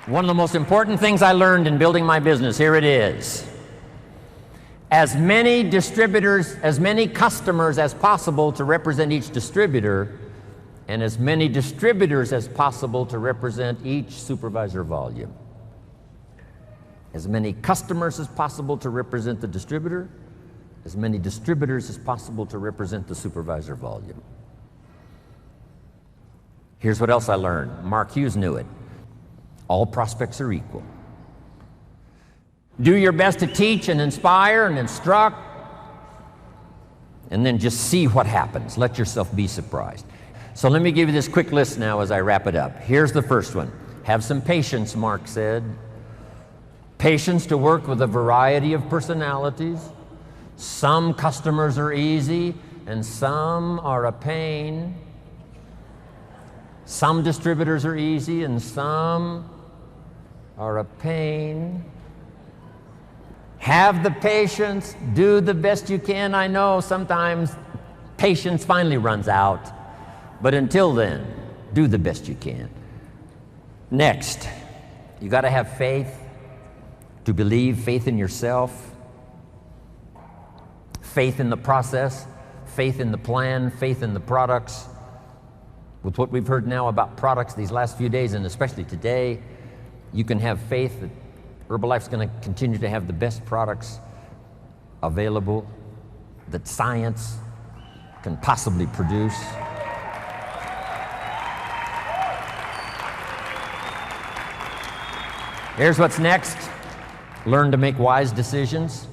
One of the most important things I learned in building my business, here it is. As many distributors, as many customers as possible to represent each distributor, and as many distributors as possible to represent each supervisor volume. As many customers as possible to represent the distributor, as many distributors as possible to represent the supervisor volume. Here's what else I learned. Mark Hughes knew it. All prospects are equal. Do your best to teach and inspire and instruct, and then just see what happens. Let yourself be surprised. So let me give you this quick list now as I wrap it up. Here's the first one. Have some patience, Mark said. Patience to work with a variety of personalities. Some customers are easy and some are a pain. Some distributors are easy and some are a pain. Have the patience, do the best you can. I know sometimes patience finally runs out, but until then, do the best you can. Next, you got to have faith to believe, faith in yourself, faith in the process, faith in the plan, faith in the products. With what we've heard now about products these last few days, and especially today, you can have faith that Herbalife's going to continue to have the best products available that science can possibly produce. Here's what's next. Learn to make wise decisions.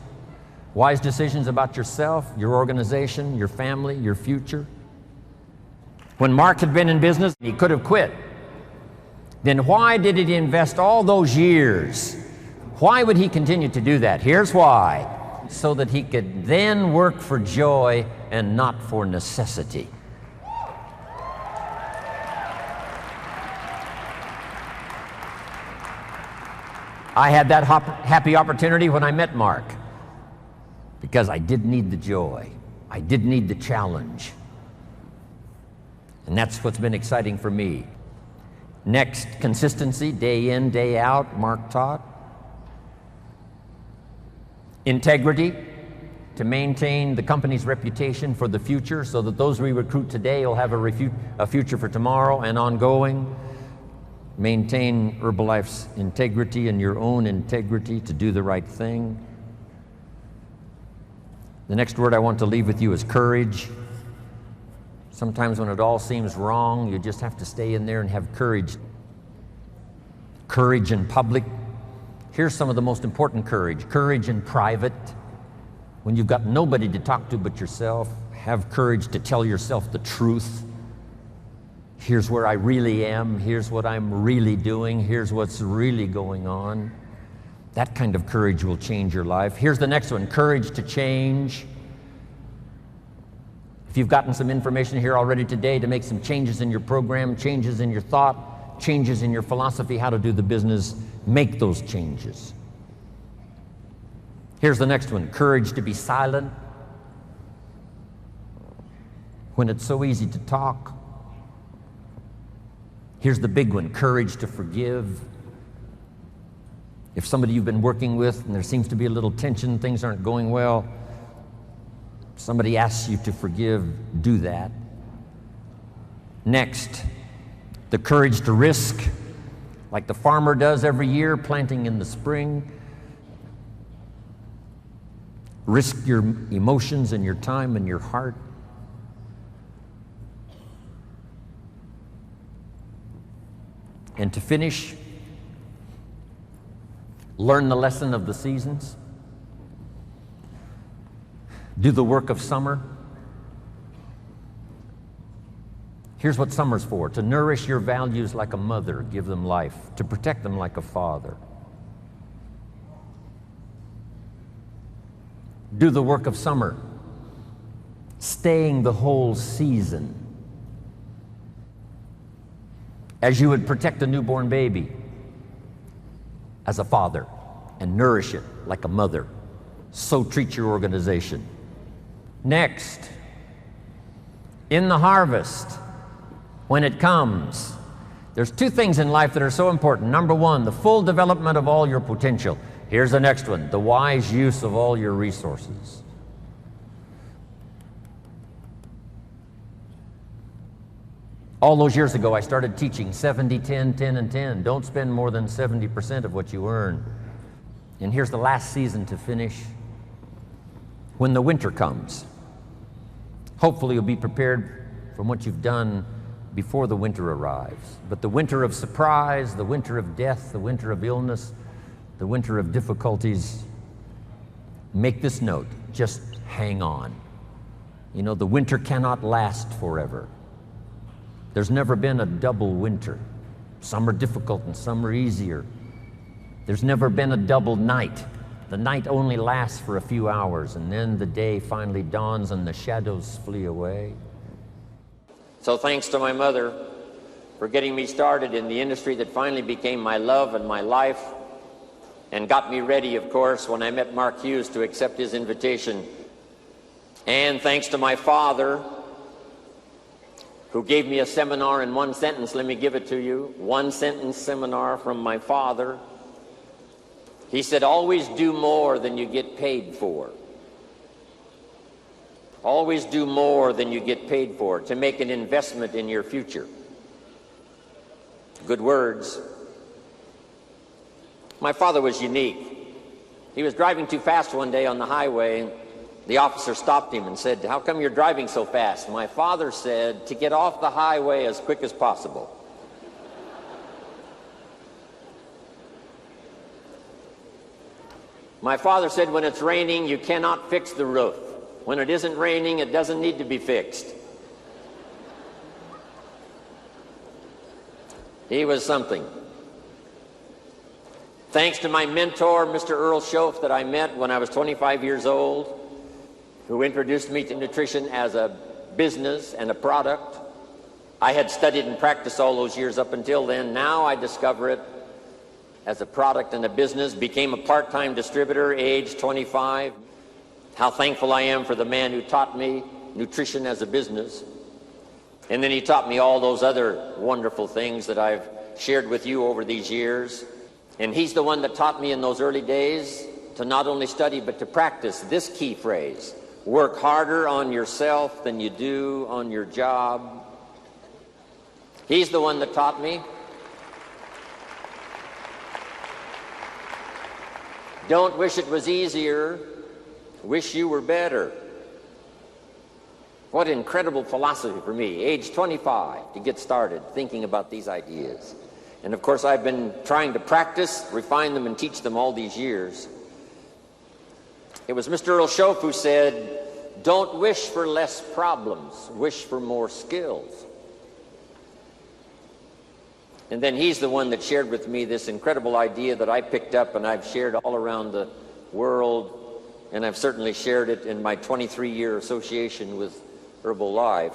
Wise decisions about yourself, your organization, your family, your future. When Mark had been in business, he could have quit. Then why did he invest all those years? Why would he continue to do that? Here's why. So that he could then work for joy and not for necessity. I had that happy opportunity when I met Mark, because I did need the joy. I did need the challenge. And that's what's been exciting for me. Next, consistency, day in, day out, Mark taught. Integrity, to maintain the company's reputation for the future so that those we recruit today will have a future for tomorrow and ongoing. Maintain Herbalife's integrity and your own integrity to do the right thing. The next word I want to leave with you is courage. Sometimes when it all seems wrong, you just have to stay in there and have courage. Courage in public. Here's some of the most important courage. Courage in private. When you've got nobody to talk to but yourself, have courage to tell yourself the truth. Here's where I really am. Here's what I'm really doing. Here's what's really going on. That kind of courage will change your life. Here's the next one. Courage to change. If you've gotten some information here already today to make some changes in your program, changes in your thought, changes in your philosophy, how to do the business, make those changes. Here's the next one. Courage to be silent when it's so easy to talk. Here's the big one. Courage to forgive. If somebody you've been working with and there seems to be a little tension, things aren't going well, somebody asks you to forgive, do that. Next, the courage to risk, like the farmer does every year, planting in the spring. Risk your emotions and your time and your heart. And to finish, learn the lesson of the seasons. Do the work of summer. Here's what summer's for: to nourish your values like a mother, give them life, to protect them like a father. Do the work of summer, staying the whole season, as you would protect a newborn baby as a father, and nourish it like a mother. So treat your organization. Next, in the harvest, when it comes, There's two things in life that are so important. Number one, the full development of all your potential. Here's the next one, the wise use of all your resources. All those years ago, I started teaching 70, 10, 10, and 10. Don't spend more than 70% of what you earn. And here's the last season to finish. When the winter comes, hopefully you'll be prepared from what you've done before the winter arrives. But the winter of surprise, the winter of death, the winter of illness, the winter of difficulties, make this note, just hang on. You know, the winter cannot last forever. There's never been a double winter. Some are difficult and some are easier. There's never been a double night. The night only lasts for a few hours, and then the day finally dawns and the shadows flee away. So thanks to my mother for getting me started in the industry that finally became my love and my life, and got me ready, of course, when I met Mark Hughes to accept his invitation. And thanks to my father, who gave me a seminar in one sentence. Let me give it to you. One sentence seminar from my father. He said, always do more than you get paid for. Always do more than you get paid for, to make an investment in your future. Good words. My father was unique. He was driving too fast one day on the highway. The officer stopped him and said, how come you're driving so fast? My father said, to get off the highway as quick as possible. My father said, when it's raining, you cannot fix the roof. When it isn't raining, it doesn't need to be fixed. He was something. Thanks to my mentor, Mr. Earl Schoaf, that I met when I was 25 years old, who introduced me to nutrition as a business and a product. I had studied and practiced all those years up until then. Now I discover it as a product and a business. Became a part-time distributor, age 25. How thankful I am for the man who taught me nutrition as a business. And then he taught me all those other wonderful things that I've shared with you over these years. And he's the one that taught me in those early days to not only study but to practice this key phrase: work harder on yourself than you do on your job. He's the one that taught me. Don't wish it was easier, wish you were better. What incredible philosophy for me, age 25, to get started thinking about these ideas. And of course I've been trying to practice, refine them, and teach them all these years. It was Mr. Earl Schoaf who said, don't wish for less problems, wish for more skills. And then he's the one that shared with me this incredible idea that I picked up and I've shared all around the world, and I've certainly shared it in my 23-year association with Herbalife.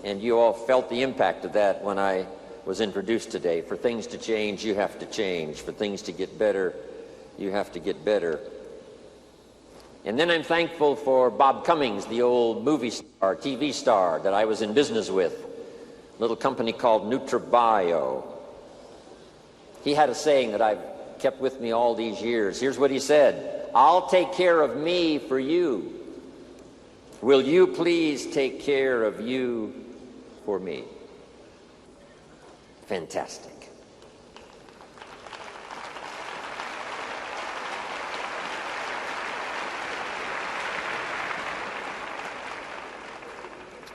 And you all felt the impact of that when I was introduced today. For things to change, you have to change. For things to get better, you have to get better. And then I'm thankful for Bob Cummings, the old movie star, TV star that I was in business with, a little company called NutriBio. He had a saying that I've kept with me all these years. Here's what he said: I'll take care of me for you. Will you please take care of you for me? Fantastic.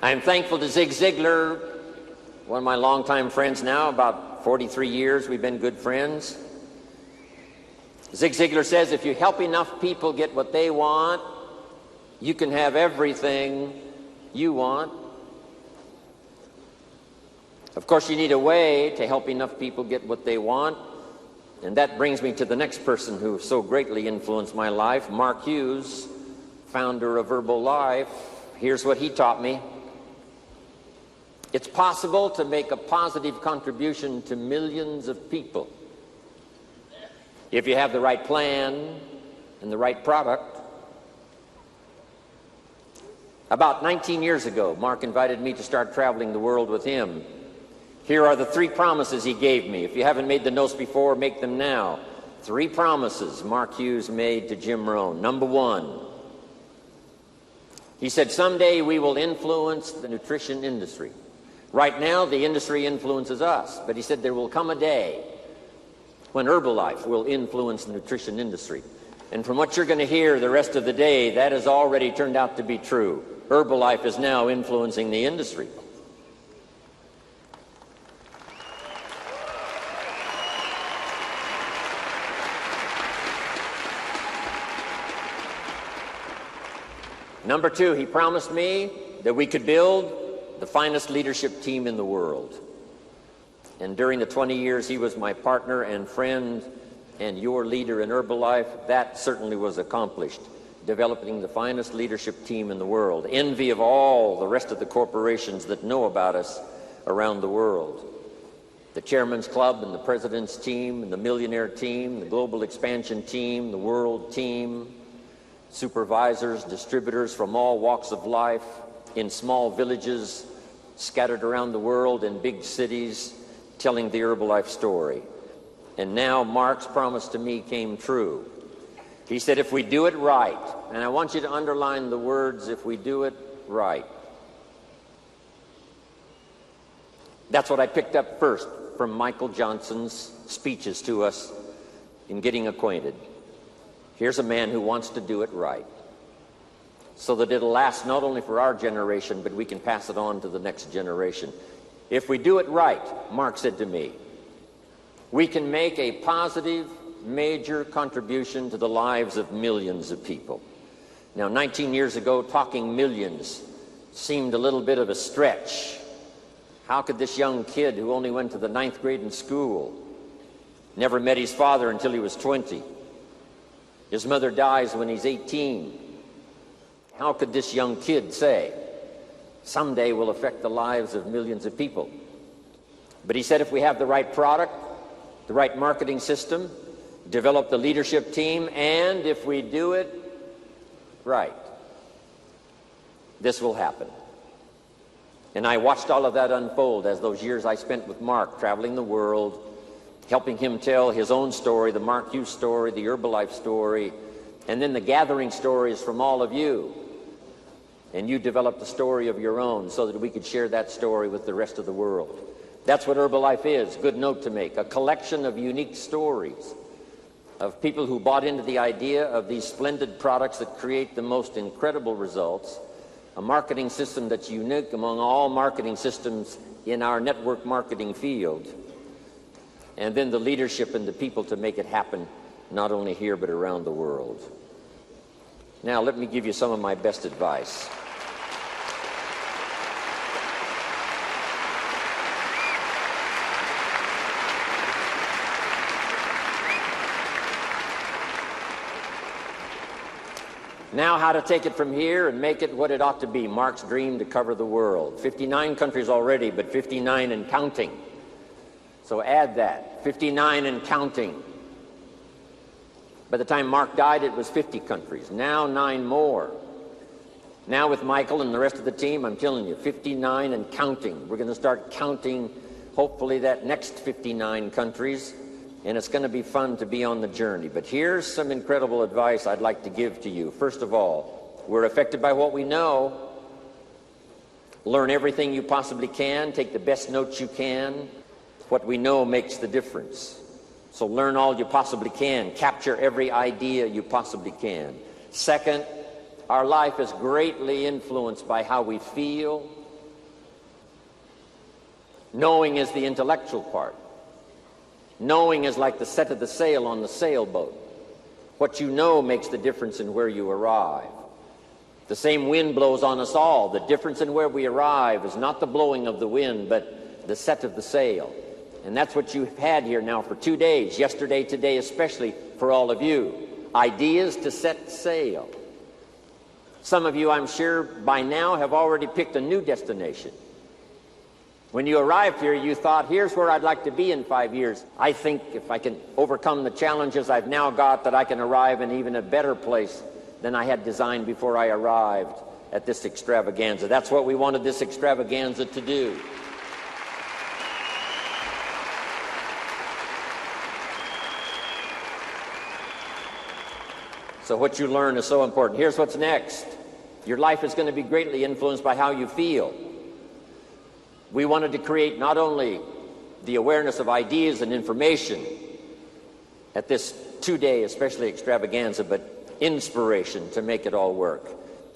I'm thankful to Zig Ziglar, one of my longtime friends now, about 43 years we've been good friends. Zig Ziglar says, if you help enough people get what they want, you can have everything you want. Of course, you need a way to help enough people get what they want. And that brings me to the next person who so greatly influenced my life, Mark Hughes, founder of Herbalife. Here's what he taught me. It's possible to make a positive contribution to millions of people if you have the right plan and the right product. About 19 years ago, Mark invited me to start traveling the world with him. Here are the 3 promises he gave me. If you haven't made the notes before, make them now. 3 promises Mark Hughes made to Jim Rohn. Number 1, he said, someday we will influence the nutrition industry. Right now, the industry influences us, but he said there will come a day when Herbalife will influence the nutrition industry. And from what you're going to hear the rest of the day, that has already turned out to be true. Herbalife is now influencing the industry. Number 2, he promised me that we could build the finest leadership team in the world. And during the 20 years he was my partner and friend and your leader in Herbalife, that certainly was accomplished, developing the finest leadership team in the world, envy of all the rest of the corporations that know about us around the world. The Chairman's Club and the President's team and the Millionaire team, the Global Expansion team, the World team, supervisors, distributors from all walks of life, in small villages scattered around the world, in big cities, telling the Herbalife story. And now Mark's promise to me came true. He said, if we do it right, and I want you to underline the words, if we do it right. That's what I picked up first from Michael Johnson's speeches to us in getting acquainted. Here's a man who wants to do it right, so that it'll last not only for our generation, but we can pass it on to the next generation. If we do it right, Mark said to me, we can make a positive, major contribution to the lives of millions of people. Now, 19 years ago, talking millions seemed a little bit of a stretch. How could this young kid who only went to the 9th grade in school, never met his father until he was 20, his mother dies when he's 18, how could this young kid say, someday we'll affect the lives of millions of people? But he said if we have the right product, the right marketing system, develop the leadership team, and if we do it right, this will happen. And I watched all of that unfold as those years I spent with Mark, traveling the world, helping him tell his own story, the Mark Hughes story, the Herbalife story, and then the gathering stories from all of you. And you developed a story of your own so that we could share that story with the rest of the world. That's what Herbalife is, good note to make, a collection of unique stories of people who bought into the idea of these splendid products that create the most incredible results, a marketing system that's unique among all marketing systems in our network marketing field, and then the leadership and the people to make it happen, not only here but around the world. Now, let me give you some of my best advice. Now, how to take it from here and make it what it ought to be. Mark's dream to cover the world. 59 countries already, but 59 and counting. So add that, 59 and counting. By the time Mark died, it was 50 countries. Now 9 more. Now with Michael and the rest of the team, I'm telling you, 59 and counting. We're going to start counting, hopefully, that next 59 countries. And it's going to be fun to be on the journey. But here's some incredible advice I'd like to give to you. First of all, we're affected by what we know. Learn everything you possibly can. Take the best notes you can. What we know makes the difference. So learn all you possibly can. Capture every idea you possibly can. Second, our life is greatly influenced by how we feel. Knowing is the intellectual part. Knowing is like the set of the sail on the sailboat. What you know makes the difference in where you arrive. The same wind blows on us all. The difference in where we arrive is not the blowing of the wind, but the set of the sail. And that's what you've had here now for 2 days, yesterday, today, especially for all of you. Ideas to set sail. Some of you, I'm sure, by now have already picked a new destination. When you arrived here, you thought, here's where I'd like to be in 5 years. I think if I can overcome the challenges I've now got, that I can arrive in even a better place than I had designed before I arrived at this extravaganza. That's what we wanted this extravaganza to do. So what you learn is so important. Here's what's next. Your life is going to be greatly influenced by how you feel. We wanted to create not only the awareness of ideas and information at this 2-day especially extravaganza, but inspiration to make it all work.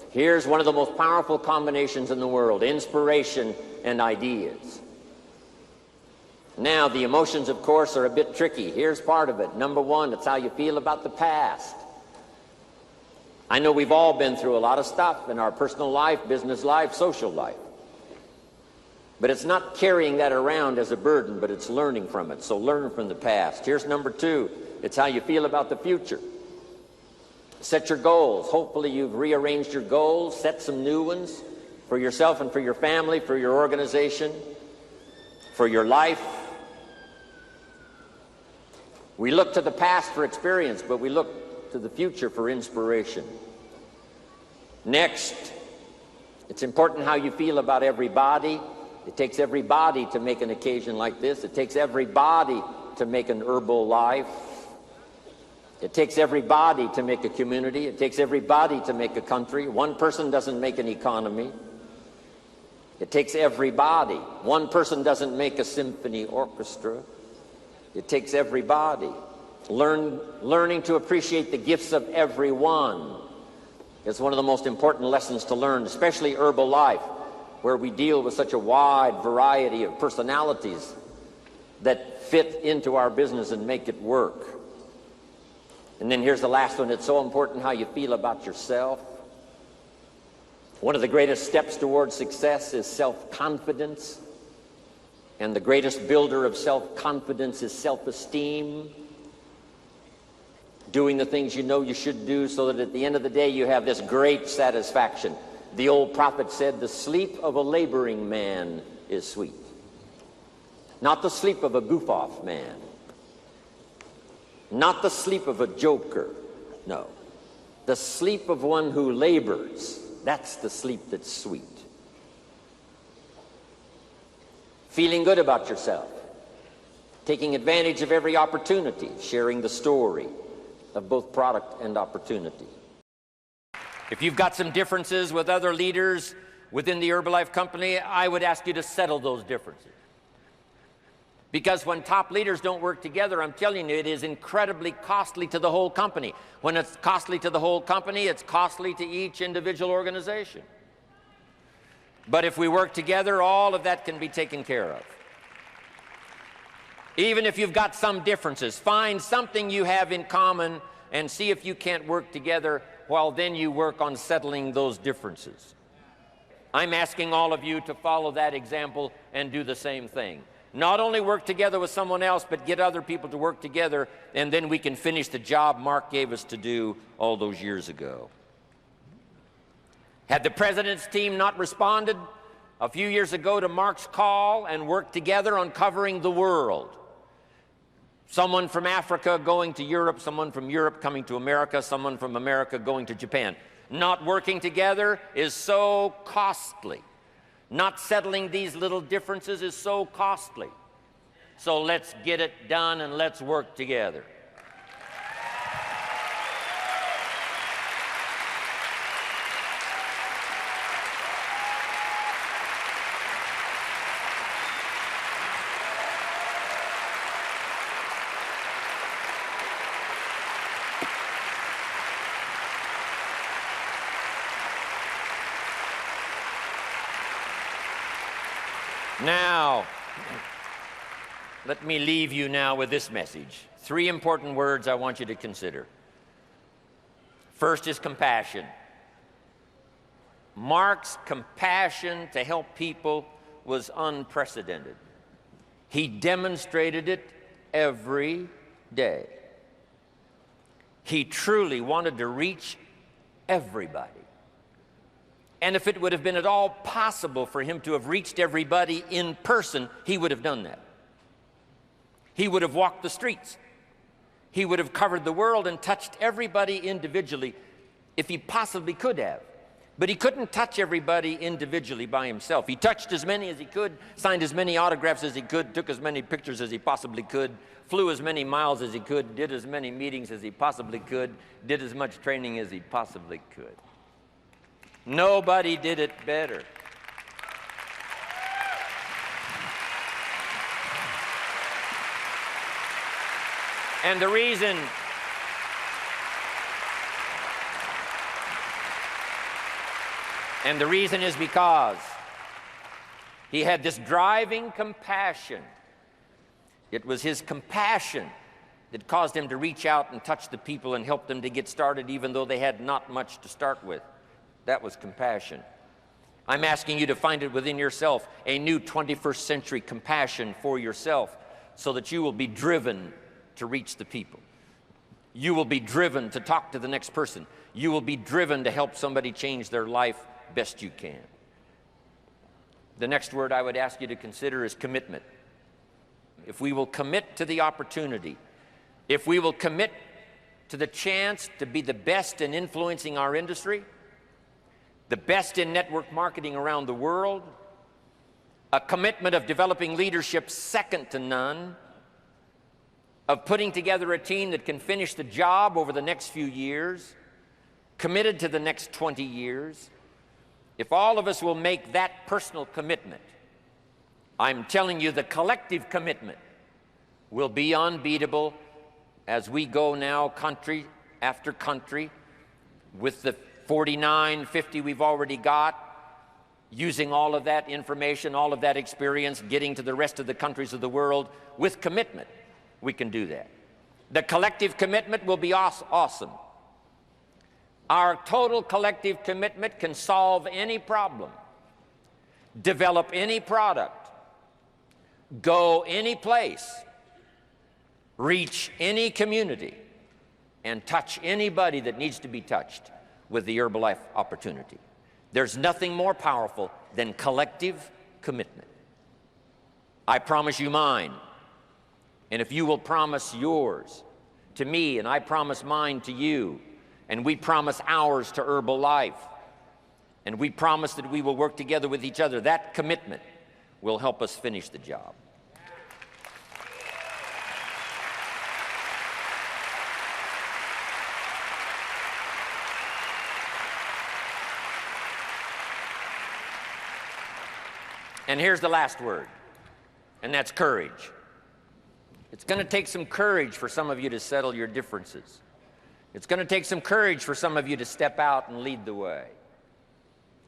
Here's one of the most powerful combinations in the world: inspiration and ideas. Now, the emotions, of course, are a bit tricky. Here's part of it. Number one, it's how you feel about the past. I know we've all been through a lot of stuff in our personal life, business life, social life. But it's not carrying that around as a burden, but it's learning from it. So learn from the past. Here's number two. It's how you feel about the future. Set your goals. Hopefully you've rearranged your goals, set some new ones for yourself and for your family, for your organization, for your life. We look to the past for experience, but we look to the future for inspiration. Next, it's important how you feel about everybody. It takes everybody to make an occasion like this. It takes everybody to make an Herbalife. It takes everybody to make a community. It takes everybody to make a country. One person doesn't make an economy. It takes everybody. One person doesn't make a symphony orchestra. It takes everybody. Learning to appreciate the gifts of everyone is one of the most important lessons to learn, especially Herbalife, where we deal with such a wide variety of personalities that fit into our business and make it work. And then here's the last one. It's so important how you feel about yourself. One of the greatest steps towards success is self-confidence. And the greatest builder of self-confidence is self-esteem. Doing the things you know you should do so that at the end of the day you have this great satisfaction. The old prophet said, the sleep of a laboring man is sweet. Not the sleep of a goof-off man. Not the sleep of a joker. No. The sleep of one who labors. That's the sleep that's sweet. Feeling good about yourself. Taking advantage of every opportunity. Sharing the story of both product and opportunity. If you've got some differences with other leaders within the Herbalife company, I would ask you to settle those differences. Because when top leaders don't work together, I'm telling you, it is incredibly costly to the whole company. When it's costly to the whole company, it's costly to each individual organization. But if we work together, all of that can be taken care of. Even if you've got some differences, find something you have in common and see if you can't work together, while then you work on settling those differences. I'm asking all of you to follow that example and do the same thing. Not only work together with someone else, but get other people to work together, and then we can finish the job Mark gave us to do all those years ago. Had the president's team not responded a few years ago to Mark's call and worked together on covering the world, someone from Africa going to Europe, someone from Europe coming to America, someone from America going to Japan. Not working together is so costly. Not settling these little differences is so costly. So let's get it done and let's work together. Now, let me leave you now with this message. 3 important words I want you to consider. First is compassion. Mark's compassion to help people was unprecedented. He demonstrated it every day. He truly wanted to reach everybody. And if it would have been at all possible for him to have reached everybody in person, he would have done that. He would have walked the streets. He would have covered the world and touched everybody individually if he possibly could have. But he couldn't touch everybody individually by himself. He touched as many as he could, signed as many autographs as he could, took as many pictures as he possibly could, flew as many miles as he could, did as many meetings as he possibly could, did as much training as he possibly could. Nobody did it better. And the reason is because he had this driving compassion. It was his compassion that caused him to reach out and touch the people and help them to get started even though they had not much to start with. That was compassion. I'm asking you to find it within yourself, a new 21st century compassion for yourself, so that you will be driven to reach the people. You will be driven to talk to the next person. You will be driven to help somebody change their life best you can. The next word I would ask you to consider is commitment. If we will commit to the opportunity, if we will commit to the chance to be the best in influencing our industry, the best in network marketing around the world, a commitment of developing leadership second to none, of putting together a team that can finish the job over the next few years, committed to the next 20 years, if all of us will make that personal commitment, I'm telling you the collective commitment will be unbeatable as we go now country after country with the 49, 50 we've already got, using all of that information, all of that experience, getting to the rest of the countries of the world with commitment. We can do that. The collective commitment will be awesome. Our total collective commitment can solve any problem, develop any product, go any place, reach any community, and touch anybody that needs to be touched with the Herbalife opportunity. There's nothing more powerful than collective commitment. I promise you mine. And if you will promise yours to me, and I promise mine to you, and we promise ours to Herbalife, and we promise that we will work together with each other, that commitment will help us finish the job. And here's the last word, and that's courage. It's going to take some courage for some of you to settle your differences. It's going to take some courage for some of you to step out and lead the way.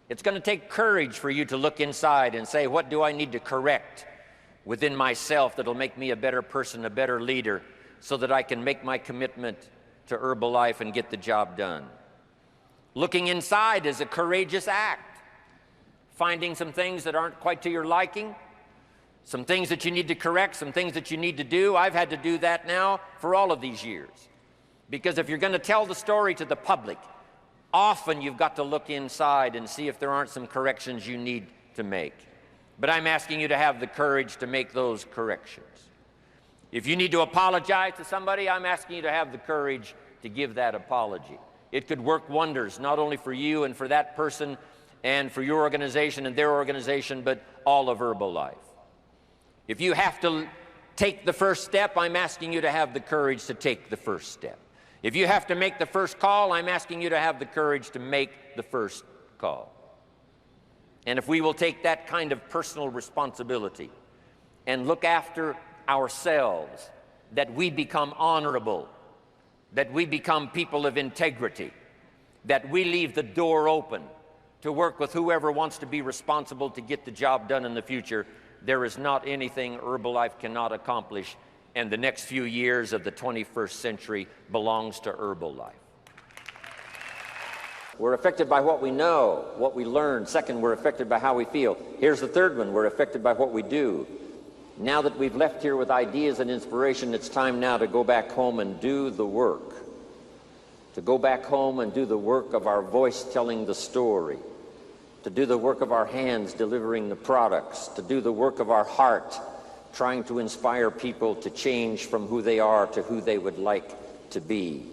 It's going to take courage for you to look inside and say, what do I need to correct within myself that'll make me a better person, a better leader, so that I can make my commitment to Herbalife and get the job done. Looking inside is a courageous act. Finding some things that aren't quite to your liking, some things that you need to correct, some things that you need to do. I've had to do that now for all of these years. Because if you're going to tell the story to the public, often you've got to look inside and see if there aren't some corrections you need to make. But I'm asking you to have the courage to make those corrections. If you need to apologize to somebody, I'm asking you to have the courage to give that apology. It could work wonders, not only for you and for that person and for your organization and their organization, but all of Herbalife. If you have to take the first step, I'm asking you to have the courage to take the first step. If you have to make the first call, I'm asking you to have the courage to make the first call. And if we will take that kind of personal responsibility and look after ourselves, that we become honorable, that we become people of integrity, that we leave the door open to work with whoever wants to be responsible to get the job done in the future, there is not anything Herbalife cannot accomplish, and the next few years of the 21st century belongs to Herbalife. We're affected by what we know, what we learn. Second, we're affected by how we feel. Here's the third one, we're affected by what we do. Now that we've left here with ideas and inspiration, it's time now to go back home and do the work. To go back home and do the work of our voice telling the story. To do the work of our hands delivering the products. To do the work of our heart trying to inspire people to change from who they are to who they would like to be.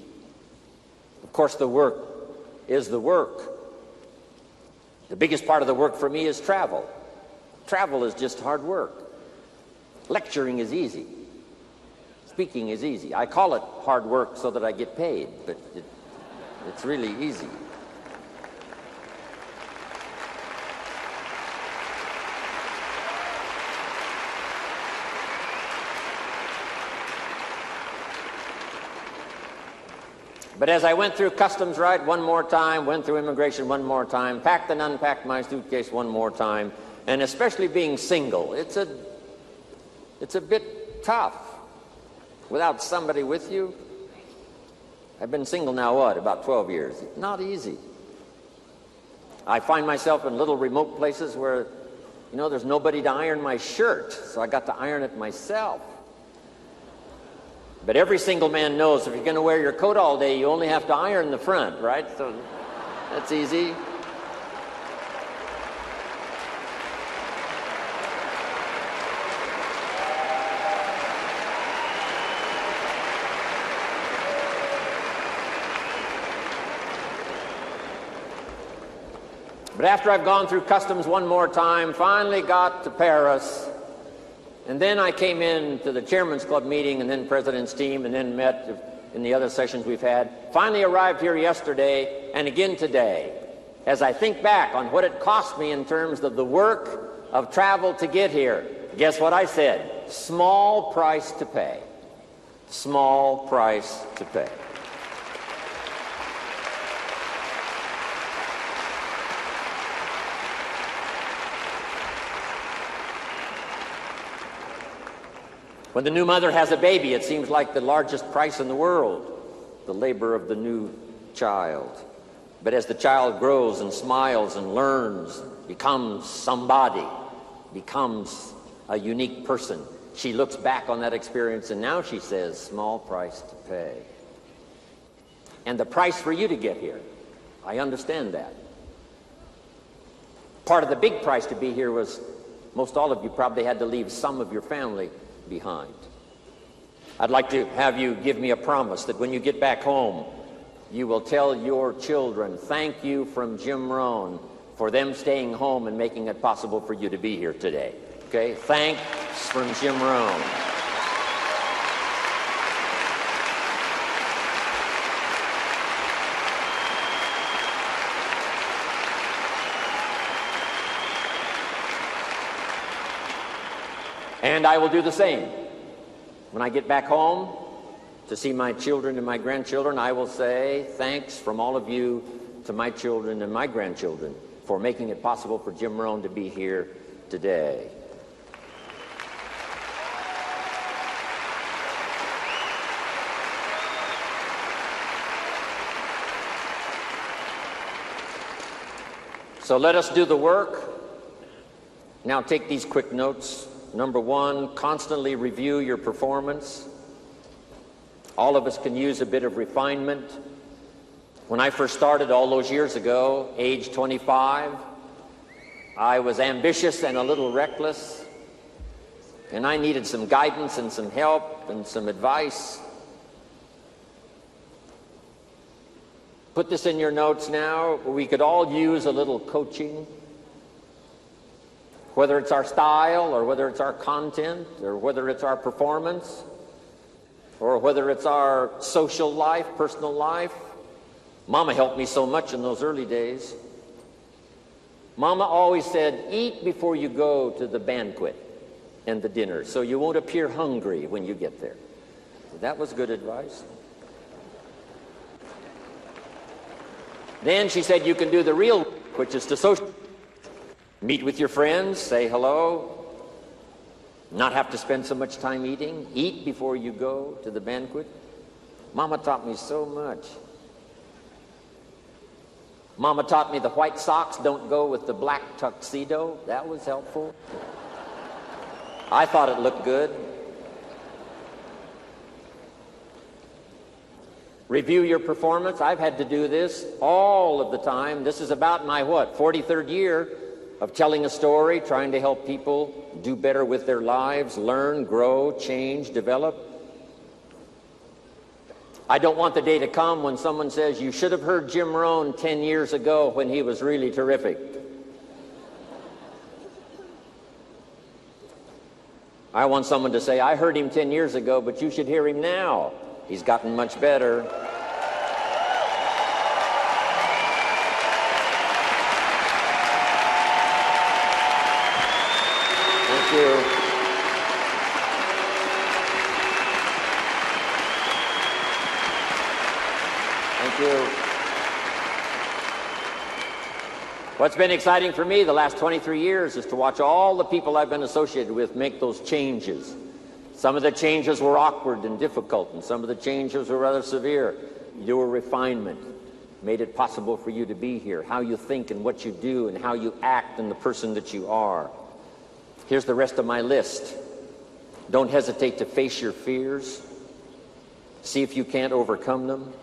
Of course, the work is the work. The biggest part of the work for me is travel. Travel is just hard work. Lecturing is easy. Speaking is easy. I call it hard work so that I get paid, but it's really easy. But as I went through customs right one more time, went through immigration one more time, packed and unpacked my suitcase one more time, and especially being single, it's a bit tough without somebody with you. I've been single now, about 12 years. Not easy. I find myself in little remote places where, there's nobody to iron my shirt, so I got to iron it myself. But every single man knows if you're going to wear your coat all day, you only have to iron the front, right? So that's easy. But after I've gone through customs one more time, finally got to Paris, and then I came in to the Chairman's Club meeting and then President's team and then met in the other sessions we've had. Finally arrived here yesterday and again today. As I think back on what it cost me in terms of the work of travel to get here, guess what I said? Small price to pay. Small price to pay. When the new mother has a baby, it seems like the largest price in the world, the labor of the new child. But as the child grows and smiles and learns, becomes somebody, becomes a unique person, she looks back on that experience and now she says, small price to pay. And the price for you to get here, I understand that. Part of the big price to be here was most all of you probably had to leave some of your family behind. I'd like to have you give me a promise that when you get back home, you will tell your children, thank you from Jim Rohn for them staying home and making it possible for you to be here today. Okay? Thanks from Jim Rohn. And I will do the same. When I get back home to see my children and my grandchildren, I will say thanks from all of you to my children and my grandchildren for making it possible for Jim Rohn to be here today. So let us do the work. Now take these quick notes. Number one, constantly review your performance. All of us can use a bit of refinement. When I first started all those years ago, age 25, I was ambitious and a little reckless, and I needed some guidance and some help and some advice. Put this in your notes now. We could all use a little coaching. Whether it's our style, or whether it's our content, or whether it's our performance, or whether it's our social life, personal life. Mama helped me so much in those early days. Mama always said, eat before you go to the banquet and the dinner, so you won't appear hungry when you get there. That was good advice. Then she said you can do the real, which is to social. Meet with your friends, say hello, not have to spend so much time eating, eat before you go to the banquet. Mama taught me so much. Mama taught me the white socks don't go with the black tuxedo. That was helpful. I thought it looked good. Review your performance. I've had to do this all of the time. This is about my 43rd year of telling a story, trying to help people do better with their lives, learn, grow, change, develop. I don't want the day to come when someone says, you should have heard Jim Rohn 10 years ago when he was really terrific. I want someone to say, I heard him 10 years ago, but you should hear him now. He's gotten much better. Thank you. Thank you. What's been exciting for me the last 23 years is to watch all the people I've been associated with make those changes. Some of the changes were awkward and difficult, and some of the changes were rather severe. Your refinement made it possible for you to be here. How you think and what you do and how you act and the person that you are. Here's the rest of my list. Don't hesitate to face your fears. See if you can't overcome them.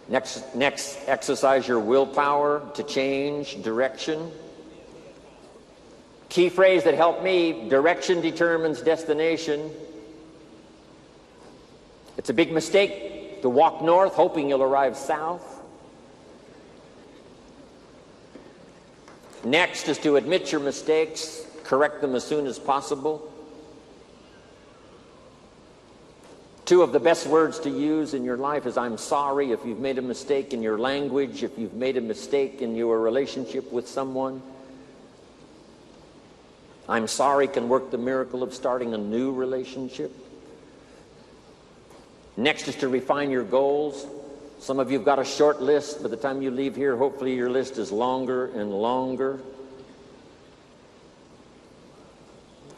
Next, exercise your willpower to change direction. Key phrase that helped me, direction determines destination. It's a big mistake to walk north hoping you'll arrive south. Next is to admit your mistakes, correct them as soon as possible. Two of the best words to use in your life is I'm sorry if you've made a mistake in your language, if you've made a mistake in your relationship with someone. I'm sorry can work the miracle of starting a new relationship. Next is to refine your goals. Some of you have got a short list. By the time you leave here, hopefully your list is longer and longer.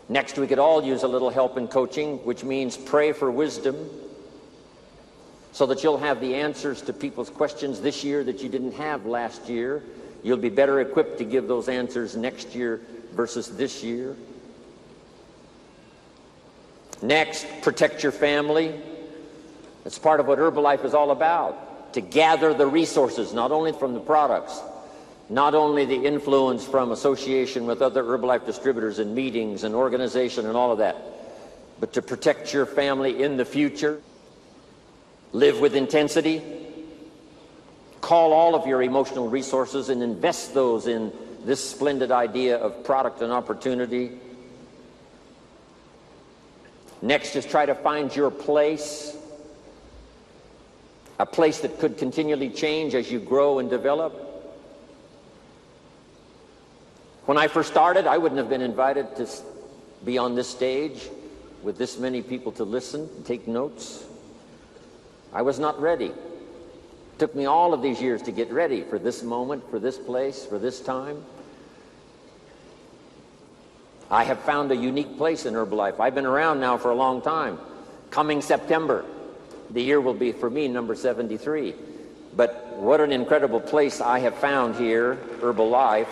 Next, we could all use a little help in coaching, which means pray for wisdom so that you'll have the answers to people's questions this year that you didn't have last year. You'll be better equipped to give those answers next year versus this year. Next, protect your family. That's part of what Herbalife is all about, to gather the resources, not only from the products, not only the influence from association with other Herbalife distributors and meetings and organization and all of that, but to protect your family in the future. Live with intensity. Call all of your emotional resources and invest those in this splendid idea of product and opportunity. Next is try to find your place, a place that could continually change as you grow and develop. When I first started, I wouldn't have been invited to be on this stage with this many people to listen, take notes. I was not ready. It took me all of these years to get ready for this moment, for this place, for this time. I have found a unique place in Herbalife. I've been around now for a long time. Coming September, the year will be, for me, number 73. But what an incredible place I have found here, Herbalife.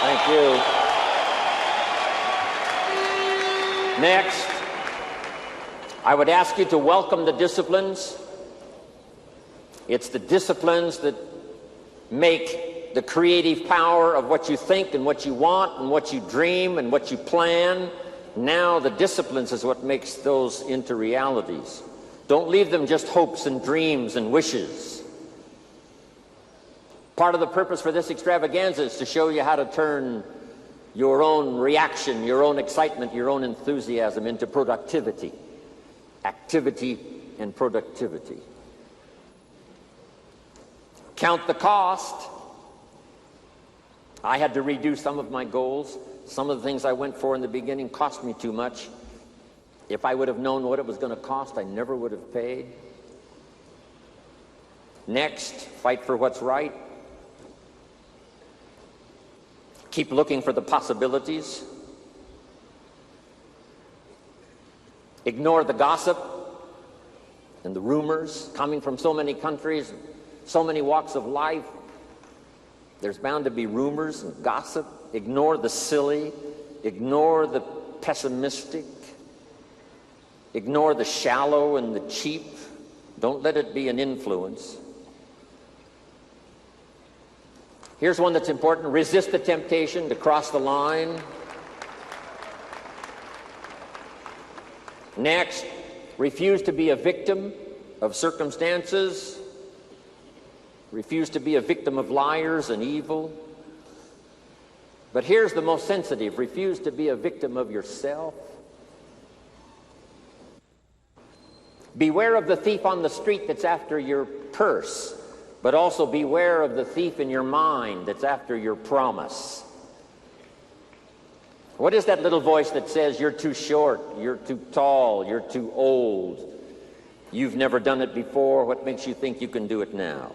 Thank you. Next, I would ask you to welcome the disciplines. It's the disciplines that make the creative power of what you think and what you want and what you dream and what you plan. Now the disciplines is what makes those into realities. Don't leave them just hopes and dreams and wishes. Part of the purpose for this extravaganza is to show you how to turn your own reaction, your own excitement, your own enthusiasm into productivity. Activity and productivity. Count the cost. I had to redo some of my goals. Some of the things I went for in the beginning cost me too much. If I would have known what it was going to cost, I never would have paid. Next, fight for what's right. Keep looking for the possibilities. Ignore the gossip and the rumors coming from so many countries, so many walks of life. There's bound to be rumors and gossip. Ignore the silly. Ignore the pessimistic. Ignore the shallow and the cheap. Don't let it be an influence. Here's one that's important. Resist the temptation to cross the line. Next, refuse to be a victim of circumstances. Refuse to be a victim of liars and evil. But here's the most sensitive: refuse to be a victim of yourself. Beware of the thief on the street that's after your purse, but also beware of the thief in your mind that's after your promise. What is that little voice that says you're too short, you're too tall, you're too old, you've never done it before, what makes you think you can do it now?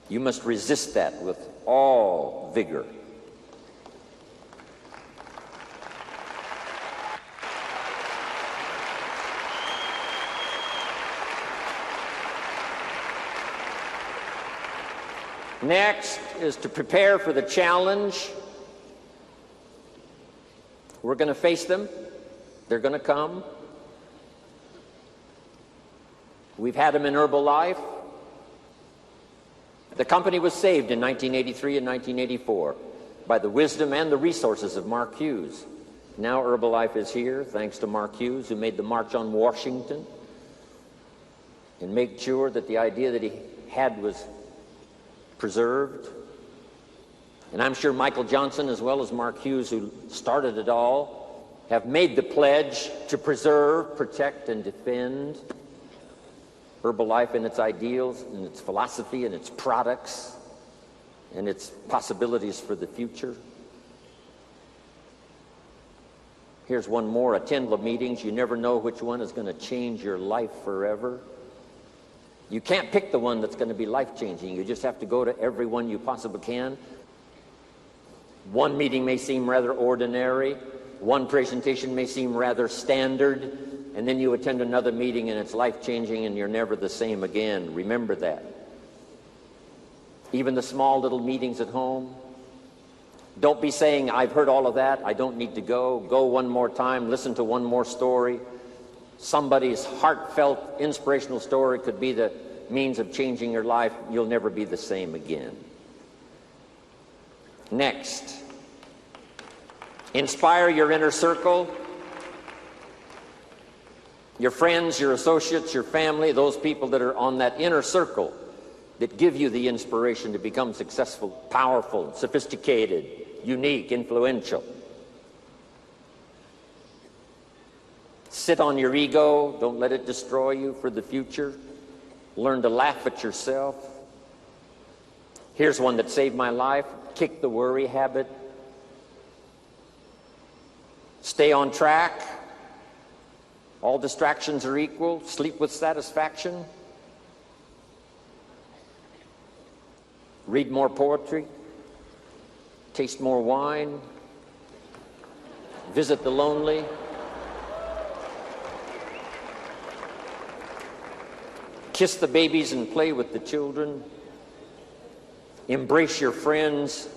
You must resist that with all vigor. Next is to prepare for the challenge. We're going to face them. They're going to come. We've had them in Herbalife. The company was saved in 1983 and 1984 by the wisdom and the resources of Mark Hughes. Now Herbalife is here thanks to Mark Hughes, who made the March on Washington and made sure that the idea that he had was preserved. And I'm sure Michael Johnson, as well as Mark Hughes, who started it all, have made the pledge to preserve, protect, and defend Herbalife and its ideals and its philosophy and its products and its possibilities for the future. Here's one more: attend the meetings. You never know which one is going to change your life forever. You can't pick the one that's going to be life-changing. You just have to go to every one you possibly can. One meeting may seem rather ordinary. One presentation may seem rather standard. And then you attend another meeting and it's life-changing and you're never the same again. Remember that. Even the small little meetings at home. Don't be saying, I've heard all of that, I don't need to go. Go one more time, listen to one more story. Somebody's heartfelt, inspirational story could be the means of changing your life. You'll never be the same again. Next, inspire your inner circle. Your friends, your associates, your family, those people that are on that inner circle that give you the inspiration to become successful, powerful, sophisticated, unique, influential. Sit on your ego. Don't let it destroy you for the future. Learn to laugh at yourself. Here's one that saved my life: kick the worry habit. Stay on track. All distractions are equal. Sleep with satisfaction. Read more poetry. Taste more wine. Visit the lonely. Kiss the babies and play with the children. Embrace your friends.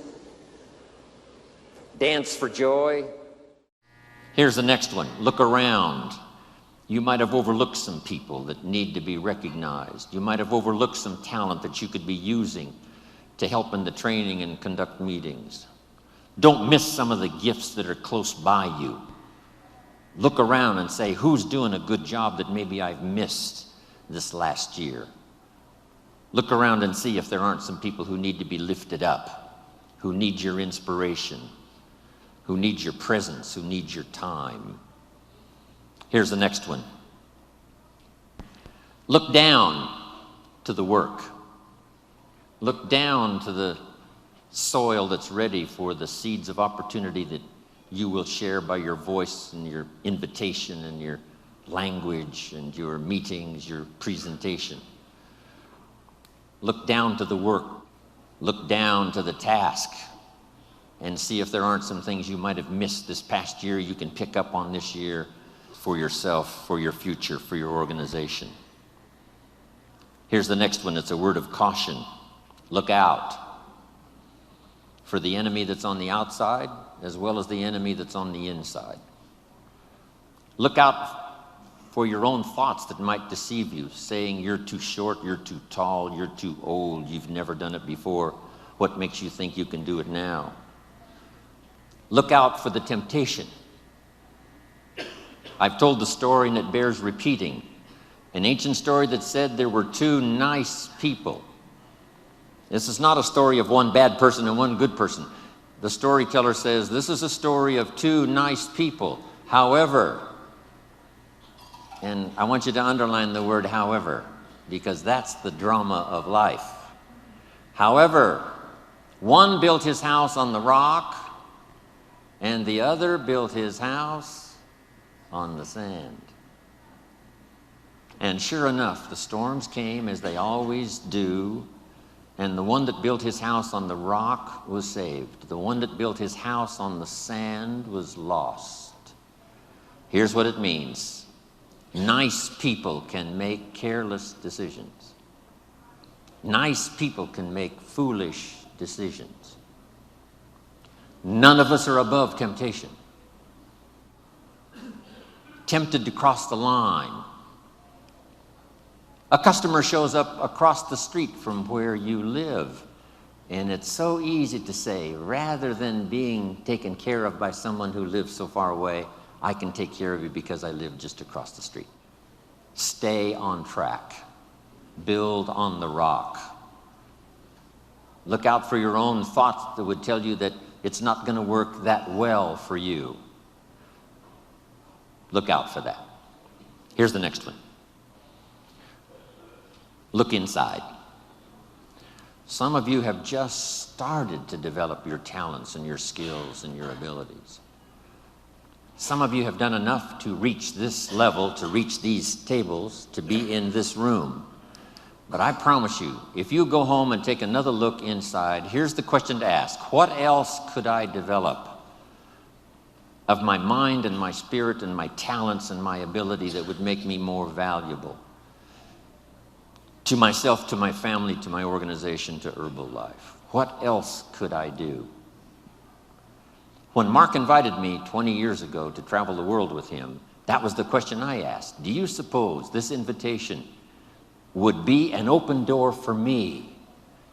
Dance for joy. Here's the next one. Look around. You might have overlooked some people that need to be recognized. You might have overlooked some talent that you could be using to help in the training and conduct meetings. Don't miss some of the gifts that are close by you. Look around and say, who's doing a good job that maybe I've missed this last year? Look around and see if there aren't some people who need to be lifted up, who need your inspiration, who need your presence, who need your time. Here's the next one. Look down to the work. Look down to the soil that's ready for the seeds of opportunity that you will share by your voice and your invitation and your language and your meetings, your presentation. Look down to the work. Look down to the task and see if there aren't some things you might have missed this past year you can pick up on this year for yourself, for your future, for your organization. Here's the next one. It's a word of caution. Look out for the enemy that's on the outside as well as the enemy that's on the inside. Look out for your own thoughts that might deceive you, saying you're too short, you're too tall, you're too old, you've never done it before. What makes you think you can do it now? Look out for the temptation I've told the story and it bears repeating. An ancient story that said there were two nice people. This is not a story of one bad person and one good person. The storyteller says this is a story of two nice people. However, and I want you to underline the word however, because that's the drama of life. However, one built his house on the rock, and the other built his house on the sand. And sure enough, the storms came as they always do, and the one that built his house on the rock was saved. The one that built his house on the sand was lost. Here's what it means. Nice people can make careless decisions. Nice people can make foolish decisions. None of us are above temptation. Tempted to cross the line. A customer shows up across the street from where you live, and it's so easy to say, rather than being taken care of by someone who lives so far away, I can take care of you because I live just across the street. Stay on track. Build on the rock. Look out for your own thoughts that would tell you that it's not going to work that well for you. Look out for that. Here's the next one. Look inside. Some of you have just started to develop your talents and your skills and your abilities. Some of you have done enough to reach this level, to reach these tables, to be in this room. But I promise you, if you go home and take another look inside, here's the question to ask. What else could I develop of my mind and my spirit and my talents and my ability that would make me more valuable to myself, to my family, to my organization, to Herbalife? What else could I do? When Mark invited me 20 years ago to travel the world with him, that was the question I asked. Do you suppose this invitation would be an open door for me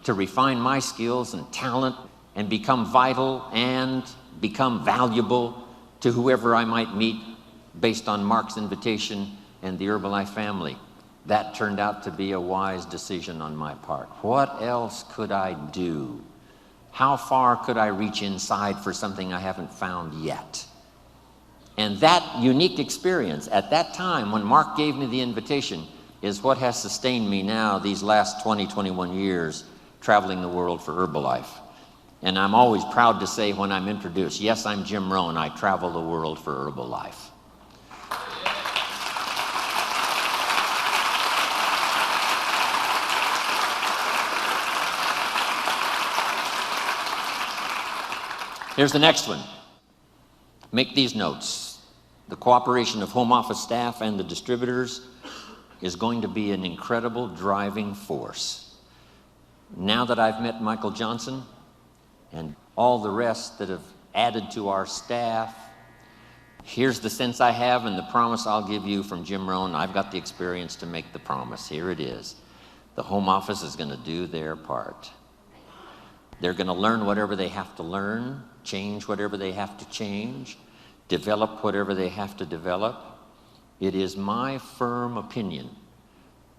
to refine my skills and talent and become vital and become valuable to whoever I might meet based on Mark's invitation and the Herbalife family? That turned out to be a wise decision on my part. What else could I do? How far could I reach inside for something I haven't found yet? And that unique experience at that time when Mark gave me the invitation is what has sustained me now these last 20, 21 years traveling the world for Herbalife. And I'm always proud to say when I'm introduced, yes, I'm Jim Rohn, I travel the world for Herbalife. Here's the next one. Make these notes. The cooperation of home office staff and the distributors is going to be an incredible driving force. Now that I've met Michael Johnson and all the rest that have added to our staff, here's the sense I have and the promise I'll give you from Jim Rohn. I've got the experience to make the promise. Here it is. The home office is going to do their part. They're going to learn whatever they have to learn, change whatever they have to change, develop whatever they have to develop. It is my firm opinion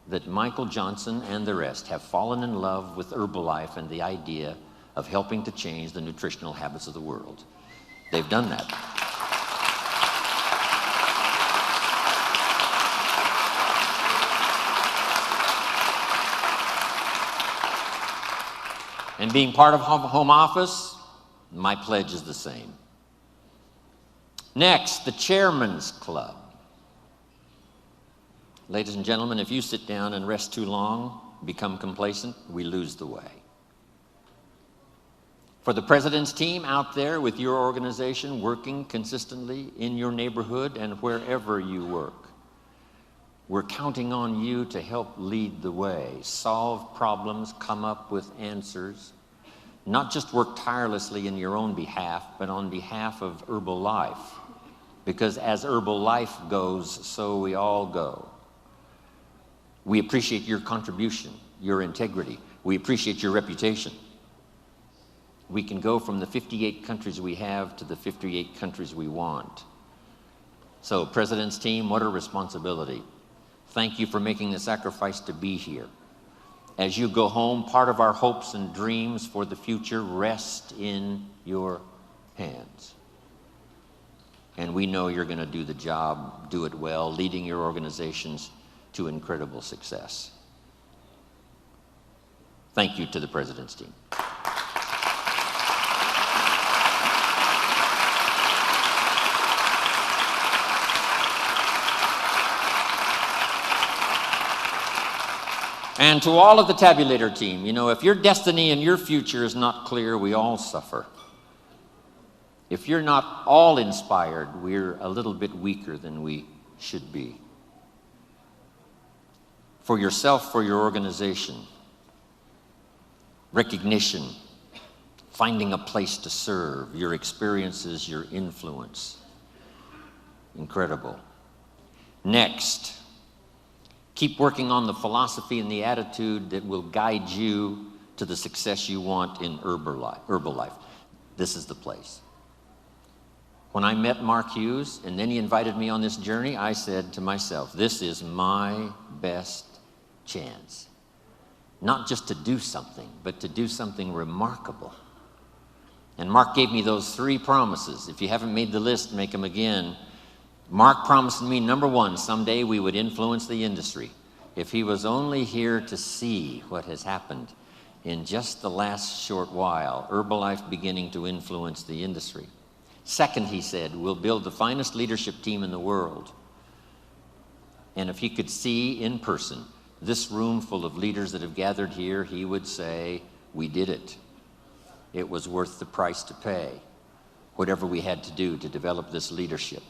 that Michael Johnson and the rest have fallen in love with Herbalife and the idea of helping to change the nutritional habits of the world. They've done that. And being part of home office, my pledge is the same. Next, the Chairman's Club. Ladies and gentlemen, if you sit down and rest too long, become complacent, we lose the way. For the President's team out there with your organization, working consistently in your neighborhood and wherever you work, we're counting on you to help lead the way, solve problems, come up with answers, not just work tirelessly in your own behalf, but on behalf of Herbalife. Because as Herbalife goes, so we all go. We appreciate your contribution, your integrity. We appreciate your reputation. We can go from the 58 countries we have to the 58 countries we want. So, President's team, what a responsibility. Thank you for making the sacrifice to be here. As you go home, part of our hopes and dreams for the future rest in your hands. And we know you're going to do the job, do it well, leading your organizations to incredible success. Thank you to the President's team. And to all of the tabulator team, you know, if your destiny and your future is not clear, we all suffer. If you're not all inspired, we're a little bit weaker than we should be. For yourself, for your organization, recognition, finding a place to serve, your experiences, your influence. Incredible. Next, keep working on the philosophy and the attitude that will guide you to the success you want in Herbalife. This is the place. When I met Mark Hughes and then he invited me on this journey, I said to myself, this is my best chance. Not just to do something, but to do something remarkable. And Mark gave me those 3 promises. If you haven't made the list, make them again. Mark promised me, number 1, someday we would influence the industry. If he was only here to see what has happened in just the last short while, Herbalife beginning to influence the industry. Second, he said, we'll build the finest leadership team in the world. And if he could see in person this room full of leaders that have gathered here, he would say, we did it. It was worth the price to pay, whatever we had to do to develop this leadership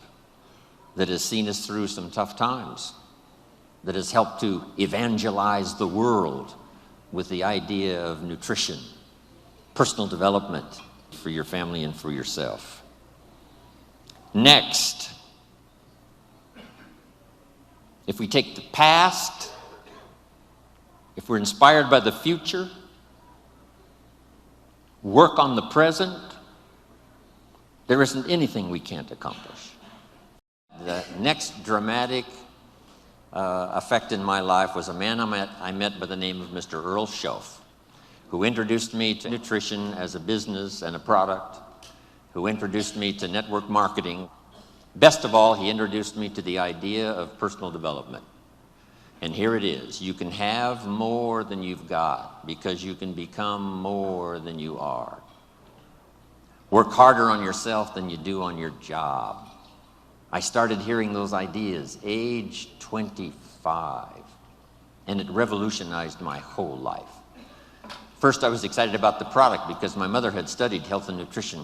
that has seen us through some tough times, that has helped to evangelize the world with the idea of nutrition, personal development for your family and for yourself. Next, if we take the past, if we're inspired by the future, work on the present, there isn't anything we can't accomplish. The next dramatic effect in my life was a man I met by the name of Mr. Earl Schoaf, who introduced me to nutrition as a business and a product, who introduced me to network marketing. Best of all, he introduced me to the idea of personal development. And here it is. You can have more than you've got because you can become more than you are. Work harder on yourself than you do on your job. I started hearing those ideas age 25, and it revolutionized my whole life. First, I was excited about the product because my mother had studied health and nutrition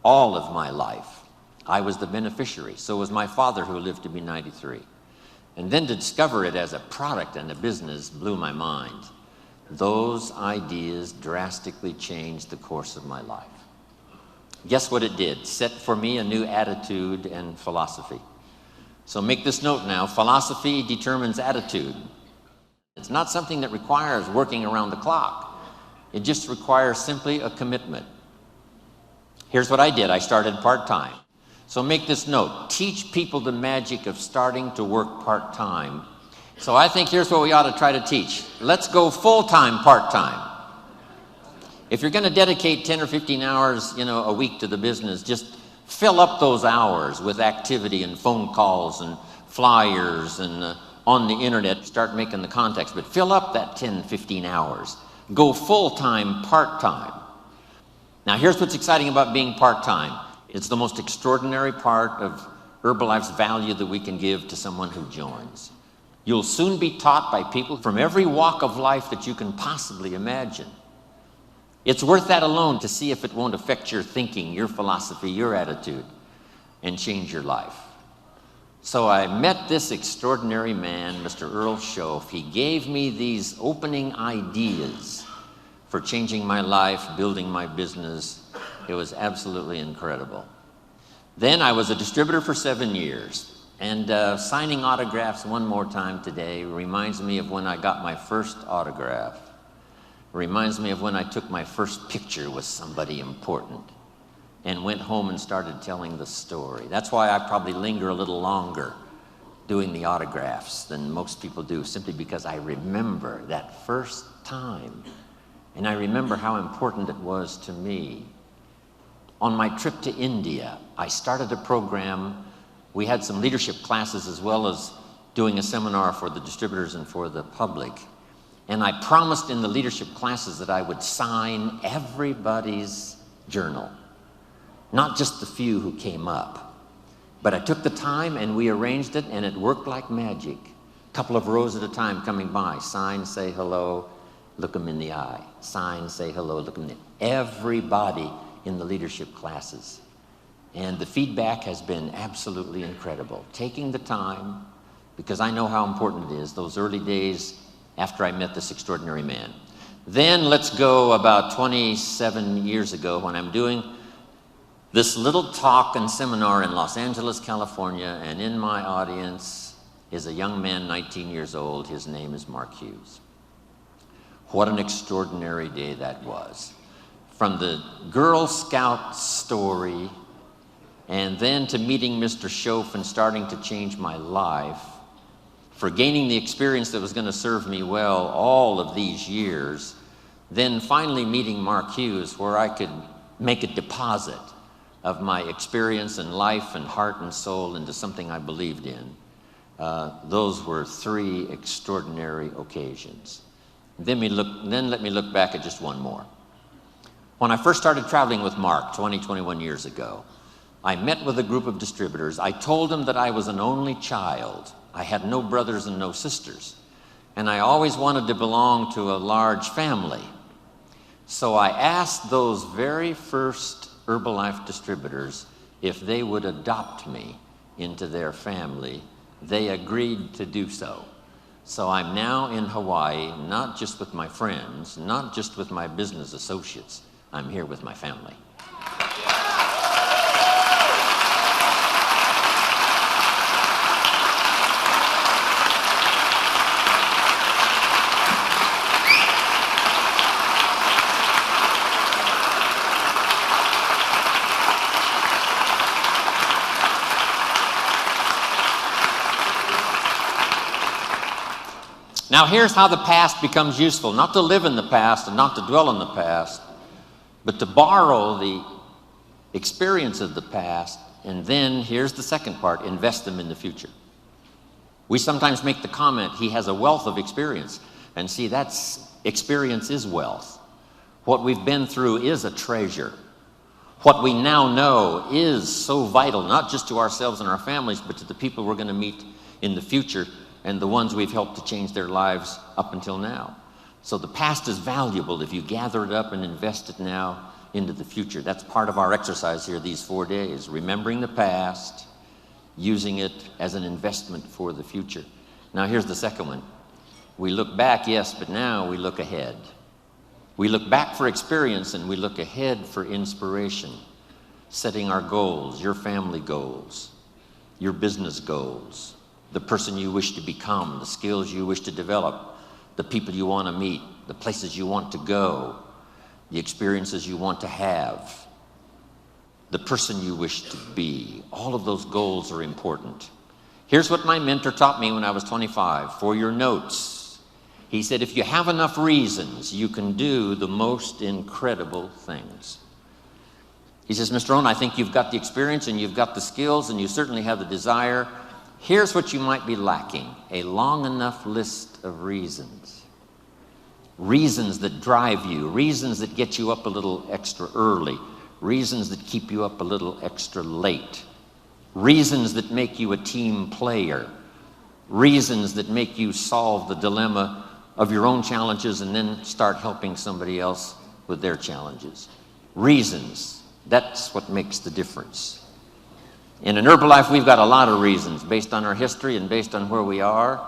all of my life. I was the beneficiary. So was my father, who lived to be 93. And then to discover it as a product and a business blew my mind. Those ideas drastically changed the course of my life. Guess what it did? Set for me a new attitude and philosophy. So make this note now. Philosophy determines attitude. It's not something that requires working around the clock. It just requires simply a commitment. Here's what I did. I started part-time. So make this note. Teach people the magic of starting to work part-time. So I think here's what we ought to try to teach. Let's go full-time, part-time. If you're going to dedicate 10 or 15 hours, a week to the business, just fill up those hours with activity and phone calls and flyers and on the internet. Start making the contacts, but fill up that 10, 15 hours. Go full-time, part-time. Now, here's what's exciting about being part-time. It's the most extraordinary part of Herbalife's value that we can give to someone who joins. You'll soon be taught by people from every walk of life that you can possibly imagine. It's worth that alone to see if it won't affect your thinking, your philosophy, your attitude, and change your life. So I met this extraordinary man, Mr. Earl Schoaf. He gave me these opening ideas for changing my life, building my business. It was absolutely incredible. Then I was a distributor for 7 years. And signing autographs one more time today reminds me of when I got my first autograph. Reminds me of when I took my first picture with somebody important. and went home and started telling the story. That's why I probably linger a little longer doing the autographs than most people do, simply because I remember that first time. And I remember how important it was to me. On my trip to India, I started a program. We had some leadership classes as well as doing a seminar for the distributors and for the public. And I promised in the leadership classes that I would sign everybody's journal, not just the few who came up. But I took the time and we arranged it, and it worked like magic. A couple of rows at a time coming by. Sign, say hello, look them in the eye. Sign, say hello, look them in the eye. Everybody in the leadership classes. And the feedback has been absolutely incredible. Taking the time, because I know how important it is, those early days after I met this extraordinary man. Then let's go about 27 years ago when I'm doing this little talk and seminar in Los Angeles, California, and in my audience is a young man, 19 years old. His name is Mark Hughes. What an extraordinary day that was. From the Girl Scout story, and then to meeting Mr. Schoaf and starting to change my life, for gaining the experience that was going to serve me well all of these years, then finally meeting Mark Hughes, where I could make a deposit of my experience and life and heart and soul into something I believed in. Those were three extraordinary occasions. Then let me look back at just one more. When I first started traveling with Mark 21 years ago, I met with a group of distributors. I told them that I was an only child. I had no brothers and no sisters. And I always wanted to belong to a large family. So I asked those very first Herbalife distributors if they would adopt me into their family. They agreed to do so. So I'm now in Hawaii, not just with my friends, not just with my business associates. I'm here with my family. Now here's how the past becomes useful. Not to live in the past and not to dwell in the past, but to borrow the experience of the past, and then here's the second part, invest them in the future. We sometimes make the comment, he has a wealth of experience. And see, experience is wealth. What we've been through is a treasure. What we now know is so vital, not just to ourselves and our families, but to the people we're going to meet in the future and the ones we've helped to change their lives up until now. So the past is valuable if you gather it up and invest it now into the future. That's part of our exercise here these 4 days, remembering the past, using it as an investment for the future. Now here's the second one. We look back, yes, but now we look ahead. We look back for experience and we look ahead for inspiration, setting our goals, your family goals, your business goals, the person you wish to become, the skills you wish to develop, the people you want to meet, the places you want to go, the experiences you want to have, the person you wish to be. All of those goals are important. Here's what my mentor taught me when I was 25, for your notes. He said, if you have enough reasons, you can do the most incredible things. He says, Mr. Rohn, I think you've got the experience and you've got the skills and you certainly have the desire. Here's what you might be lacking, a long enough list of reasons. Reasons that drive you, reasons that get you up a little extra early, reasons that keep you up a little extra late, reasons that make you a team player, reasons that make you solve the dilemma of your own challenges and then start helping somebody else with their challenges. Reasons, that's what makes the difference. In Herbalife, we've got a lot of reasons based on our history and based on where we are.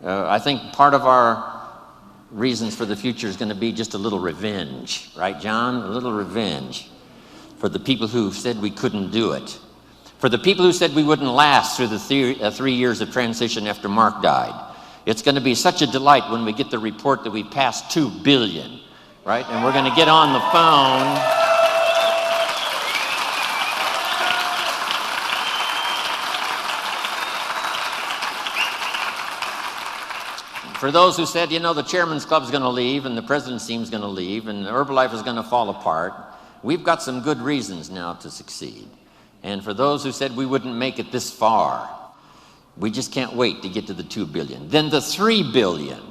I think part of our reasons for the future is going to be just a little revenge, right, John? A little revenge for the people who said we couldn't do it, for the people who said we wouldn't last through the 3 years of transition after Mark died. It's going to be such a delight when we get the report that we passed 2 billion, right? And we're going to get on the phone. For those who said, you know, the chairman's club's going to leave and the president's team's going to leave and Herbalife is going to fall apart, we've got some good reasons now to succeed. And for those who said we wouldn't make it this far, we just can't wait to get to the 2 billion. Then the 3 billion.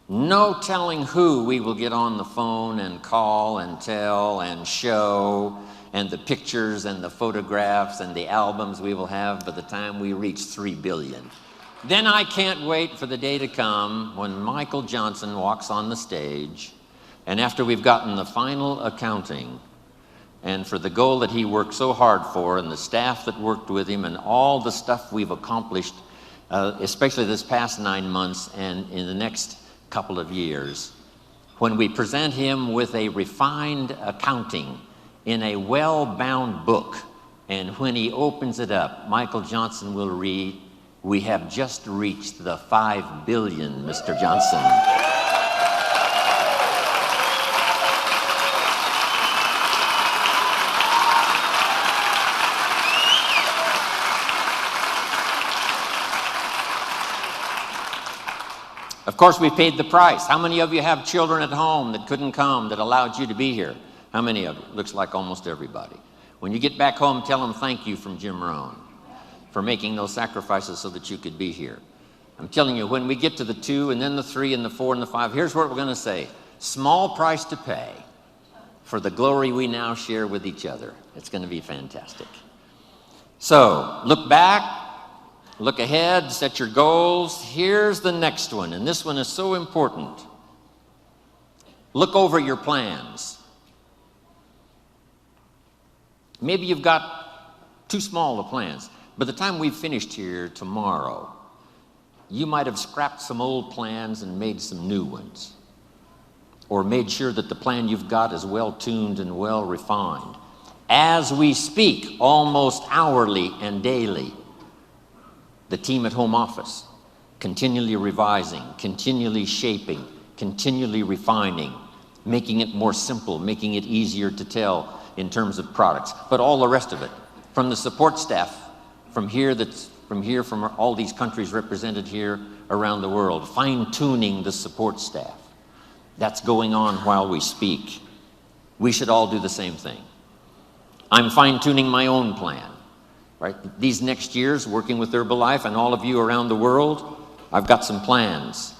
No telling who we will get on the phone and call and tell and show, and the pictures and the photographs and the albums we will have by the time we reach 3 billion. Then I can't wait for the day to come when Michael Johnson walks on the stage, and after we've gotten the final accounting, and for the goal that he worked so hard for, and the staff that worked with him, and all the stuff we've accomplished, especially this past 9 months and in the next couple of years, when we present him with a refined accounting in a well-bound book, and when he opens it up, Michael Johnson will read, "We have just reached the 5 billion, Mr. Johnson." Of course, we paid the price. How many of you have children at home that couldn't come, that allowed you to be here? How many of you? Looks like almost everybody. When you get back home, tell them thank you from Jim Rohn for making those sacrifices so that you could be here. I'm telling you, when we get to the 2 and then the 3 and the 4 and the 5, here's what we're going to say. Small price to pay for the glory we now share with each other. It's going to be fantastic. So, look back. Look ahead, set your goals. Here's the next one, and this one is so important. Look over your plans. Maybe you've got too small of plans. By the time we've finished here tomorrow, you might have scrapped some old plans and made some new ones, or made sure that the plan you've got is well tuned and well refined. As we speak, almost hourly and daily, the team at home office, continually revising, continually shaping, continually refining, making it more simple, making it easier to tell in terms of products, but all the rest of it. From the support staff, from all these countries represented here around the world, fine-tuning the support staff. That's going on while we speak. We should all do the same thing. I'm fine-tuning my own plan. Right? These next years, working with Herbalife and all of you around the world, I've got some plans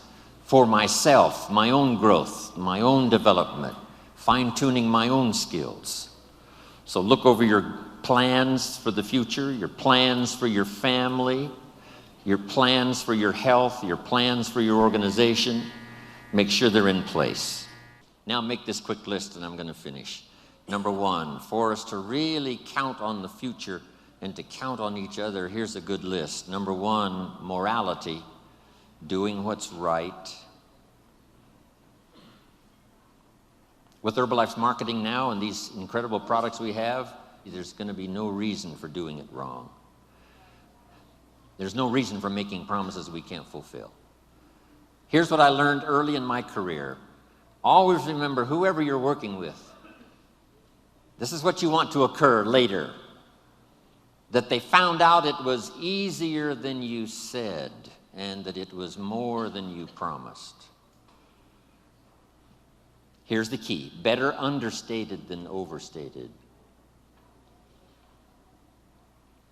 for myself, my own growth, my own development, fine-tuning my own skills. So look over your plans for the future, your plans for your family, your plans for your health, your plans for your organization. Make sure they're in place. Now make this quick list and I'm going to finish. Number 1, for us to really count on the future and to count on each other, here's a good list. Number 1, morality, doing what's right. With Herbalife's marketing now and these incredible products we have, there's going to be no reason for doing it wrong. There's no reason for making promises we can't fulfill. Here's what I learned early in my career. Always remember, whoever you're working with, this is what you want to occur later. That they found out it was easier than you said, and that it was more than you promised. Here's the key. Better understated than overstated.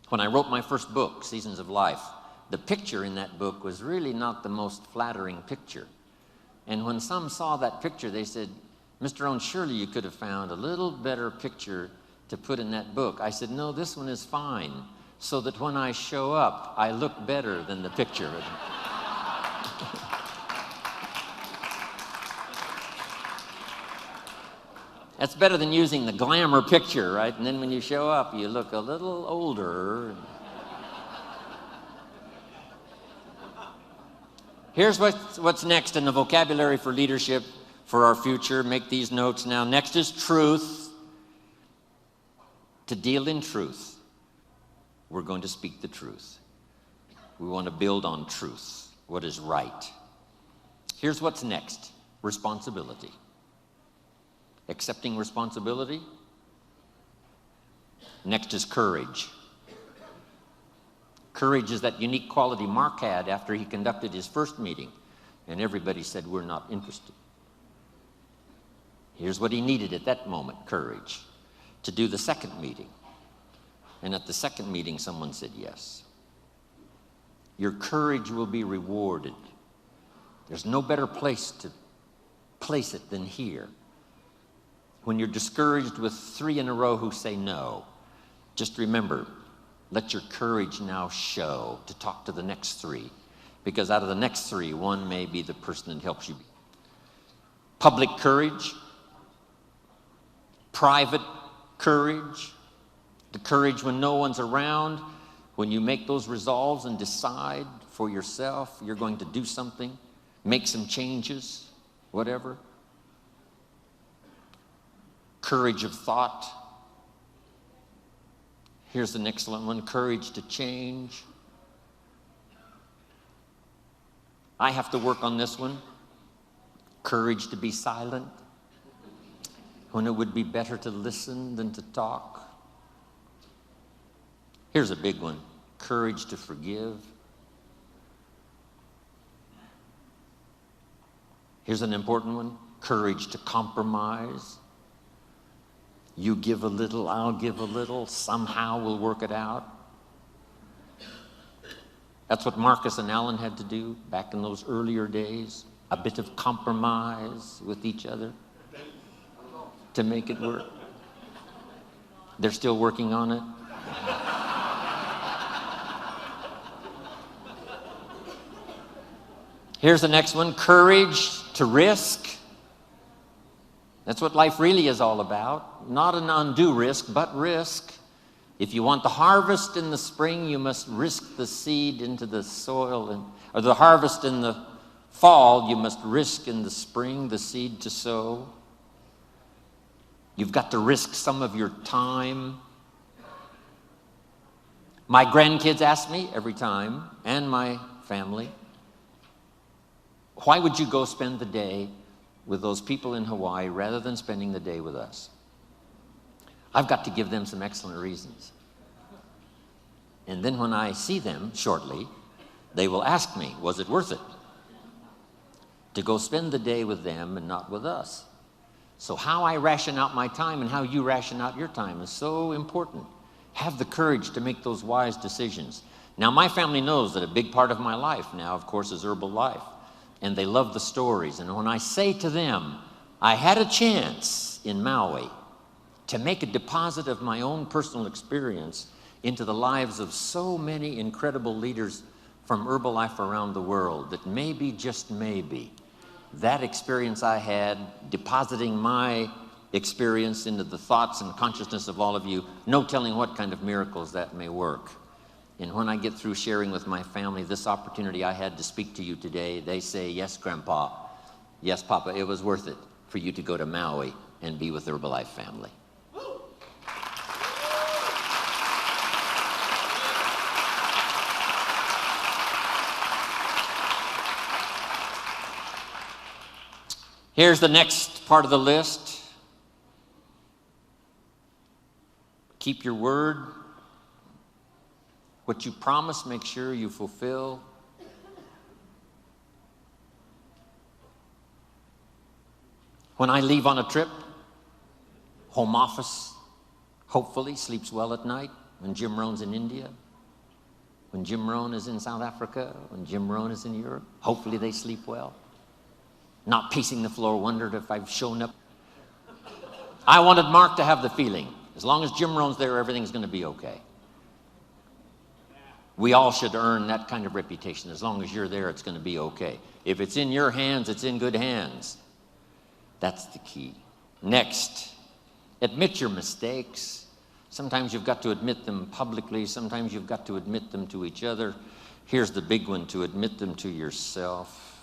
When I wrote my first book, Seasons of Life, the picture in that book was really not the most flattering picture. And when some saw that picture, they said, "Mr. Rohn, surely you could have found a little better picture to put in that book." I said, "No, this one is fine, so that when I show up, I look better than the picture." That's better than using the glamour picture, right? And then when you show up, you look a little older. Here's what's next in the vocabulary for leadership for our future. Make these notes now. Next is truth. To deal in truth, we're going to speak the truth. We want to build on truth, what is right. Here's what's next. Responsibility. Accepting responsibility. Next is courage. Courage is that unique quality Mark had after he conducted his first meeting. And everybody said, we're not interested. Here's what he needed at that moment, courage, to do the second meeting. And at the second meeting, someone said yes. Your courage will be rewarded. There's no better place to place it than here. When you're discouraged with 3 in a row who say no, just remember, let your courage now show to talk to the next 3. Because out of the next 3, one may be the person that helps you. Public courage, private courage, the courage when no one's around, when you make those resolves and decide for yourself you're going to do something, make some changes, whatever. Courage of thought. Here's an excellent one, courage to change. I have to work on this one. Courage to be silent when it would be better to listen than to talk. Here's a big one, courage to forgive. Here's an important one, courage to compromise. You give a little, I'll give a little, somehow we'll work it out. That's what Marcus and Alan had to do back in those earlier days, a bit of compromise with each other to make it work. They're still working on it. Here's the next one, courage to risk. That's what life really is all about. Not an undue risk, but risk. If you want the harvest in the spring, you must risk the seed into the soil. Or the harvest in the fall, you must risk in the spring the seed to sow. You've got to risk some of your time. My grandkids ask me every time, and my family, why would you go spend the day with those people in Hawaii rather than spending the day with us? I've got to give them some excellent reasons. And then when I see them shortly, they will ask me, was it worth it to go spend the day with them and not with us? So how I ration out my time and how you ration out your time is so important. Have the courage to make those wise decisions. Now, my family knows that a big part of my life now, of course, is Herbalife. And they love the stories. And when I say to them, I had a chance in Maui to make a deposit of my own personal experience into the lives of so many incredible leaders from Herbalife around the world, that maybe, just maybe, that experience I had, depositing my experience into the thoughts and consciousness of all of you, no telling what kind of miracles that may work. And when I get through sharing with my family this opportunity I had to speak to you today, they say, yes, Grandpa, yes, Papa, it was worth it for you to go to Maui and be with the Herbalife family. Here's the next part of the list. Keep your word. What you promise, make sure you fulfill. When I leave on a trip, home office hopefully sleeps well at night. When Jim Rohn's in India, when Jim Rohn is in South Africa, when Jim Rohn is in Europe, hopefully they sleep well. Not pacing the floor, wondered if I've shown up. I wanted Mark to have the feeling, as long as Jim Rohn's there, everything's going to be okay. We all should earn that kind of reputation. As long as you're there, it's going to be okay. If it's in your hands, it's in good hands. That's the key. Next, admit your mistakes. Sometimes you've got to admit them publicly. Sometimes you've got to admit them to each other. Here's the big one, to admit them to yourself.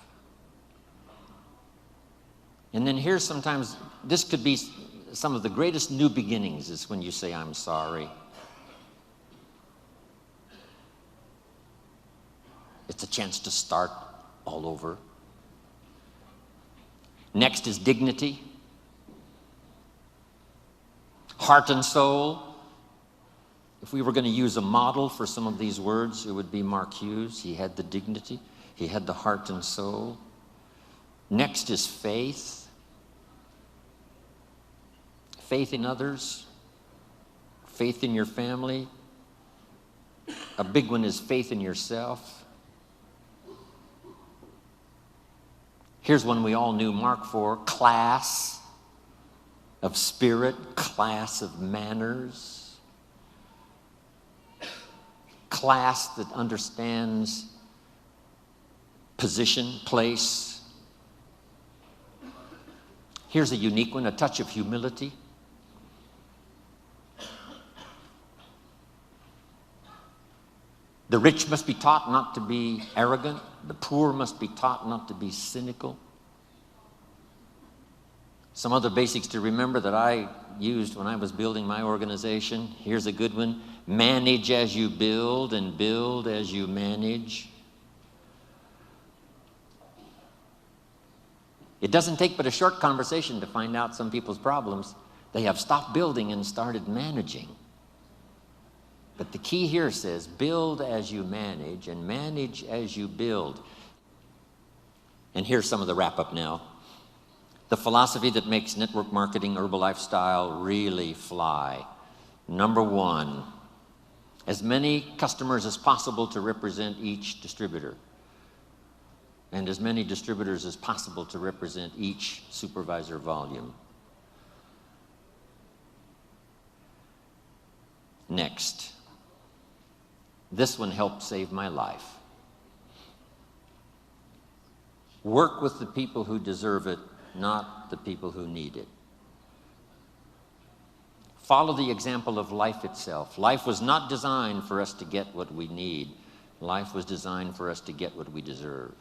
And then here's sometimes, this could be some of the greatest new beginnings, is when you say, I'm sorry. It's a chance to start all over. Next is dignity. Heart and soul. If we were going to use a model for some of these words, it would be Mark Hughes. He had the dignity. He had the heart and soul. Next is faith. Faith in others. Faith in your family. A big one is faith in yourself. Here's one we all knew Mark for: class of spirit, class of manners, class that understands position, place. Here's a unique one: a touch of humility. The rich must be taught not to be arrogant. The poor must be taught not to be cynical. Some other basics to remember that I used when I was building my organization. Here's a good one: manage as you build and build as you manage. It doesn't take but a short conversation to find out some people's problems. They have stopped building and started managing. But the key here says, build as you manage and manage as you build. And here's some of the wrap-up now. The philosophy that makes network marketing, Herbalife style, really fly. Number one, as many customers as possible to represent each distributor. And as many distributors as possible to represent each supervisor volume. Next. This one helped save my life. Work with the people who deserve it, not the people who need it. Follow the example of life itself. Life was not designed for us to get what we need. Life was designed for us to get what we deserve.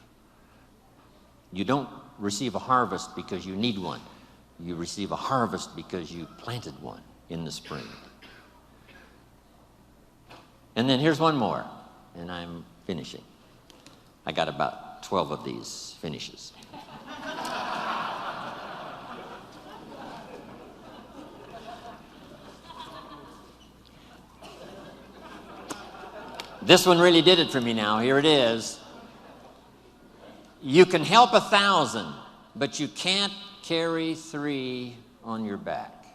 You don't receive a harvest because you need one. You receive a harvest because you planted one in the spring. And then here's one more, and I'm finishing. I got about 12 of these finishes. This one really did it for me now. Here it is. You can help 1,000, but you can't carry 3 on your back.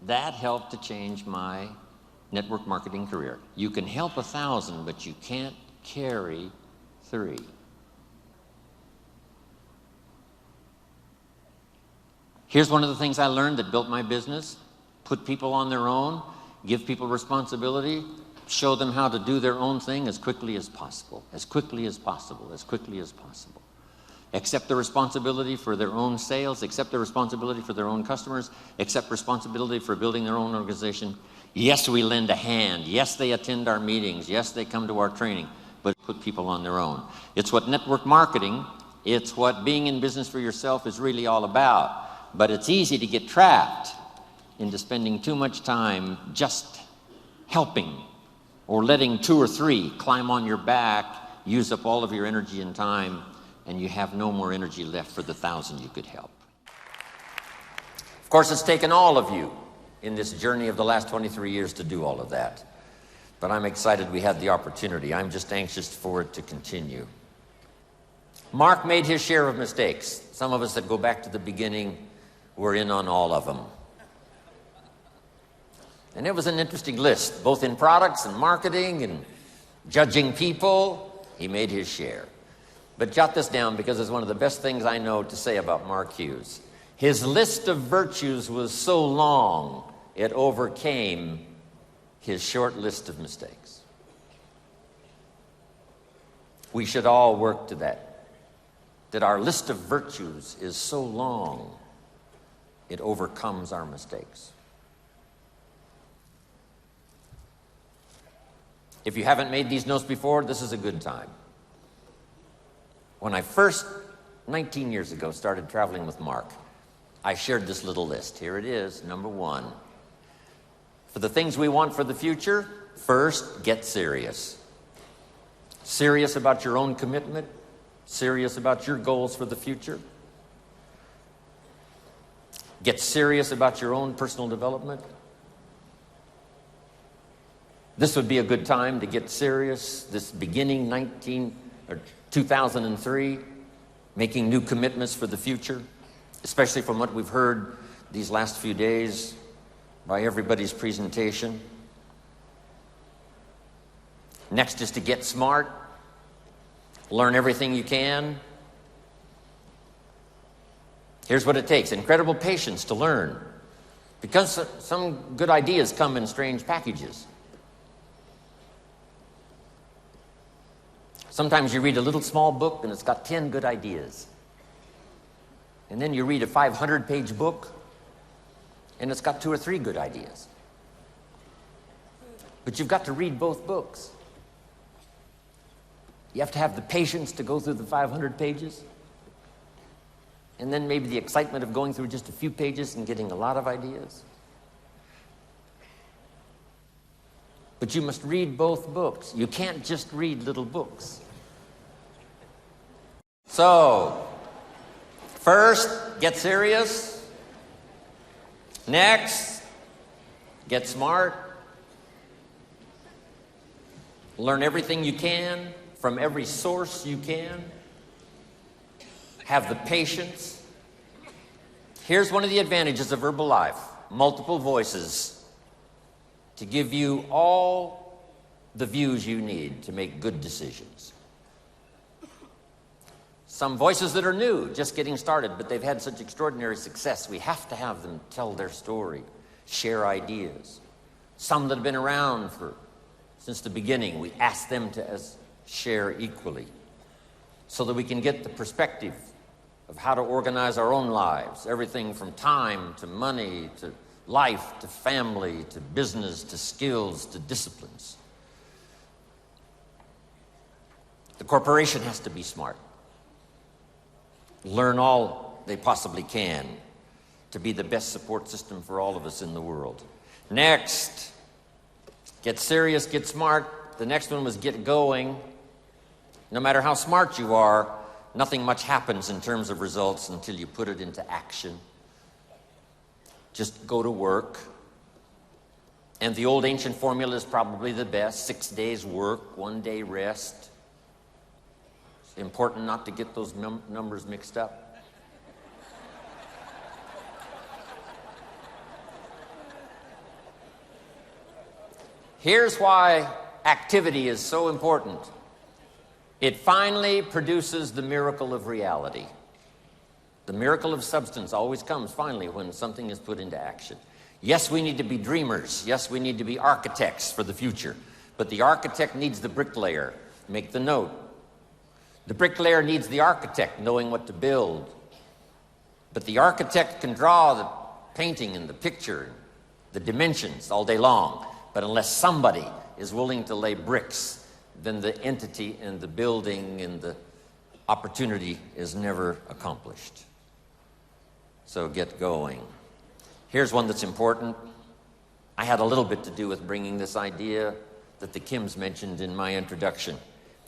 That helped to change my network marketing career. You can help 1,000, but you can't carry 3. Here's one of the things I learned that built my business. Put people on their own, give people responsibility, show them how to do their own thing as quickly as possible, as quickly as possible, as quickly as possible. Accept the responsibility for their own sales, accept the responsibility for their own customers, accept responsibility for building their own organization. Yes, we lend a hand. Yes, they attend our meetings. Yes, they come to our training, but put people on their own. It's what network marketing, it's what being in business for yourself is really all about. But it's easy to get trapped into spending too much time just helping or letting 2 or 3 climb on your back, use up all of your energy and time, and you have no more energy left for the 1,000 you could help. Of course, it's taken all of you in this journey of the last 23 years to do all of that. But I'm excited we had the opportunity. I'm just anxious for it to continue. Mark made his share of mistakes. Some of us that go back to the beginning were in on all of them. And it was an interesting list, both in products and marketing and judging people. He made his share. But jot this down because it's one of the best things I know to say about Mark Hughes. His list of virtues was so long, it overcame his short list of mistakes. We should all work to that our list of virtues is so long, it overcomes our mistakes. If you haven't made these notes before, this is a good time. When I first, 19 years ago, started traveling with Mark, I shared this little list. Here it is, number 1. For the things we want for the future, first, get serious. Serious about your own commitment, serious about your goals for the future. Get serious about your own personal development. This would be a good time to get serious, this beginning 2003. making new commitments for the future, especially from what we've heard these last few days by everybody's presentation. Next is to get smart, learn everything you can. Here's what it takes: incredible patience to learn, because some good ideas come in strange packages. Sometimes you read a little small book and it's got 10 good ideas. And then you read a 500-page book and it's got 2 or 3 good ideas. But you've got to read both books. You have to have the patience to go through the 500 pages, and then maybe the excitement of going through just a few pages and getting a lot of ideas. But you must read both books. You can't just read little books. So, first, get serious. Next, get smart. Learn everything you can from every source you can. Have the patience. Here's one of the advantages of Herbalife: multiple voices to give you all the views you need to make good decisions. Some voices that are new, just getting started, but they've had such extraordinary success, we have to have them tell their story, share ideas. Some that have been around since the beginning, we ask them to share equally, so that we can get the perspective of how to organize our own lives, everything from time to money to life to family to business to skills to disciplines. The corporation has to be smart. Learn all they possibly can to be the best support system for all of us in the world. Next, get serious, get smart. The next one was get going. No matter how smart you are, nothing much happens in terms of results until you put it into action. Just go to work. And the old ancient formula is probably the best: 6 days work, 1 day rest. It's important not to get those numbers mixed up. Here's why activity is so important. It finally produces the miracle of reality. The miracle of substance always comes finally when something is put into action. Yes, we need to be dreamers. Yes, we need to be architects for the future. But the architect needs the bricklayer. Make the note. The bricklayer needs the architect knowing what to build. But the architect can draw the painting and the picture, the dimensions all day long. But unless somebody is willing to lay bricks, then the entity and the building and the opportunity is never accomplished. So get going. Here's one that's important. I had a little bit to do with bringing this idea that the Kims mentioned in my introduction,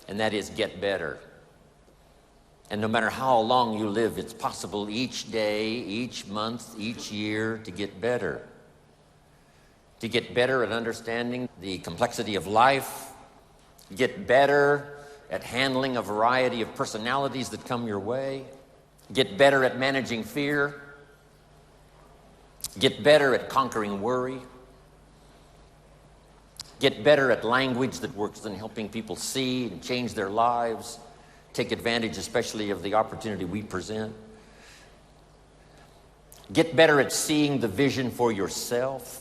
and that is get better. And no matter how long you live, it's possible each day, each month, each year to get better. To get better at understanding the complexity of life, get better at handling a variety of personalities that come your way, get better at managing fear, get better at conquering worry, get better at language that works in helping people see and change their lives, take advantage especially of the opportunity we present. Get better at seeing the vision for yourself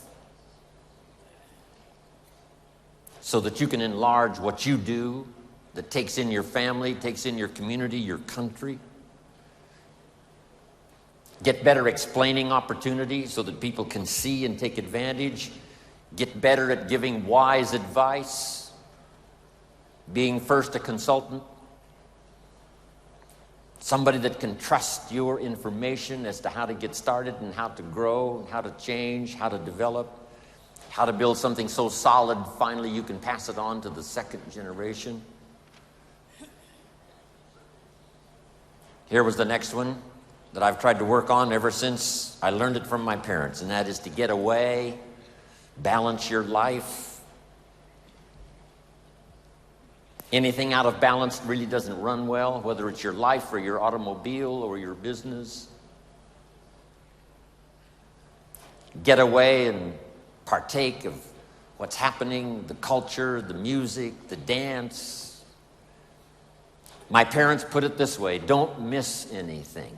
so that you can enlarge what you do, that takes in your family, takes in your community, your country. Get better explaining opportunity so that people can see and take advantage. Get better at giving wise advice, being first a consultant, somebody that can trust your information as to how to get started and how to grow, and how to change, how to develop, how to build something so solid finally you can pass it on to the second generation. Here was the next one that I've tried to work on ever since I learned it from my parents, and that is to get away, balance your life. Anything out of balance really doesn't run well, whether it's your life or your automobile or your business. Get away and partake of what's happening, the culture, the music, the dance. My parents put it this way: don't miss anything.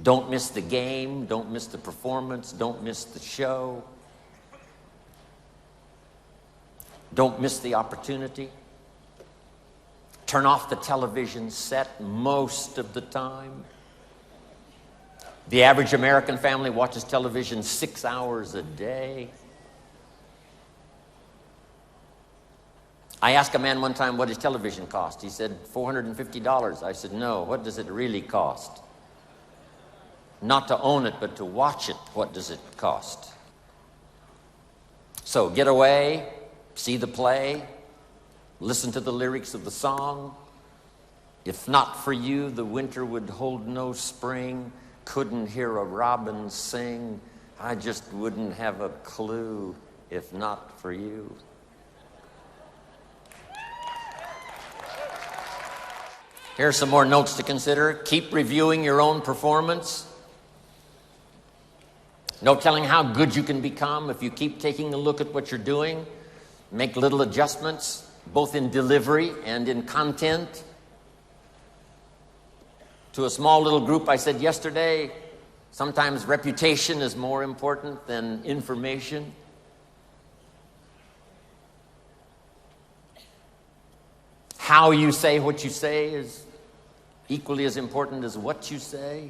Don't miss the game, don't miss the performance, don't miss the show. Don't miss the opportunity. Turn off the television set most of the time. The average American family watches television 6 hours a day. I asked a man one time what his television cost. He said, $450. I said, no, what does it really cost? Not to own it, but to watch it, what does it cost? So get away, see the play, listen to the lyrics of the song. If not for you, the winter would hold no spring. Couldn't hear a robin sing. I just wouldn't have a clue if not for you. Here are some more notes to consider. Keep reviewing your own performance. No telling how good you can become if you keep taking a look at what you're doing. Make little adjustments, both in delivery and in content. To a small little group I said yesterday, sometimes reputation is more important than information. How you say what you say is equally as important as what you say.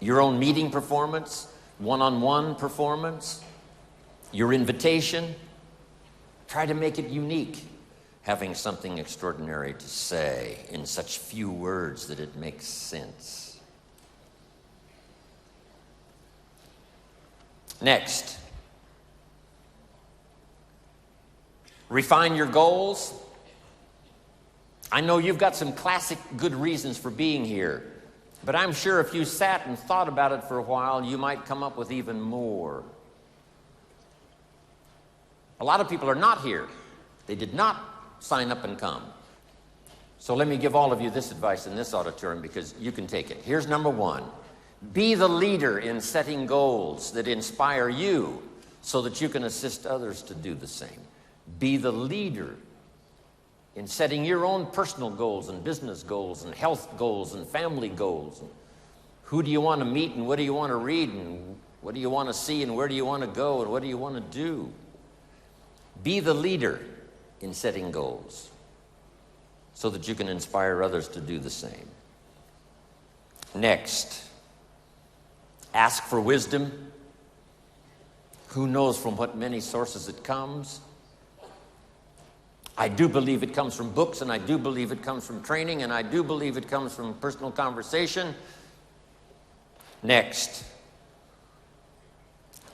Your own meeting performance, one-on-one performance, your invitation, try to make it unique. Having something extraordinary to say in such few words that it makes sense. Next, refine your goals. I know you've got some classic good reasons for being here, but I'm sure if you sat and thought about it for a while, you might come up with even more. A lot of people are not here. They did not sign up and come. So let me give all of you this advice in this auditorium because you can take it. Here's number one. Be the leader in setting goals that inspire you so that you can assist others to do the same. Be the leader in setting your own personal goals and business goals and health goals and family goals. Who do you want to meet and what do you want to read and what do you want to see and where do you want to go and what do you want to do? Be the leader in setting goals so that you can inspire others to do the same. Next, ask for wisdom. Who knows from what many sources it comes? I do believe it comes from books, and I do believe it comes from training, and I do believe it comes from personal conversation. Next,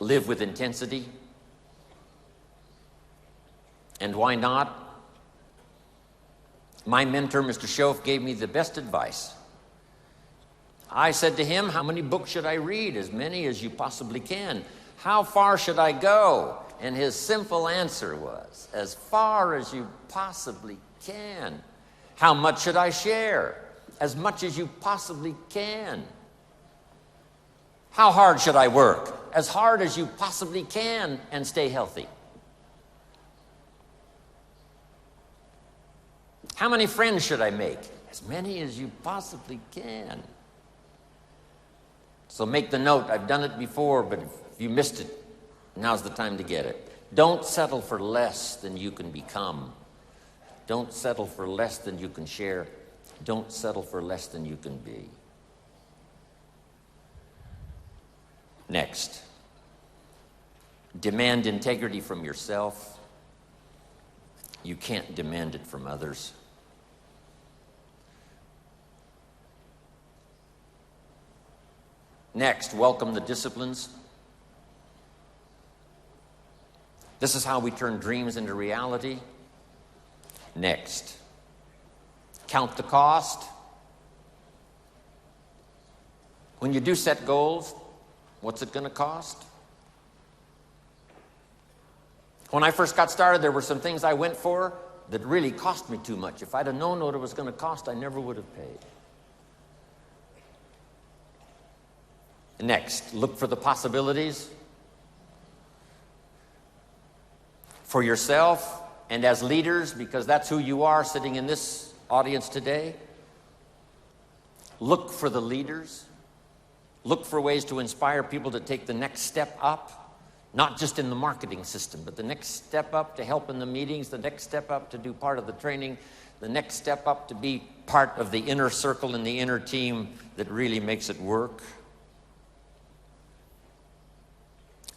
live with intensity. And why not? My mentor, Mr. Schoaf, gave me the best advice. I said to him, how many books should I read? As many as you possibly can. How far should I go? And his simple answer was, as far as you possibly can. How much should I share? As much as you possibly can. How hard should I work? As hard as you possibly can and stay healthy. How many friends should I make? As many as you possibly can. So make the note. I've done it before, but if you missed it, now's the time to get it. Don't settle for less than you can become. Don't settle for less than you can share. Don't settle for less than you can be. Next, demand integrity from yourself. You can't demand it from others. Next, welcome the disciplines. This is how we turn dreams into reality. Next, count the cost. When you do set goals, what's it going to cost? When I first got started, there were some things I went for that really cost me too much. If I'd have known what it was going to cost, I never would have paid. Next, look for the possibilities for yourself and as leaders, because that's who you are sitting in this audience today. Look for the leaders. Look for ways to inspire people to take the next step up, not just in the marketing system, but the next step up to help in the meetings, the next step up to do part of the training, the next step up to be part of the inner circle and the inner team that really makes it work.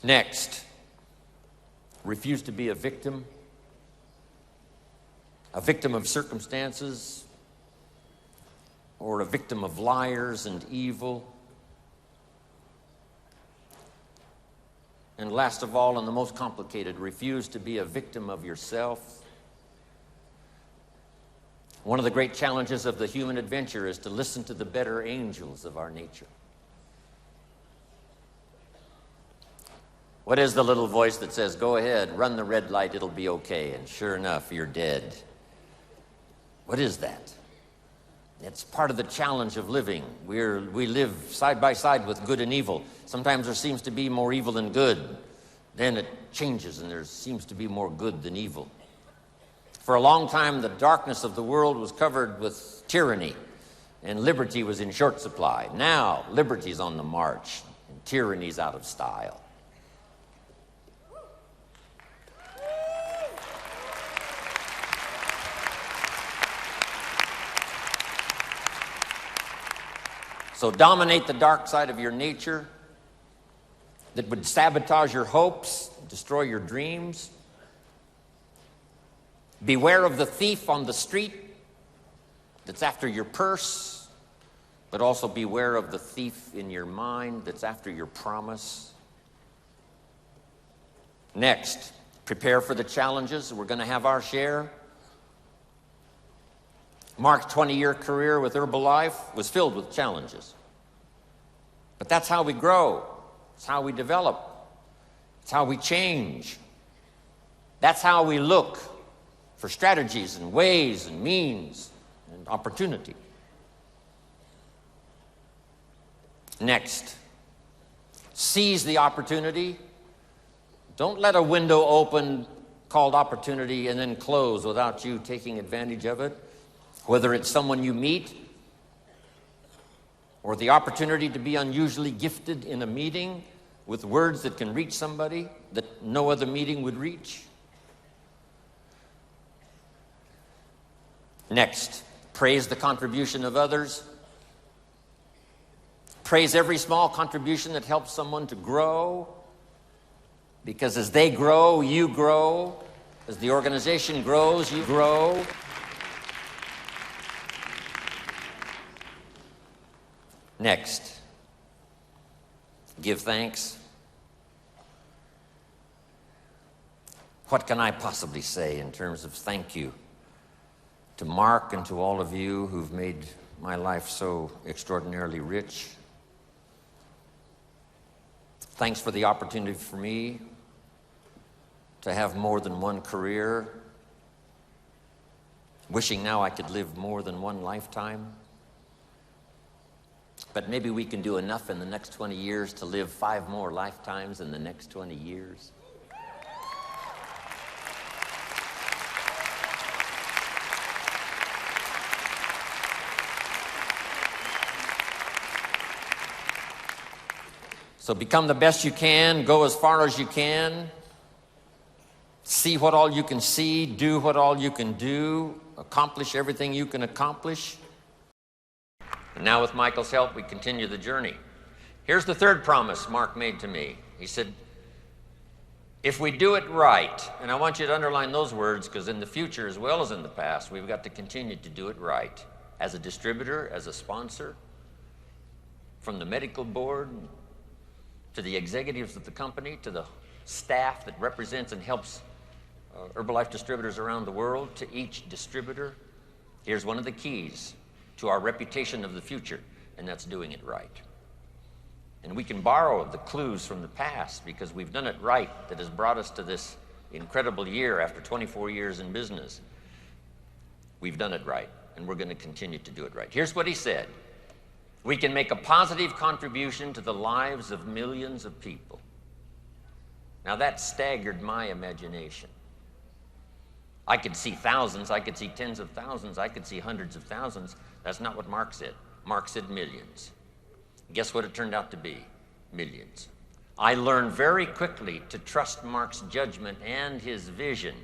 Next, refuse to be a victim of circumstances, or a victim of liars and evil. And last of all, and the most complicated, refuse to be a victim of yourself. One of the great challenges of the human adventure is to listen to the better angels of our nature. What is the little voice that says, go ahead, run the red light, it'll be okay, and sure enough, you're dead? What is that? It's part of the challenge of living. We live side by side with good and evil. Sometimes there seems to be more evil than good. Then it changes and there seems to be more good than evil. For a long time, the darkness of the world was covered with tyranny, and liberty was in short supply. Now, liberty's on the march, and tyranny's out of style. So dominate the dark side of your nature that would sabotage your hopes, destroy your dreams. Beware of the thief on the street that's after your purse, but also beware of the thief in your mind that's after your promise. Next, prepare for the challenges. We're going to have our share. Mark's 20-year career with Herbalife was filled with challenges. But that's how we grow. It's how we develop. It's how we change. That's how we look for strategies and ways and means and opportunity. Next, seize the opportunity. Don't let a window open called opportunity and then close without you taking advantage of it. Whether it's someone you meet, or the opportunity to be unusually gifted in a meeting with words that can reach somebody that no other meeting would reach. Next, praise the contribution of others. Praise every small contribution that helps someone to grow, because as they grow, you grow. As the organization grows, you grow. Next, give thanks. What can I possibly say in terms of thank you to Mark and to all of you who've made my life so extraordinarily rich? Thanks for the opportunity for me to have more than one career. Wishing now I could live more than one lifetime. But maybe we can do enough in the next 20 years to live 5 more lifetimes in the next 20 years. So become the best you can, go as far as you can, see what all you can see, do what all you can do, accomplish everything you can accomplish. And now with Michael's help, we continue the journey. Here's the third promise Mark made to me. He said, if we do it right, and I want you to underline those words because in the future as well as in the past, we've got to continue to do it right. As a distributor, as a sponsor, from the medical board, to the executives of the company, to the staff that represents and helps Herbalife distributors around the world, to each distributor, here's one of the keys to our reputation of the future, and that's doing it right. And we can borrow the clues from the past because we've done it right that has brought us to this incredible year after 24 years in business. We've done it right, and we're going to continue to do it right. Here's what he said. We can make a positive contribution to the lives of millions of people. Now that staggered my imagination. I could see thousands, I could see tens of thousands, I could see hundreds of thousands. That's not what Mark said. Mark said millions. Guess what it turned out to be? Millions. I learned very quickly to trust Mark's judgment and his vision,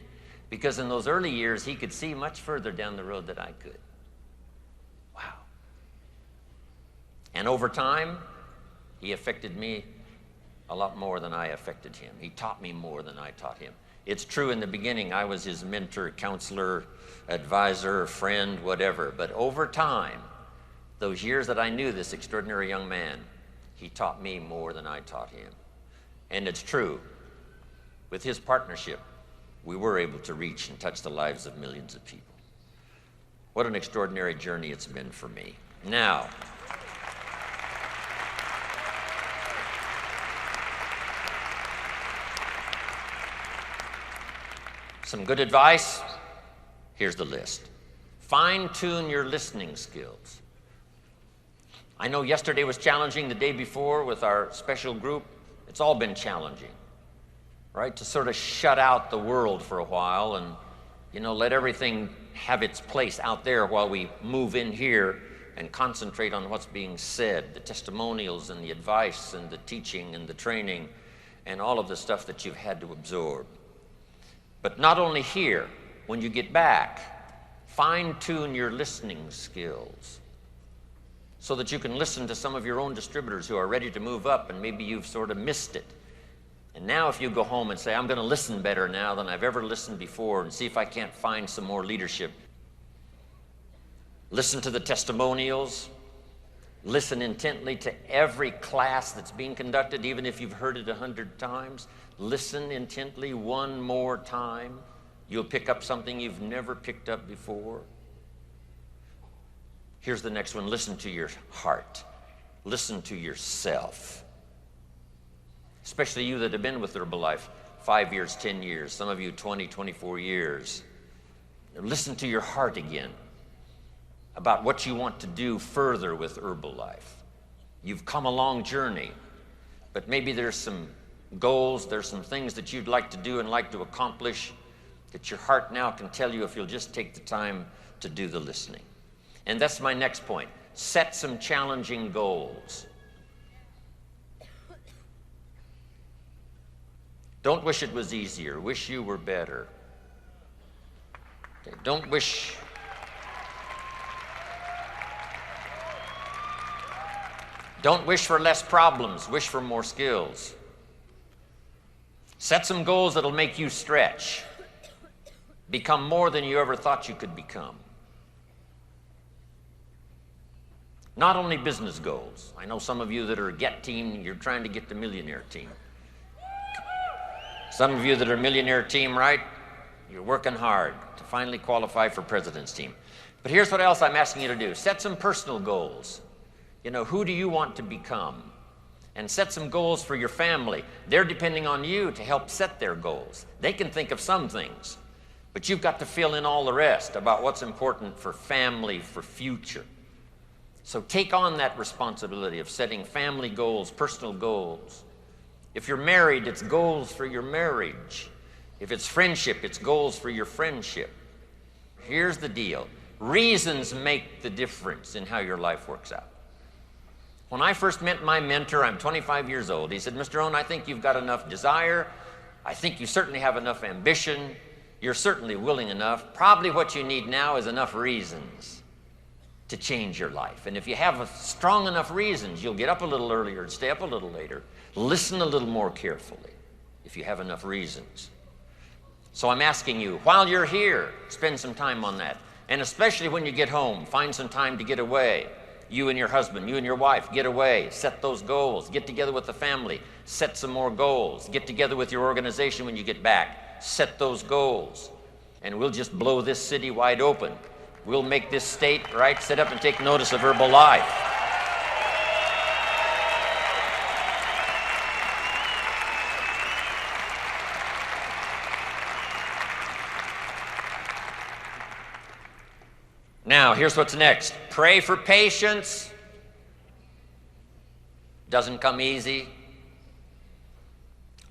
because in those early years, he could see much further down the road than I could. Wow. And over time, he affected me a lot more than I affected him. He taught me more than I taught him. It's true, in the beginning, I was his mentor, counselor, advisor, friend, whatever. But over time, those years that I knew this extraordinary young man, he taught me more than I taught him. And it's true, with his partnership, we were able to reach and touch the lives of millions of people. What an extraordinary journey it's been for me. Now, some good advice. Here's the list. Fine-tune your listening skills. I know yesterday was challenging, the day before with our special group. It's all been challenging, right? To sort of shut out the world for a while and, let everything have its place out there while we move in here and concentrate on what's being said, the testimonials and the advice and the teaching and the training and all of the stuff that you've had to absorb. But not only here, when you get back, fine-tune your listening skills so that you can listen to some of your own distributors who are ready to move up, and maybe you've sort of missed it. And now if you go home and say, I'm going to listen better now than I've ever listened before, and see if I can't find some more leadership. Listen to the testimonials. Listen intently to every class that's being conducted, even if you've heard it 100 times. Listen intently one more time. You'll pick up something you've never picked up before. Here's the next one. Listen to your heart. Listen to yourself. Especially you that have been with Herbalife 5 years, 10 years, some of you 20, 24 years. Listen to your heart again about what you want to do further with Herbalife. You've come a long journey, but maybe there's some goals, there's some things that you'd like to do and like to accomplish that your heart now can tell you if you'll just take the time to do the listening. And that's my next point. Set some challenging goals. Don't wish it was easier. Wish you were better. Okay, don't wish for less problems. Wish for more skills. Set some goals that'll make you stretch. Become more than you ever thought you could become. Not only business goals. I know some of you that are Get Team, you're trying to get the Millionaire Team. Some of you that are Millionaire Team, right? You're working hard to finally qualify for President's Team. But here's what else I'm asking you to do. Set some personal goals. Who do you want to become? And set some goals for your family. They're depending on you to help set their goals. They can think of some things, but you've got to fill in all the rest about what's important for family, for future. So take on that responsibility of setting family goals, personal goals. If you're married, it's goals for your marriage. If it's friendship, it's goals for your friendship. Here's the deal. Reasons make the difference in how your life works out. When I first met my mentor, I'm 25 years old. He said, Mr. Rohn, I think you've got enough desire. I think you certainly have enough ambition. You're certainly willing enough. Probably what you need now is enough reasons to change your life. And if you have strong enough reasons, you'll get up a little earlier and stay up a little later. Listen a little more carefully if you have enough reasons. So I'm asking you, while you're here, spend some time on that. And especially when you get home, find some time to get away. You and your husband, you and your wife, get away, set those goals, get together with the family, set some more goals, get together with your organization when you get back, set those goals, and we'll just blow this city wide open. We'll make this state, right, sit up and take notice of Herbalife. Now, here's what's next. Pray for patience. Doesn't come easy.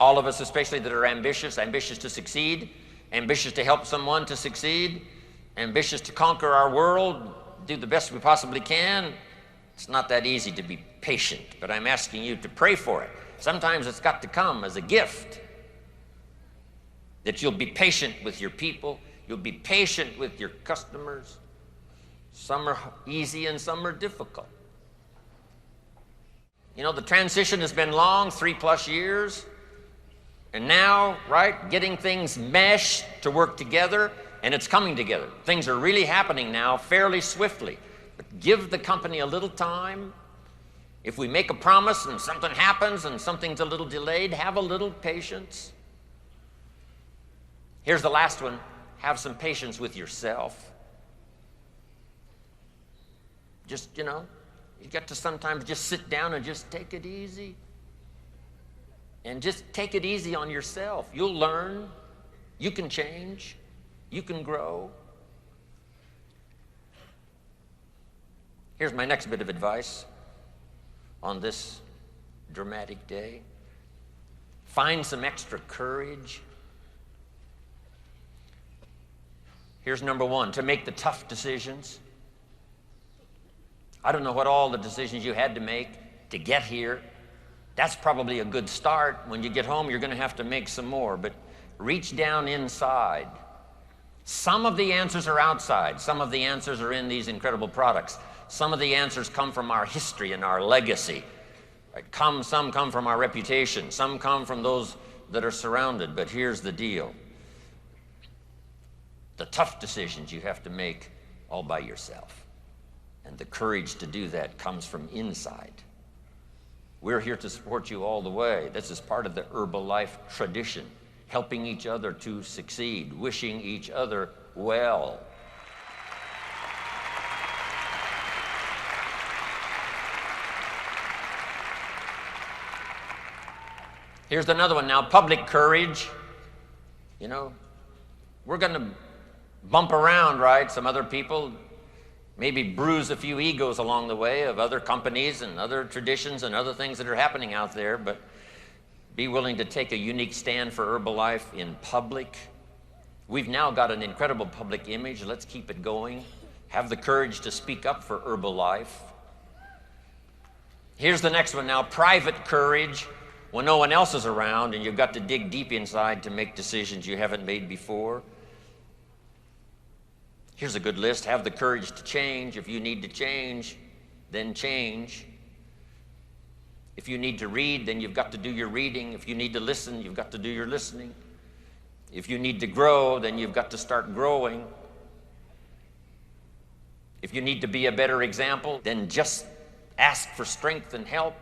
All of us, especially that are ambitious to succeed, ambitious to help someone to succeed, ambitious to conquer our world, do the best we possibly can. It's not that easy to be patient, but I'm asking you to pray for it. Sometimes it's got to come as a gift, that you'll be patient with your people, you'll be patient with your customers. Some are easy and some are difficult. You know, the transition has been long, 3+ years. And now, right, getting things meshed to work together, and it's coming together. Things are really happening now fairly swiftly. But give the company a little time. If we make a promise and something happens and something's a little delayed, have a little patience. Here's the last one. Have some patience with yourself. Just, you know, you got to sometimes just sit down and just take it easy. And just take it easy on yourself. You'll learn. You can change. You can grow. Here's my next bit of advice on this dramatic day. Find some extra courage. Here's number one, to make the tough decisions. I don't know what all the decisions you had to make to get here. That's probably a good start. When you get home, you're going to have to make some more, but reach down inside. Some of the answers are outside. Some of the answers are in these incredible products. Some of the answers come from our history and our legacy. Some come from our reputation. Some come from those that are surrounded. But here's the deal. The tough decisions you have to make all by yourself. And the courage to do that comes from inside. We're here to support you all the way. This is part of the Herbalife tradition, helping each other to succeed, wishing each other well. Here's another one now, public courage. You know, we're going to bump around, right? Some other people maybe bruise a few egos along the way of other companies and other traditions and other things that are happening out there, but be willing to take a unique stand for Herbalife in public. We've now got an incredible public image. Let's keep it going. Have the courage to speak up for Herbalife. Here's the next one now, private courage. When no one else is around and you've got to dig deep inside to make decisions you haven't made before. Here's a good list. Have the courage to change. If you need to change, then change. If you need to read, then you've got to do your reading. If you need to listen, you've got to do your listening. If you need to grow, then you've got to start growing. If you need to be a better example, then just ask for strength and help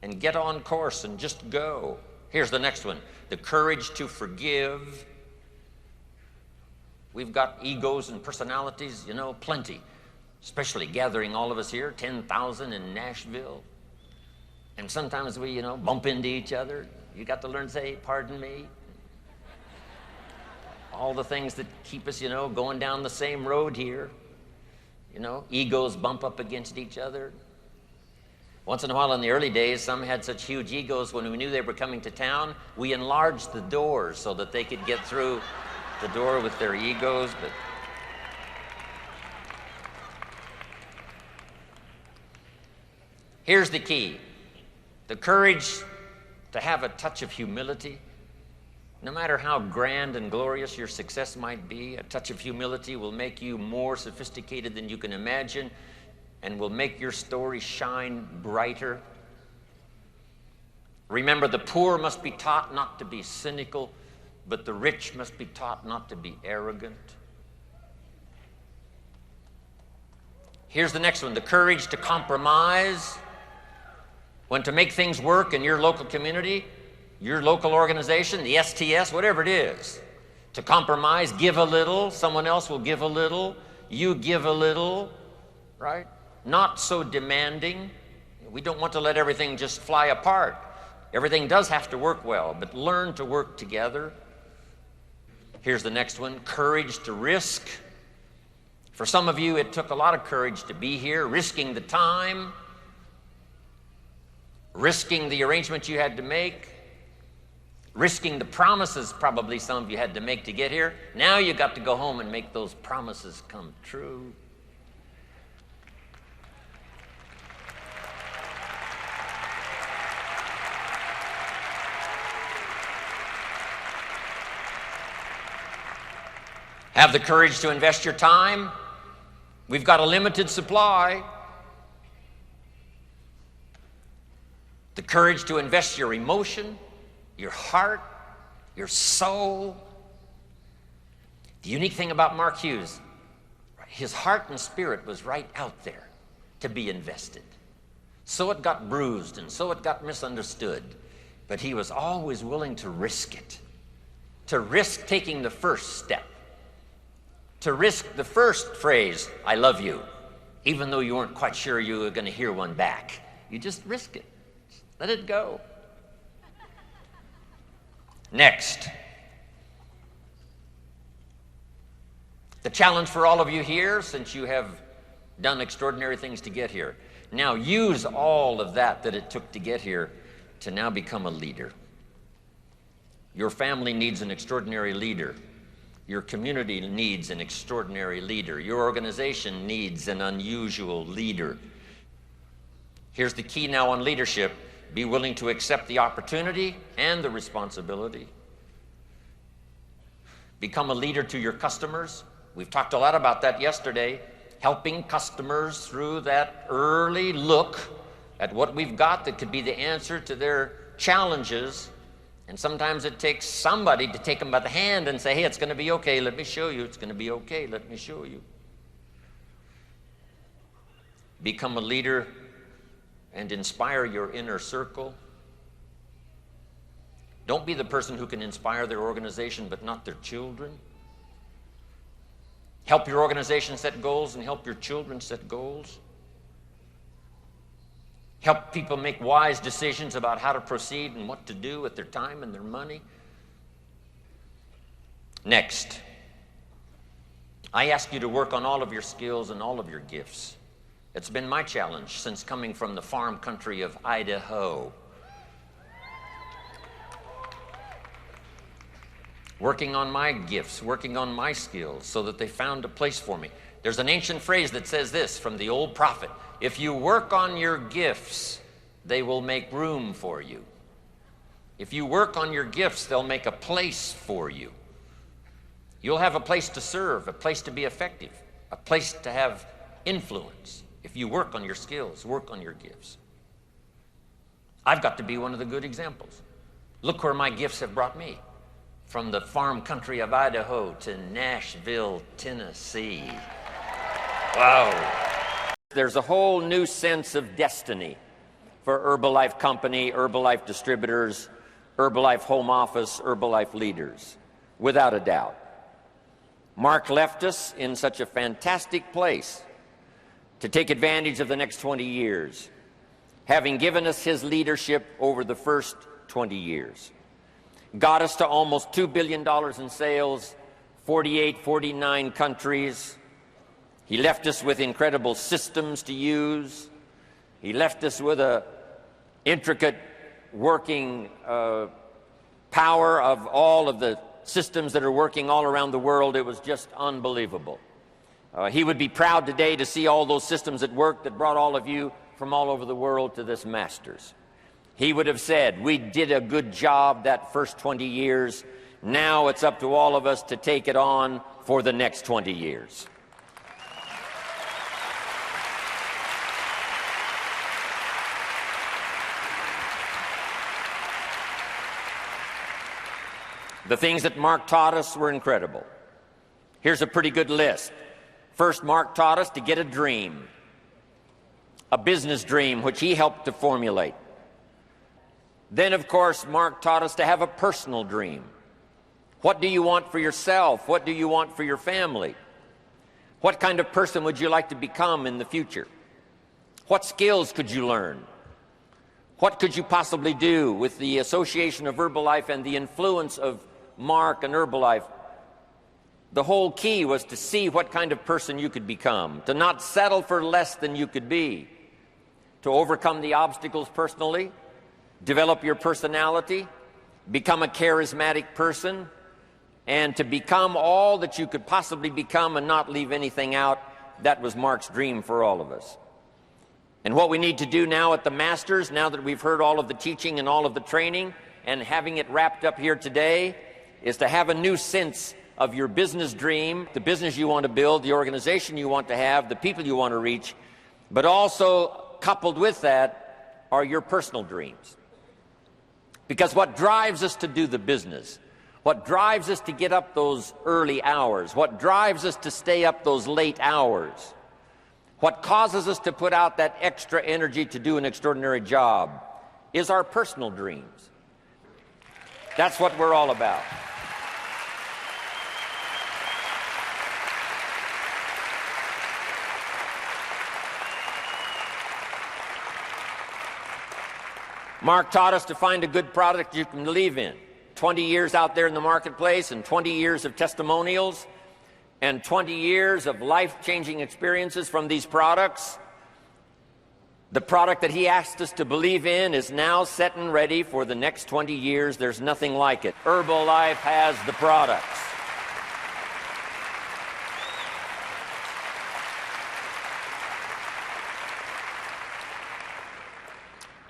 and get on course and just go. Here's the next one. The courage to forgive. We've got egos and personalities, you know, plenty, especially gathering all of us here, 10,000 in Nashville. And sometimes we, you know, bump into each other. You got to learn to say, pardon me. All the things that keep us, you know, going down the same road here. You know, egos bump up against each other. Once in a while in the early days, some had such huge egos when we knew they were coming to town, we enlarged the doors so that they could get through the door with their egos, but here's the key. The courage to have a touch of humility. No matter how grand and glorious your success might be, a touch of humility will make you more sophisticated than you can imagine and will make your story shine brighter. Remember, the poor must be taught not to be cynical, but the rich must be taught not to be arrogant. Here's the next one, the courage to compromise. When to make things work in your local community, your local organization, the STS, whatever it is. To compromise, give a little, someone else will give a little, you give a little, right? Not so demanding. We don't want to let everything just fly apart. Everything does have to work well, but learn to work together. Here's the next one, courage to risk. For some of you, it took a lot of courage to be here, risking the time, risking the arrangements you had to make, risking the promises probably some of you had to make to get here. Now you got to go home and make those promises come true. Have the courage to invest your time. We've got a limited supply. The courage to invest your emotion, your heart, your soul. The unique thing about Mark Hughes, his heart and spirit was right out there to be invested. So it got bruised and so it got misunderstood, but he was always willing to risk it, to risk taking the first step, to risk the first phrase, I love you, even though you weren't quite sure you were going to hear one back. You just risk it. Just let it go. Next, the challenge for all of you here, since you have done extraordinary things to get here, now use all of that it took to get here to now become a leader. Your family needs an extraordinary leader. Your community needs an extraordinary leader. Your organization needs an unusual leader. Here's the key now on leadership. Be willing to accept the opportunity and the responsibility. Become a leader to your customers. We've talked a lot about that yesterday, helping customers through that early look at what we've got that could be the answer to their challenges. And sometimes it takes somebody to take them by the hand and say, hey, it's going to be okay, let me show you. It's going to be okay, let me show you. Become a leader and inspire your inner circle. Don't be the person who can inspire their organization but not their children. Help your organization set goals and help your children set goals. Help people make wise decisions about how to proceed and what to do with their time and their money. Next, I ask you to work on all of your skills and all of your gifts. It's been my challenge since coming from the farm country of Idaho. Working on my gifts, working on my skills so that they found a place for me. There's an ancient phrase that says this from the old prophet: if you work on your gifts, they will make room for you. If you work on your gifts, they'll make a place for you. You'll have a place to serve, a place to be effective, a place to have influence. If you work on your skills, work on your gifts. I've got to be one of the good examples. Look where my gifts have brought me. From the farm country of Idaho to Nashville, Tennessee. Wow. There's a whole new sense of destiny for Herbalife Company, Herbalife distributors, Herbalife home office, Herbalife leaders, without a doubt. Mark left us in such a fantastic place to take advantage of the next 20 years, having given us his leadership over the first 20 years. Got us to almost $2 billion in sales, 48, 49 countries. He left us with incredible systems to use. He left us with an intricate working power of all of the systems that are working all around the world. It was just unbelievable. He would be proud today to see all those systems at work that brought all of you from all over the world to this Masters. He would have said, we did a good job that first 20 years. Now it's up to all of us to take it on for the next 20 years. The things that Mark taught us were incredible. Here's a pretty good list. First, Mark taught us to get a dream, a business dream, which he helped to formulate. Then, of course, Mark taught us to have a personal dream. What do you want for yourself? What do you want for your family? What kind of person would you like to become in the future? What skills could you learn? What could you possibly do with the association of Herbalife and the influence of Mark and Herbalife? The whole key was to see what kind of person you could become, to not settle for less than you could be, to overcome the obstacles personally, develop your personality, become a charismatic person, and to become all that you could possibly become and not leave anything out. That was Mark's dream for all of us. And what we need to do now at the Masters, now that we've heard all of the teaching and all of the training and having it wrapped up here today, is to have a new sense of your business dream, the business you want to build, the organization you want to have, the people you want to reach, but also coupled with that are your personal dreams. Because what drives us to do the business, what drives us to get up those early hours, what drives us to stay up those late hours, what causes us to put out that extra energy to do an extraordinary job is our personal dreams. That's what we're all about. Mark taught us to find a good product you can believe in. 20 years out there in the marketplace, and 20 years of testimonials, and 20 years of life-changing experiences from these products. The product that he asked us to believe in is now set and ready for the next 20 years. There's nothing like it. Herbalife has the products.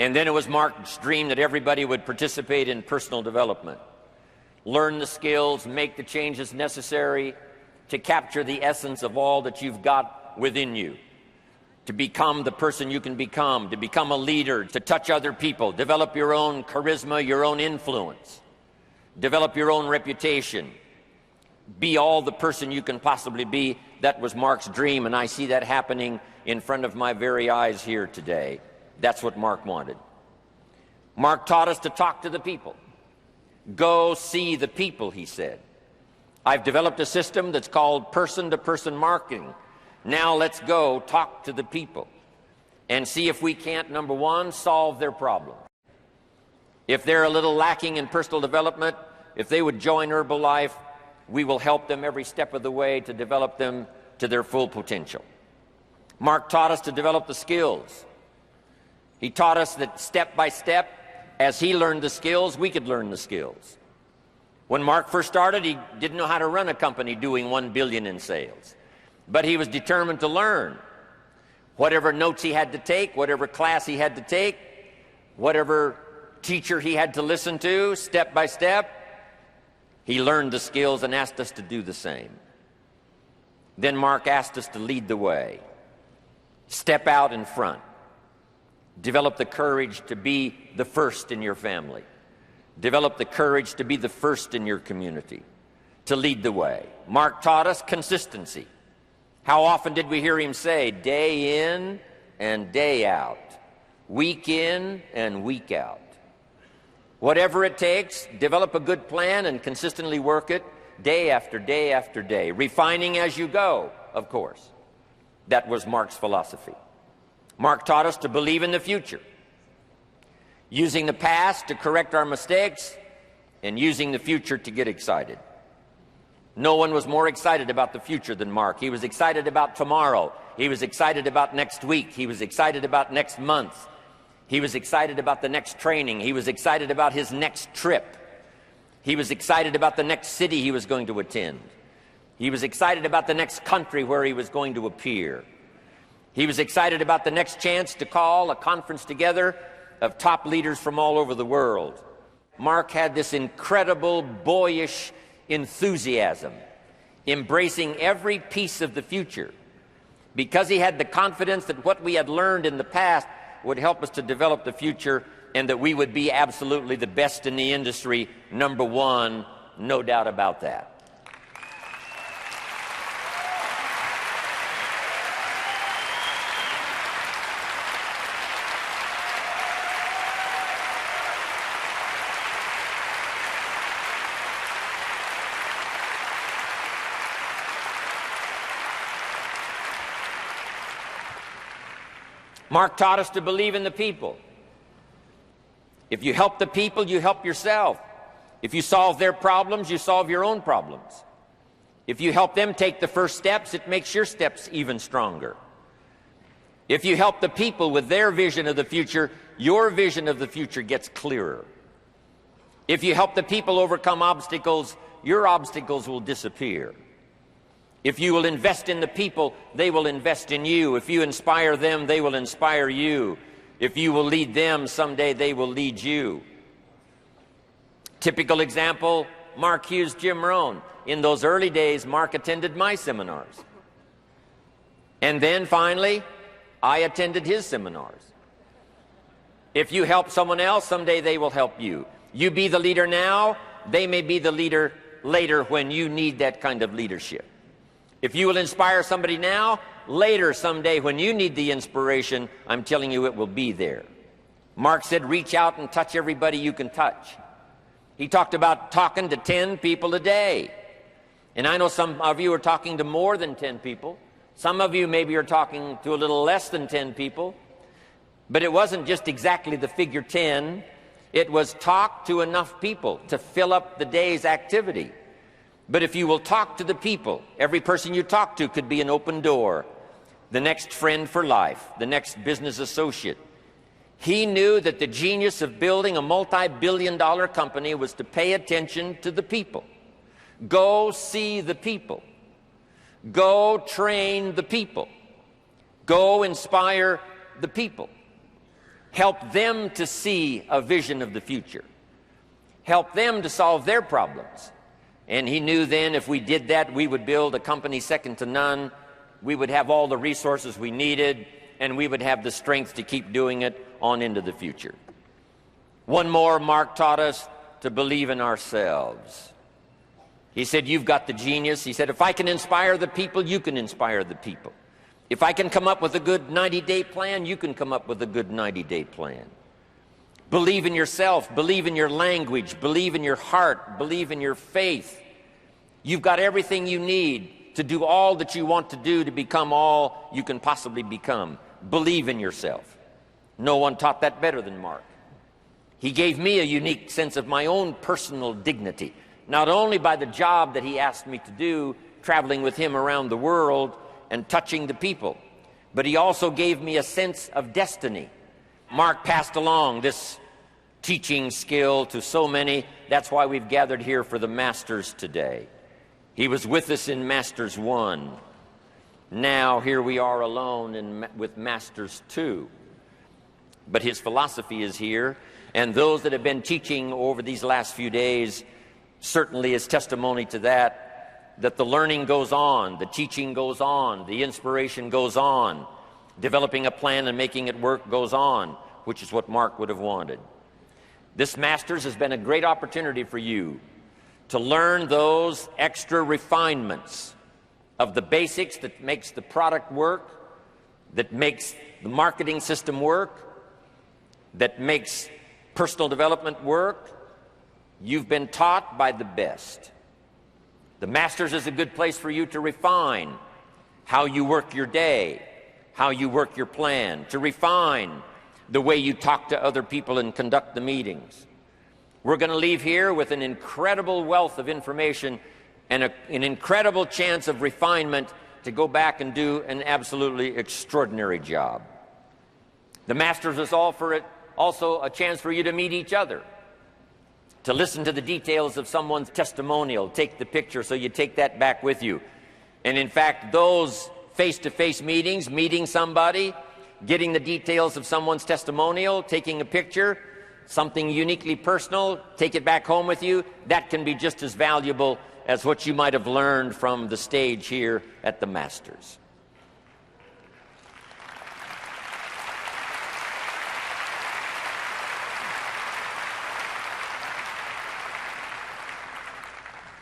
And then it was Mark's dream that everybody would participate in personal development. Learn the skills, make the changes necessary to capture the essence of all that you've got within you. To become the person you can become, to become a leader, to touch other people, develop your own charisma, your own influence, develop your own reputation, be all the person you can possibly be. That was Mark's dream, and I see that happening in front of my very eyes here today. That's what Mark wanted. Mark taught us to talk to the people. Go see the people, he said. I've developed a system that's called person-to-person marketing. Now let's go talk to the people and see if we can't, number one, solve their problem. If they're a little lacking in personal development, if they would join Herbalife, we will help them every step of the way to develop them to their full potential. Mark taught us to develop the skills. He taught us that step by step, as he learned the skills, we could learn the skills. When Mark first started, he didn't know how to run a company doing $1 billion in sales. But he was determined to learn. Whatever notes he had to take, whatever class he had to take, whatever teacher he had to listen to, step by step, he learned the skills and asked us to do the same. Then Mark asked us to lead the way. Step out in front. Develop the courage to be the first in your family. Develop the courage to be the first in your community, to lead the way. Mark taught us consistency. How often did we hear him say, day in and day out, week in and week out? Whatever it takes, develop a good plan and consistently work it day after day after day, refining as you go, of course. That was Mark's philosophy. Mark taught us to believe in the future, using the past to correct our mistakes and using the future to get excited. No one was more excited about the future than Mark. He was excited about tomorrow. He was excited about next week. He was excited about next month. He was excited about the next training. He was excited about his next trip. He was excited about the next city he was going to attend. He was excited about the next country where he was going to appear. He was excited about the next chance to call a conference together of top leaders from all over the world. Mark had this incredible, boyish enthusiasm, embracing every piece of the future, because he had the confidence that what we had learned in the past would help us to develop the future, and that we would be absolutely the best in the industry, number one, no doubt about that. Mark taught us to believe in the people. If you help the people, you help yourself. If you solve their problems, you solve your own problems. If you help them take the first steps, it makes your steps even stronger. If you help the people with their vision of the future, your vision of the future gets clearer. If you help the people overcome obstacles, your obstacles will disappear. If you will invest in the people, they will invest in you. If you inspire them, they will inspire you. If you will lead them, someday they will lead you. Typical example, Mark Hughes, Jim Rohn. In those early days, Mark attended my seminars. And then finally, I attended his seminars. If you help someone else, someday they will help you. You be the leader now, they may be the leader later when you need that kind of leadership. If you will inspire somebody now, later someday when you need the inspiration, I'm telling you it will be there. Mark said, reach out and touch everybody you can touch. He talked about talking to 10 people a day. And I know some of you are talking to more than 10 people. Some of you maybe are talking to a little less than 10 people. But it wasn't just exactly the figure 10. It was talk to enough people to fill up the day's activity. But if you will talk to the people, every person you talk to could be an open door, the next friend for life, the next business associate. He knew that the genius of building a multi-billion-dollar company was to pay attention to the people. Go see the people. Go train the people. Go inspire the people. Help them to see a vision of the future. Help them to solve their problems. And he knew then if we did that, we would build a company second to none. We would have all the resources we needed, and we would have the strength to keep doing it on into the future. One more, Mark taught us to believe in ourselves. He said, you've got the genius. He said, if I can inspire the people, you can inspire the people. If I can come up with a good 90-day plan, you can come up with a good 90-day plan. Believe in yourself, believe in your language, believe in your heart, believe in your faith. You've got everything you need to do all that you want to do to become all you can possibly become. Believe in yourself. No one taught that better than Mark. He gave me a unique sense of my own personal dignity, not only by the job that he asked me to do, traveling with him around the world and touching the people, but he also gave me a sense of destiny. Mark passed along this teaching skill to so many. That's why we've gathered here for the Masters today. He was with us in Masters 1. Now here we are alone with Masters 2. But his philosophy is here, and those that have been teaching over these last few days certainly is testimony to that the learning goes on, the teaching goes on, the inspiration goes on. Developing a plan and making it work goes on, which is what Mark would have wanted. This Masters has been a great opportunity for you to learn those extra refinements of the basics that makes the product work, that makes the marketing system work, that makes personal development work. You've been taught by the best. The Masters is a good place for you to refine how you work your day, how you work your plan, to refine the way you talk to other people and conduct the meetings. We're going to leave here with an incredible wealth of information and an incredible chance of refinement to go back and do an absolutely extraordinary job. The Masters is also a chance for you to meet each other, to listen to the details of someone's testimonial, take the picture so you take that back with you. And in fact, those face-to-face meetings, meeting somebody, getting the details of someone's testimonial, taking a picture, something uniquely personal, take it back home with you, that can be just as valuable as what you might have learned from the stage here at the Masters.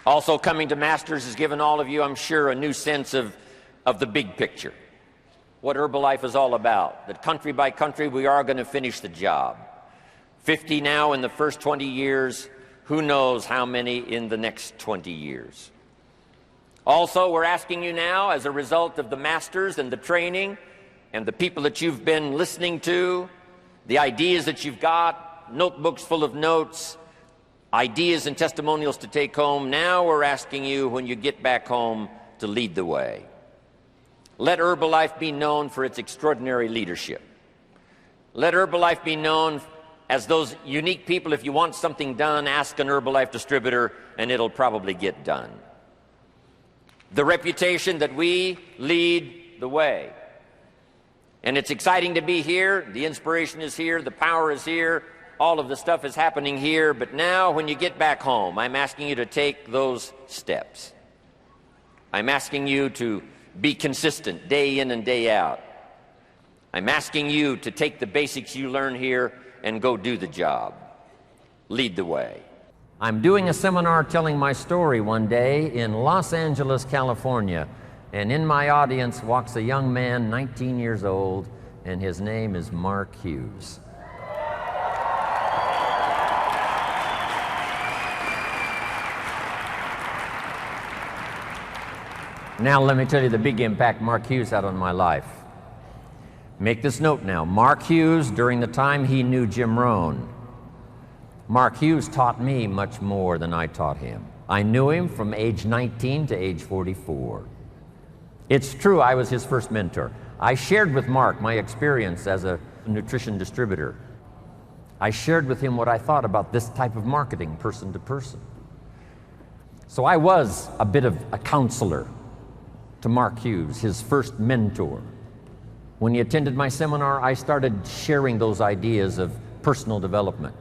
Also coming to Masters has given all of you, I'm sure, a new sense of the big picture, what Herbalife is all about, that country by country we are going to finish the job. 50 now in the first 20 years, who knows how many in the next 20 years. Also, we're asking you now, as a result of the Masters and the training and the people that you've been listening to, the ideas that you've got, notebooks full of notes, ideas and testimonials to take home. Now we're asking you, when you get back home, to lead the way. Let Herbalife be known for its extraordinary leadership. Let Herbalife be known as those unique people. If you want something done, ask an Herbalife distributor and it'll probably get done. The reputation that we lead the way. And it's exciting to be here. The inspiration is here. The power is here. All of the stuff is happening here. But now when you get back home, I'm asking you to take those steps. I'm asking you to be consistent day in and day out. I'm asking you to take the basics you learn here and go do the job. Lead the way. I'm doing a seminar telling my story one day in Los Angeles, California, and in my audience walks a young man, 19 years old, and his name is Mark Hughes. Now let me tell you the big impact Mark Hughes had on my life. Make this note now. Mark Hughes, during the time he knew Jim Rohn, Mark Hughes taught me much more than I taught him. I knew him from age 19 to age 44. It's true, I was his first mentor. I shared with Mark my experience as a nutrition distributor. I shared with him what I thought about this type of marketing, person to person. So I was a bit of a counselor to Mark Hughes, his first mentor. When he attended my seminar, I started sharing those ideas of personal development.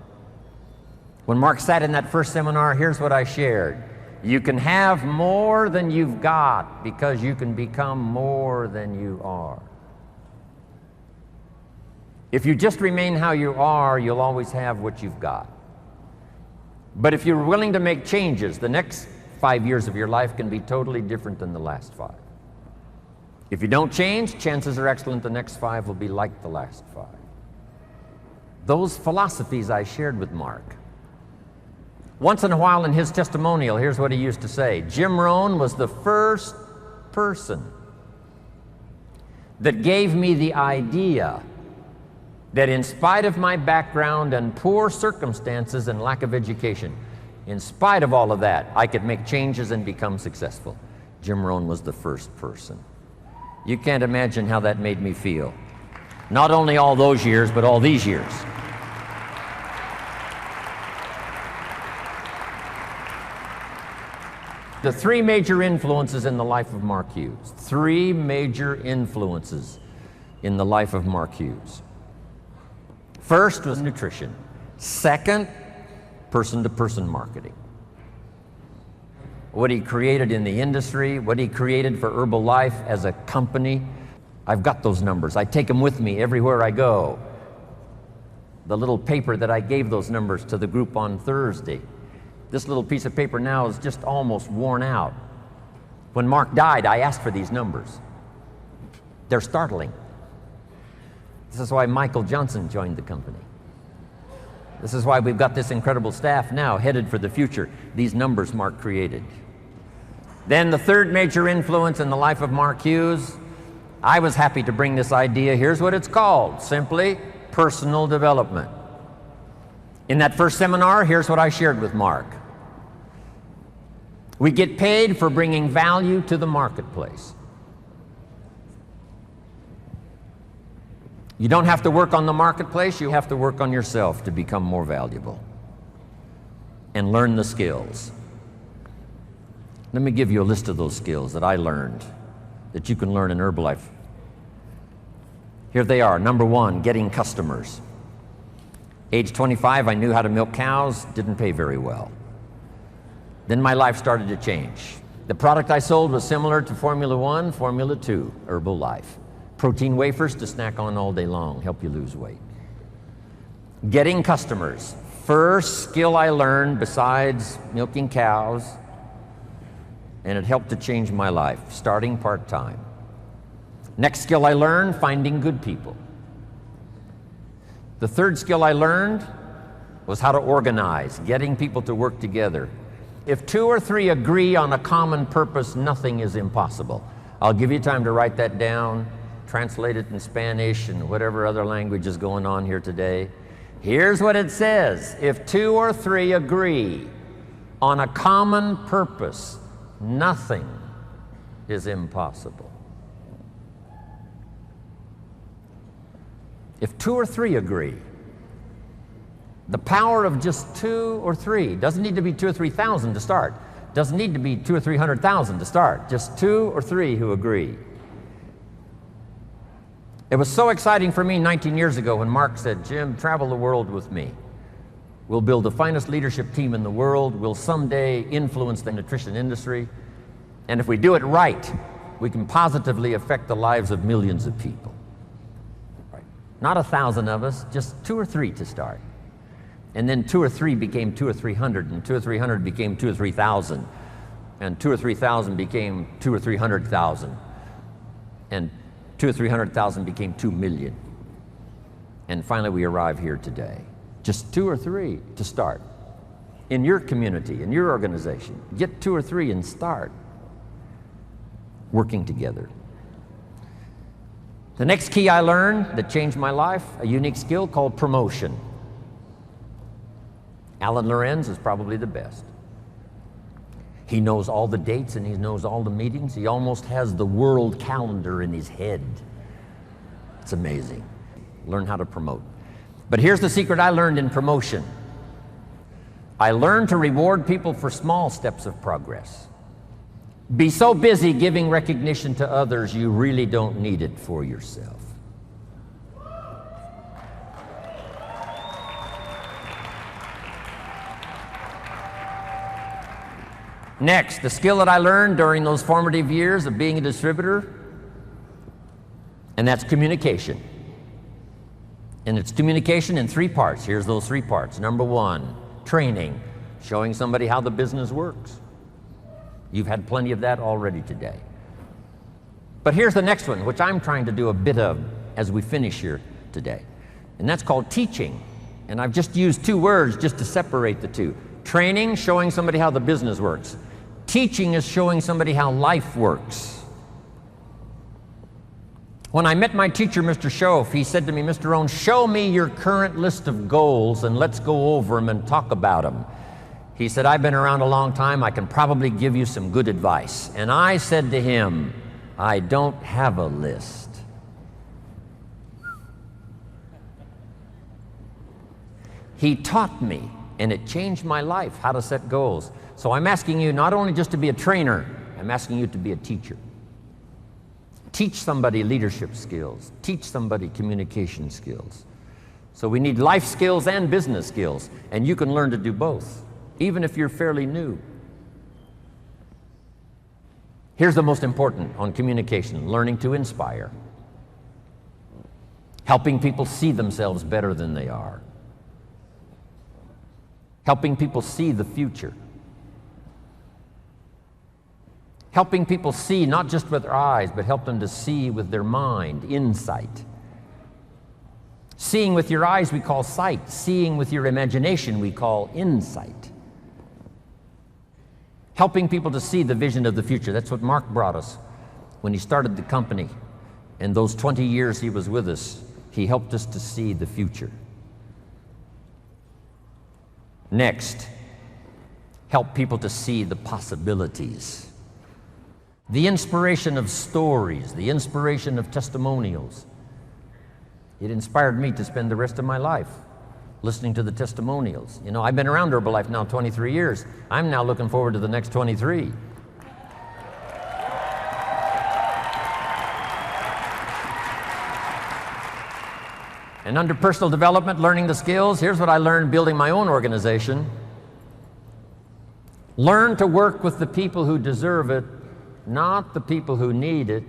When Mark sat in that first seminar, here's what I shared. You can have more than you've got because you can become more than you are. If you just remain how you are, you'll always have what you've got. But if you're willing to make changes, the next 5 years of your life can be totally different than the last 5. If you don't change, chances are excellent the next 5 will be like the last 5. Those philosophies I shared with Mark. Once in a while in his testimonial, here's what he used to say. Jim Rohn was the first person that gave me the idea that in spite of my background and poor circumstances and lack of education, in spite of all of that, I could make changes and become successful. Jim Rohn was the first person. You can't imagine how that made me feel. Not only all those years, but all these years. The 3 major influences in the life of Mark Hughes. 3 major influences in the life of Mark Hughes. First was nutrition. Second, person-to-person marketing. What he created in the industry, what he created for Herbalife as a company. I've got those numbers. I take them with me everywhere I go. The little paper that I gave those numbers to the group on Thursday. This little piece of paper now is just almost worn out. When Mark died, I asked for these numbers. They're startling. This is why Michael Johnson joined the company. This is why we've got this incredible staff now headed for the future. These numbers Mark created. Then the third major influence in the life of Mark Hughes, I was happy to bring this idea. Here's what it's called, simply personal development. In that first seminar, here's what I shared with Mark. We get paid for bringing value to the marketplace. You don't have to work on the marketplace, you have to work on yourself to become more valuable and learn the skills. Let me give you a list of those skills that I learned that you can learn in Herbalife. Here they are. Number 1, getting customers. Age 25, I knew how to milk cows, didn't pay very well. Then my life started to change. The product I sold was similar to Formula 1, Formula 2, Herbalife. Protein wafers to snack on all day long, help you lose weight. Getting customers. First skill I learned besides milking cows, and it helped to change my life, starting part-time. Next skill I learned, finding good people. The third skill I learned was how to organize, getting people to work together. If 2 or 3 agree on a common purpose, nothing is impossible. I'll give you time to write that down, translate it in Spanish and whatever other language is going on here today. Here's what it says. If two or three agree on a common purpose, nothing is impossible. If two or three agree, the power of just two or three, doesn't need to be 2,000 or 3,000 to start. Doesn't need to be 200,000 or 300,000 to start. Just two or three who agree. It was so exciting for me 19 years ago when Mark said, Jim, travel the world with me. We'll build the finest leadership team in the world. We'll someday influence the nutrition industry. And if we do it right, we can positively affect the lives of millions of people. Right. Not 1,000 of us, just two or three to start. And then two or three became 200 or 300, and 200 or 300 became 2,000 or 3,000, and 2,000 or 3,000 became 200 or 300,000, and 200 or 300,000 became 2 million. And finally we arrive here today. Just two or three to start. In your community, in your organization, get two or three and start working together. The next key I learned that changed my life, a unique skill called promotion. Alan Lorenz is probably the best. He knows all the dates and he knows all the meetings. He almost has the world calendar in his head. It's amazing. Learn how to promote. But here's the secret I learned in promotion. I learned to reward people for small steps of progress. Be so busy giving recognition to others, you really don't need it for yourself. Next, the skill that I learned during those formative years of being a distributor, and that's communication. And it's communication in three parts. Here's those three parts. Number one, training, showing somebody how the business works. You've had plenty of that already today. But here's the next one, which I'm trying to do a bit of as we finish here today. And that's called teaching. And I've just used two words just to separate the two. Training, showing somebody how the business works. Teaching is showing somebody how life works. When I met my teacher, Mr. Schoaf, he said to me, Mr. Rohn, show me your current list of goals and let's go over them and talk about them. He said, I've been around a long time, I can probably give you some good advice. And I said to him, I don't have a list. He taught me, and it changed my life, how to set goals. So I'm asking you not only just to be a trainer, I'm asking you to be a teacher. Teach somebody leadership skills. Teach somebody communication skills. So we need life skills and business skills, and you can learn to do both, even if you're fairly new. Here's the most important on communication, learning to inspire. Helping people see themselves better than they are. Helping people see the future. Helping people see not just with their eyes, but help them to see with their mind, insight. Seeing with your eyes we call sight. Seeing with your imagination we call insight. Helping people to see the vision of the future. That's what Mark brought us when he started the company. And those 20 years he was with us, he helped us to see the future. Next, help people to see the possibilities. The inspiration of stories, the inspiration of testimonials. It inspired me to spend the rest of my life listening to the testimonials. You know, I've been around Herbalife now 23 years. I'm now looking forward to the next 23. And under personal development, learning the skills, here's what I learned building my own organization. Learn to work with the people who deserve it, not the people who need it.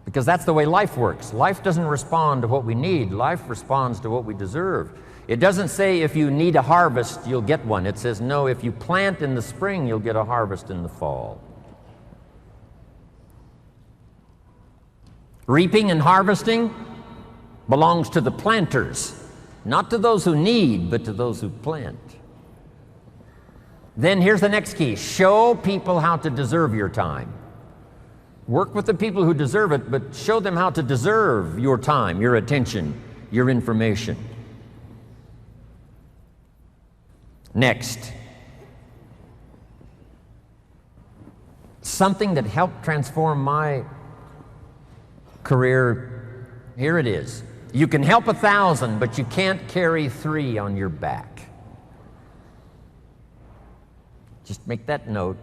Because that's the way life works. Life doesn't respond to what we need. Life responds to what we deserve. It doesn't say if you need a harvest, you'll get one. It says, no, if you plant in the spring, you'll get a harvest in the fall. Reaping and harvesting belongs to the planters, not to those who need, but to those who plant. Then here's the next key. Show people how to deserve your time. Work with the people who deserve it, but show them how to deserve your time, your attention, your information. Next, something that helped transform my career, here it is. You can help 1,000, but you can't carry 3 on your back. Just make that note.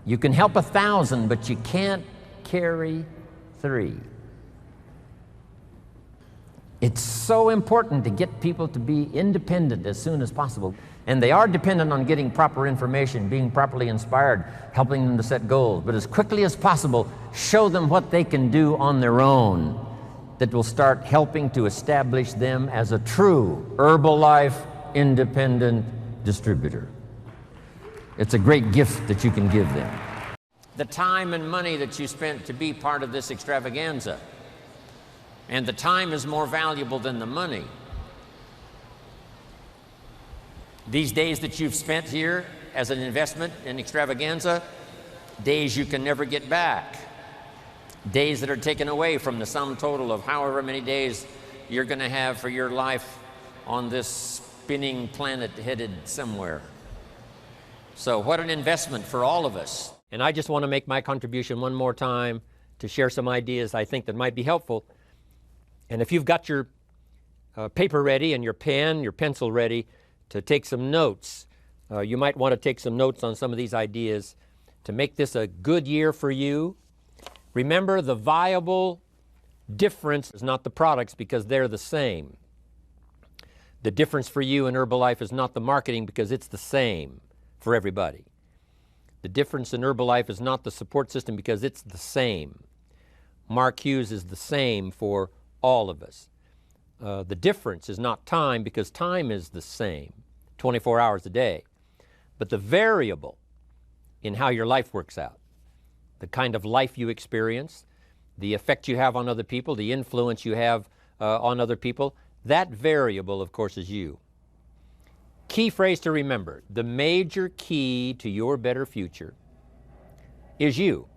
You can help 1,000, but you can't carry 3. It's so important to get people to be independent as soon as possible. And they are dependent on getting proper information, being properly inspired, helping them to set goals. But as quickly as possible, show them what they can do on their own that will start helping to establish them as a true Herbalife independent distributor. It's a great gift that you can give them. The time and money that you spent to be part of this extravaganza, and the time is more valuable than the money. These days that you've spent here as an investment in extravaganza, days you can never get back. Days that are taken away from the sum total of however many days you're going to have for your life on this spinning planet headed somewhere. So what an investment for all of us. And I just want to make my contribution one more time to share some ideas I think that might be helpful. And if you've got your paper ready and your pen, your pencil ready to take some notes, you might want to take some notes on some of these ideas to make this a good year for you. Remember, the viable difference is not the products because they're the same. The difference for you in Herbalife is not the marketing because it's the same for everybody. The difference in Herbalife is not the support system because it's the same. Mark Hughes is the same for all of us. The difference is not time because time is the same, 24 hours a day. But the variable in how your life works out, the kind of life you experience, the effect you have on other people, the influence you have on other people, that variable, of course, is you. Key phrase to remember, the major key to your better future is you.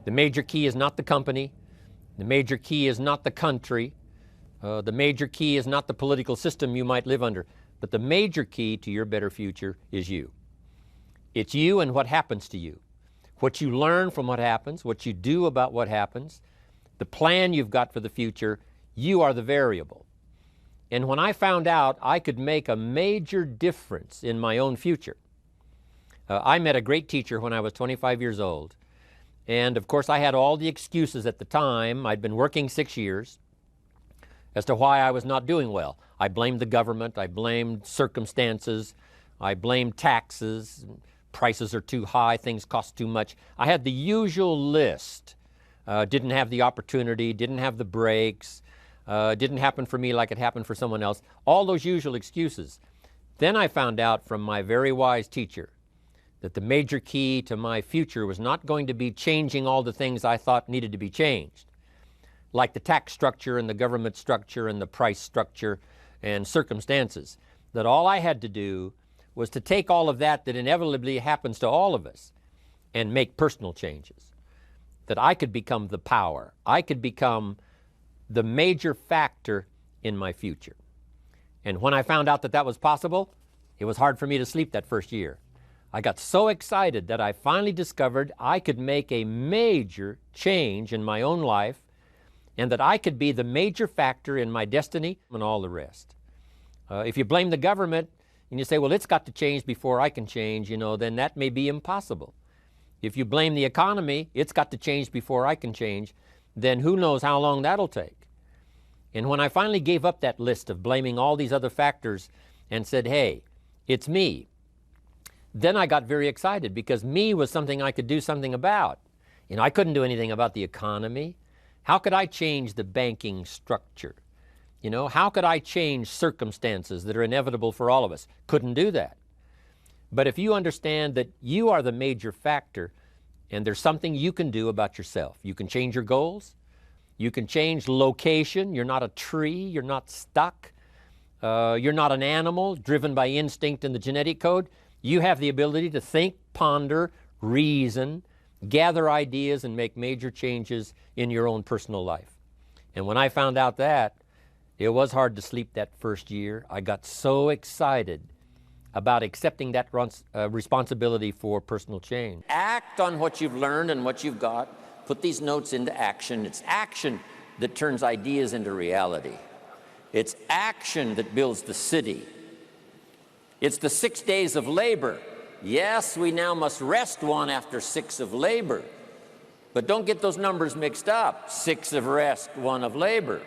The major key is not the company. The major key is not the country. The major key is not the political system you might live under. But the major key to your better future is you. It's you and what happens to you. What you learn from what happens, what you do about what happens, the plan you've got for the future, you are the variable. And when I found out I could make a major difference in my own future, I met a great teacher when I was 25 years old. And of course I had all the excuses at the time. I'd been working 6 years as to why I was not doing well. I blamed the government, I blamed circumstances, I blamed taxes, prices are too high, things cost too much. I had the usual list. Didn't have the opportunity, didn't have the breaks, didn't happen for me like it happened for someone else. All those usual excuses. Then I found out from my very wise teacher that the major key to my future was not going to be changing all the things I thought needed to be changed, like the tax structure and the government structure and the price structure and circumstances. That all I had to do was to take all of that inevitably happens to all of us and make personal changes. That I could become the power. I could become the major factor in my future. And when I found out that that was possible, it was hard for me to sleep that first year. I got so excited that I finally discovered I could make a major change in my own life and that I could be the major factor in my destiny and all the rest. If you blame the government and you say, well, it's got to change before I can change, then that may be impossible. If you blame the economy, it's got to change before I can change, then who knows how long that'll take. And when I finally gave up that list of blaming all these other factors and said, hey, it's me, then I got very excited because me was something I could do something about. I couldn't do anything about the economy. How could I change the banking structure? How could I change circumstances that are inevitable for all of us? Couldn't do that. But if you understand that you are the major factor and there's something you can do about yourself, you can change your goals, you can change location, you're not a tree, you're not stuck, you're not an animal driven by instinct and the genetic code. You have the ability to think, ponder, reason, gather ideas, and make major changes in your own personal life. And when I found out that, It was hard to sleep that first year. I got so excited about accepting that responsibility for personal change. Act on what you've learned and what you've got. Put these notes into action. It's action that turns ideas into reality. It's action that builds the city. It's the 6 days of labor. Yes, we now must rest one after 6 of labor. But don't get those numbers mixed up. 6 of rest, 1 of labor.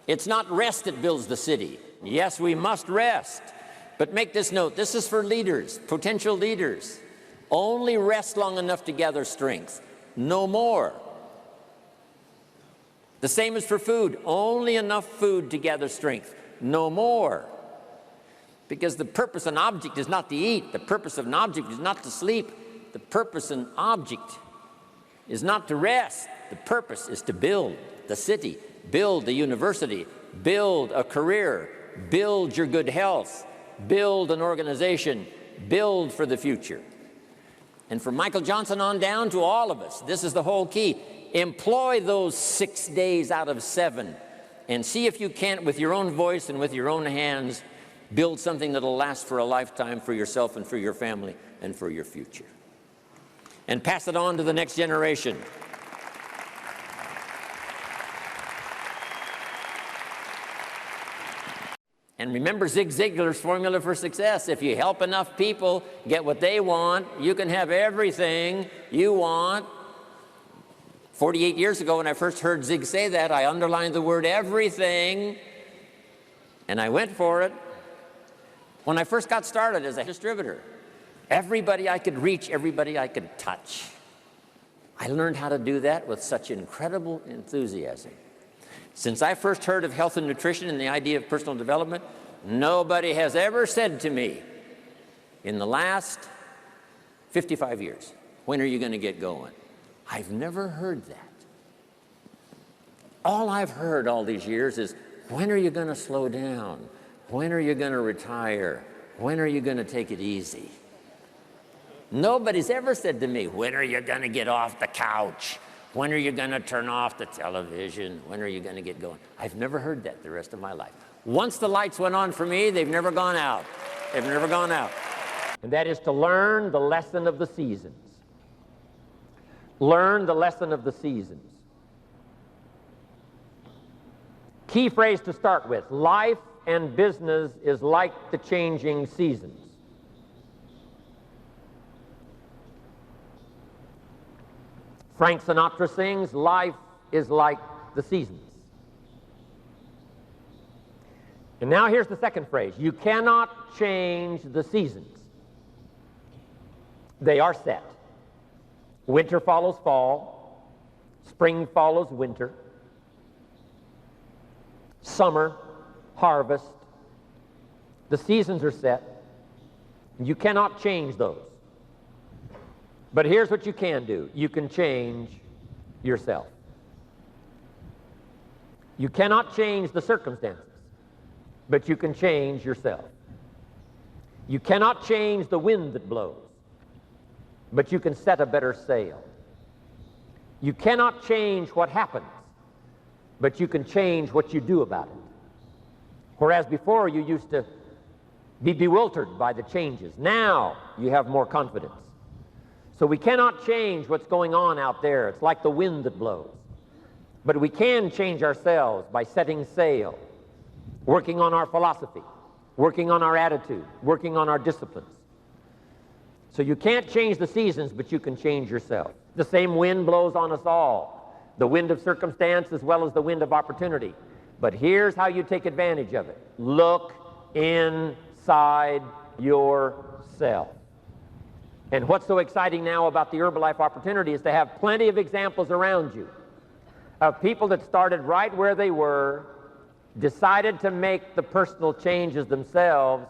It's not rest that builds the city. Yes, we must rest. But make this note, this is for leaders, potential leaders. Only rest long enough to gather strength, no more. The same is for food, only enough food to gather strength, no more. Because the purpose and object is not to eat, the purpose of an object is not to sleep, the purpose and object is not to rest, the purpose is to build the city, build the university, build a career, build your good health, build an organization, build for the future. And from Michael Johnson on down to all of us, this is the whole key. Employ those 6 days out of 7 and see if you can't, with your own voice and with your own hands, build something that'll last for a lifetime for yourself and for your family and for your future. And pass it on to the next generation. And remember Zig Ziglar's formula for success. If you help enough people get what they want, you can have everything you want. 48 years ago, when I first heard Zig say that, I underlined the word everything, and I went for it. When I first got started as a distributor, everybody I could reach, everybody I could touch. I learned how to do that with such incredible enthusiasm. Since I first heard of health and nutrition and the idea of personal development, nobody has ever said to me in the last 55 years, when are you going to get going? I've never heard that. All I've heard all these years is, when are you going to slow down? When are you going to retire? When are you going to take it easy? Nobody's ever said to me, when are you going to get off the couch? When are you going to turn off the television? When are you going to get going? I've never heard that the rest of my life. Once the lights went on for me, they've never gone out. They've never gone out. And that is to learn the lesson of the seasons. Learn the lesson of the seasons. Key phrase to start with, life and business is like the changing seasons. Frank Sinatra sings, life is like the seasons. And now here's the second phrase, you cannot change the seasons. They are set. Winter follows fall, spring follows winter, summer, harvest. The seasons are set. You cannot change those. But here's what you can do. You can change yourself. You cannot change the circumstances, but you can change yourself. You cannot change the wind that blows, but you can set a better sail. You cannot change what happens, but you can change what you do about it. Whereas before you used to be bewildered by the changes, now you have more confidence. So we cannot change what's going on out there. It's like the wind that blows. But we can change ourselves by setting sail, working on our philosophy, working on our attitude, working on our disciplines. So you can't change the seasons, but you can change yourself. The same wind blows on us all, the wind of circumstance as well as the wind of opportunity. But here's how you take advantage of it. Look inside yourself. And what's so exciting now about the Herbalife opportunity is to have plenty of examples around you of people that started right where they were, decided to make the personal changes themselves,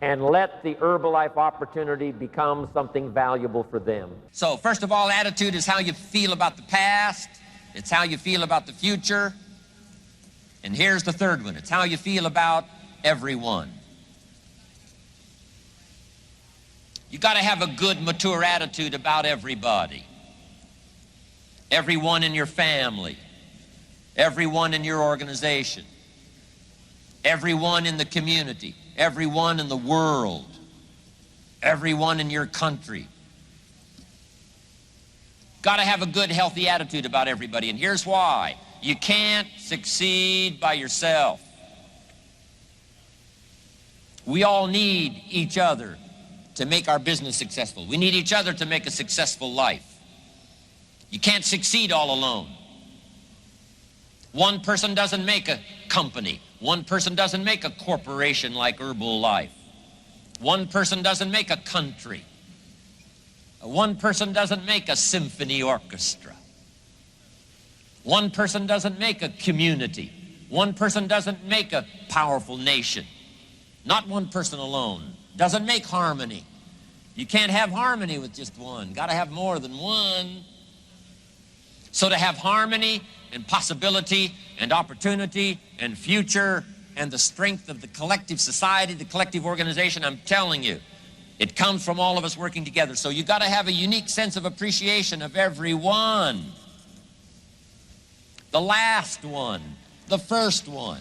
and let the Herbalife opportunity become something valuable for them. So first of all, attitude is how you feel about the past. It's how you feel about the future. And here's the third one. It's how you feel about everyone. You got to have a good, mature attitude about everybody. everyone in your family, everyone in your organization, everyone in the community, everyone in the world, everyone in your country. Got to have a good, healthy attitude about everybody, and here's why. You can't succeed by yourself. We all need each other to make our business successful. We need each other to make a successful life. You can't succeed all alone. One person doesn't make a company. One person doesn't make a corporation like Herbalife. One person doesn't make a country. One person doesn't make a symphony orchestra. One person doesn't make a community. One person doesn't make a powerful nation. Not one person alone. Doesn't make harmony. You can't have harmony with just one. Got to have more than one. So to have harmony and possibility and opportunity and future and the strength of the collective society, the collective organization, I'm telling you, it comes from all of us working together. So you got to have a unique sense of appreciation of everyone. The last one, the first one.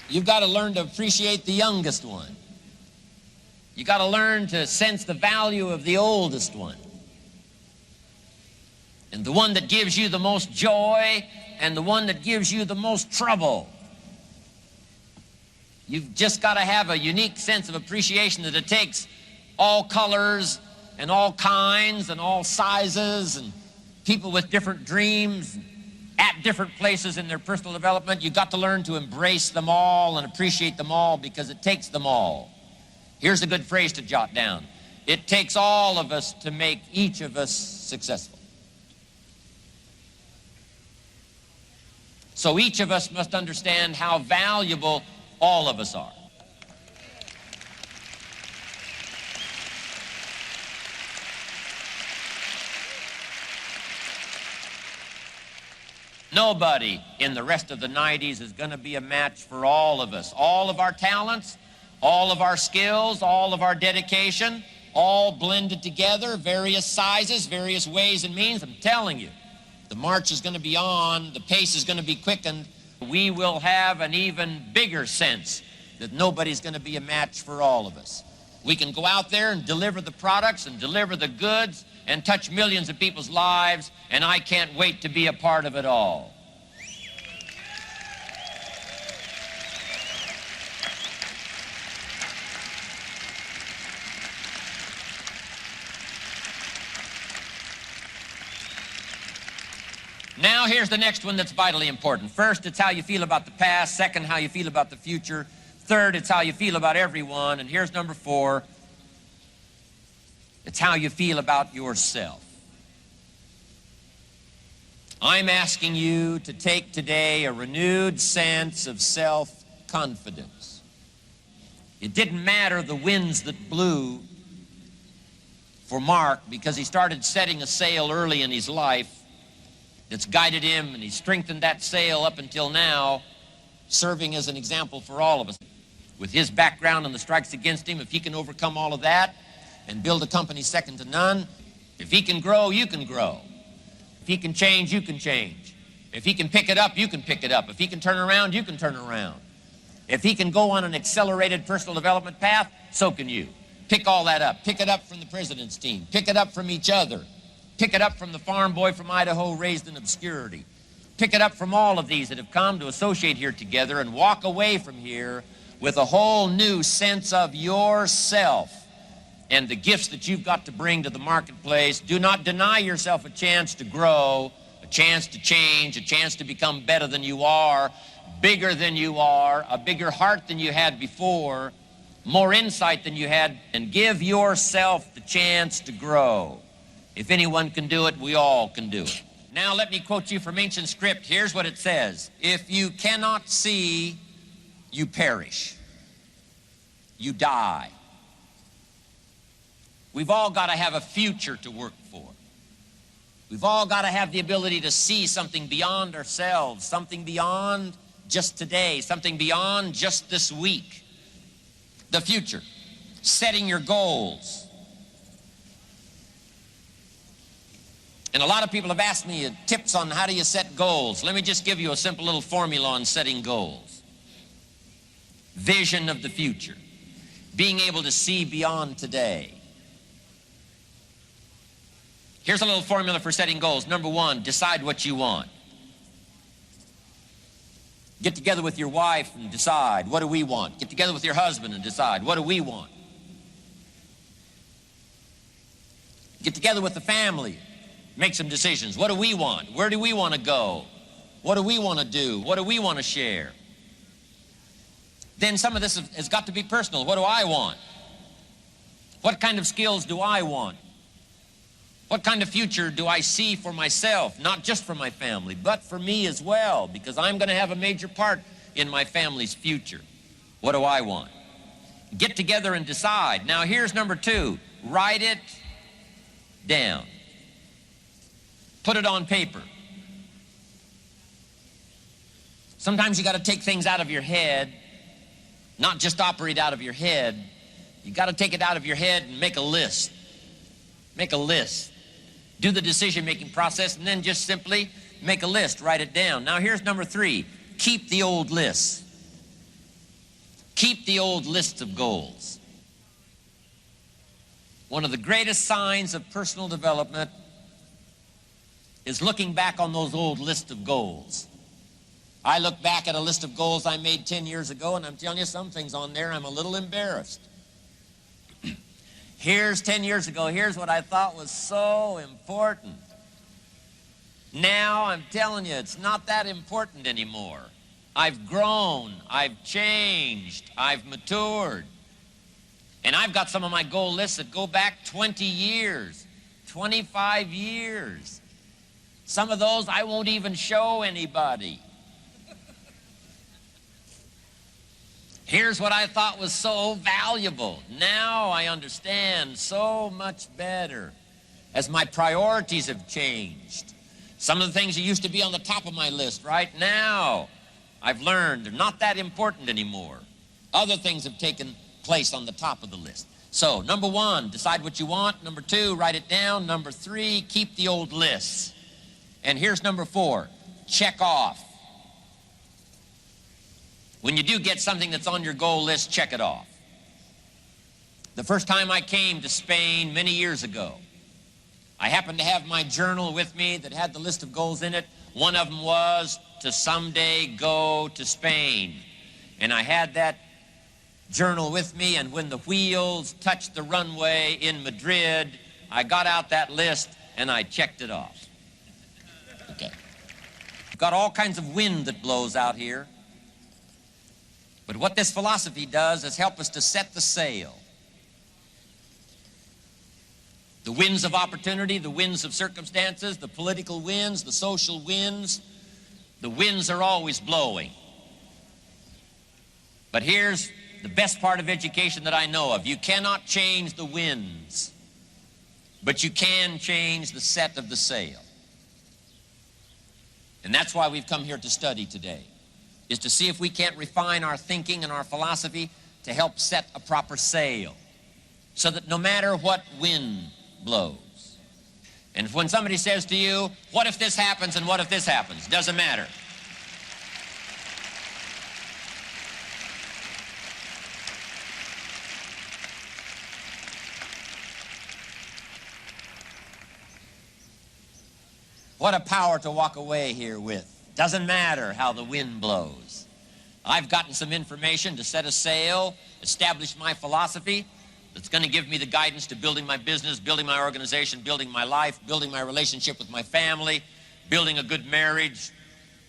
You've got to learn to appreciate the youngest one. You've got to learn to sense the value of the oldest one. And the one that gives you the most joy and the one that gives you the most trouble. You've just got to have a unique sense of appreciation that it takes all colors and all kinds and all sizes and people with different dreams at different places in their personal development. You've got to learn to embrace them all and appreciate them all because it takes them all. Here's a good phrase to jot down. It takes all of us to make each of us successful. So each of us must understand how valuable all of us are. Nobody in the rest of the 90s is going to be a match for all of us. All of our talents, all of our skills, all of our dedication, all blended together, various sizes, various ways and means. I'm telling you, the march is going to be on, the pace is going to be quickened. We will have an even bigger sense that nobody's going to be a match for all of us. We can go out there and deliver the products and deliver the goods and touch millions of people's lives, and I can't wait to be a part of it all. Now here's the next one that's vitally important. First, it's how you feel about the past. Second, how you feel about the future. Third, it's how you feel about everyone. And here's number 4. It's how you feel about yourself. I'm asking you to take today a renewed sense of self-confidence. It didn't matter the winds that blew for Mark because he started setting a sail early in his life that's guided him, and he's strengthened that sail up until now, serving as an example for all of us. With his background and the strikes against him, if he can overcome all of that and build a company second to none, if he can grow, you can grow. If he can change, you can change. If he can pick it up, you can pick it up. If he can turn around, you can turn around. If he can go on an accelerated personal development path, so can you. Pick all that up. Pick it up from the president's team. Pick it up from each other. Pick it up from the farm boy from Idaho raised in obscurity. Pick it up from all of these that have come to associate here together and walk away from here with a whole new sense of yourself and the gifts that you've got to bring to the marketplace. Do not deny yourself a chance to grow, a chance to change, a chance to become better than you are, bigger than you are, a bigger heart than you had before, more insight than you had, and give yourself the chance to grow. If anyone can do it, we all can do it. Now let me quote you from ancient script. Here's what it says. If you cannot see, you perish. You die. We've all got to have a future to work for. We've all got to have the ability to see something beyond ourselves, something beyond just today, something beyond just this week. The future, setting your goals. And a lot of people have asked me tips on how do you set goals. Let me just give you a simple little formula on setting goals. Vision of the future, being able to see beyond today. Here's a little formula for setting goals. Number one, decide what you want. Get together with your wife and decide, what do we want? Get together with your husband and decide, what do we want? Get together with the family, make some decisions. What do we want? Where do we want to go? What do we want to do? What do we want to share? Then some of this has got to be personal. What do I want? What kind of skills do I want? What kind of future do I see for myself? Not just for my family, but for me as well, because I'm going to have a major part in my family's future. What do I want? Get together and decide. Now here's number two. Write it down. Put it on paper. Sometimes you got to take things out of your head, not just operate out of your head. You got to take it out of your head and make a list. Make a list. Do the decision-making process and then just simply make a list. Write it down. Now here's number three. Keep the old lists. Keep the old lists of goals. One of the greatest signs of personal development is looking back on those old lists of goals. I look back at a list of goals I made 10 years ago, and I'm telling you, some things on there I'm a little embarrassed. Here's 10 years ago, here's what I thought was so important. Now I'm telling you, it's not that important anymore. I've grown, I've changed, I've matured. And I've got some of my goal lists that go back 20 years, 25 years. Some of those I won't even show anybody. Here's what I thought was so valuable. Now I understand so much better as my priorities have changed. Some of the things that used to be on the top of my list right now, I've learned they're not that important anymore. Other things have taken place on the top of the list. So, number one, decide what you want. Number two, write it down. Number three, keep the old lists. And here's number four, check off. When you do get something that's on your goal list, check it off. The first time I came to Spain many years ago, I happened to have my journal with me that had the list of goals in it. One of them was to someday go to Spain. And I had that journal with me, and when the wheels touched the runway in Madrid, I got out that list and I checked it off. Okay. We've got all kinds of wind that blows out here. But what this philosophy does is help us to set the sail. The winds of opportunity, the winds of circumstances, the political winds, the social winds, the winds are always blowing. But here's the best part of education that I know of. You cannot change the winds, but you can change the set of the sail. And that's why we've come here to study today, is to see if we can't refine our thinking and our philosophy to help set a proper sail so that no matter what wind blows. And when somebody says to you, what if this happens and what if this happens? Doesn't matter. What a power to walk away here with. Doesn't matter how the wind blows. I've gotten some information to set a sail, establish my philosophy that's going to give me the guidance to building my business, building my organization, building my life, building my relationship with my family, building a good marriage,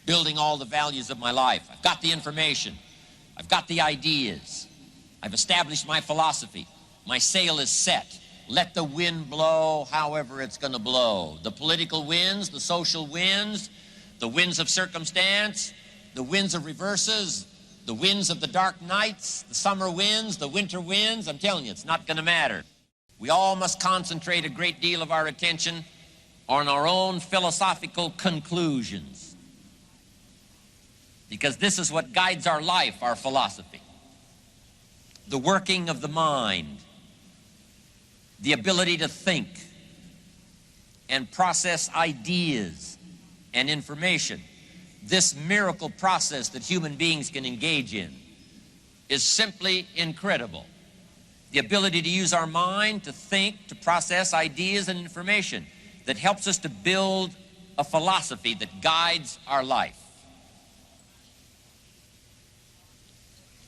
building all the values of my life. I've got the information. I've got the ideas. I've established my philosophy. My sail is set. Let the wind blow however it's going to blow. The political winds, the social winds, the winds of circumstance, the winds of reverses, the winds of the dark nights, the summer winds, the winter winds, I'm telling you, it's not going to matter. We all must concentrate a great deal of our attention on our own philosophical conclusions, because this is what guides our life, our philosophy. The working of the mind, the ability to think and process ideas and information. This miracle process that human beings can engage in is simply incredible. The ability to use our mind to think, to process ideas and information that helps us to build a philosophy that guides our life.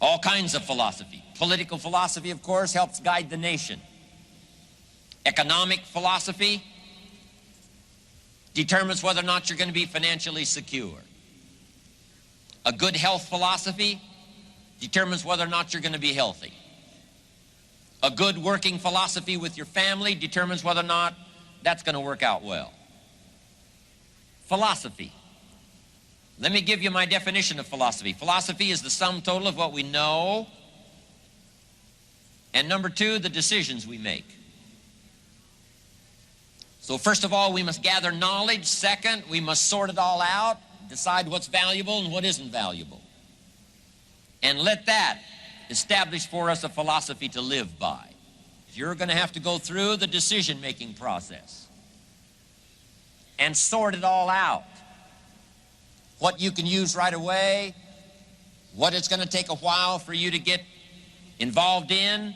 All kinds of philosophy. Political philosophy, of course, helps guide the nation. Economic philosophy determines whether or not you're going to be financially secure. A good health philosophy determines whether or not you're going to be healthy. A good working philosophy with your family determines whether or not that's going to work out well. Philosophy. Let me give you my definition of philosophy. Philosophy is the sum total of what we know, and number two, the decisions we make. So first of all, we must gather knowledge. Second, we must sort it all out, decide what's valuable and what isn't valuable, and let that establish for us a philosophy to live by. You're going to have to go through the decision-making process and sort it all out. What you can use right away, what it's going to take a while for you to get involved in,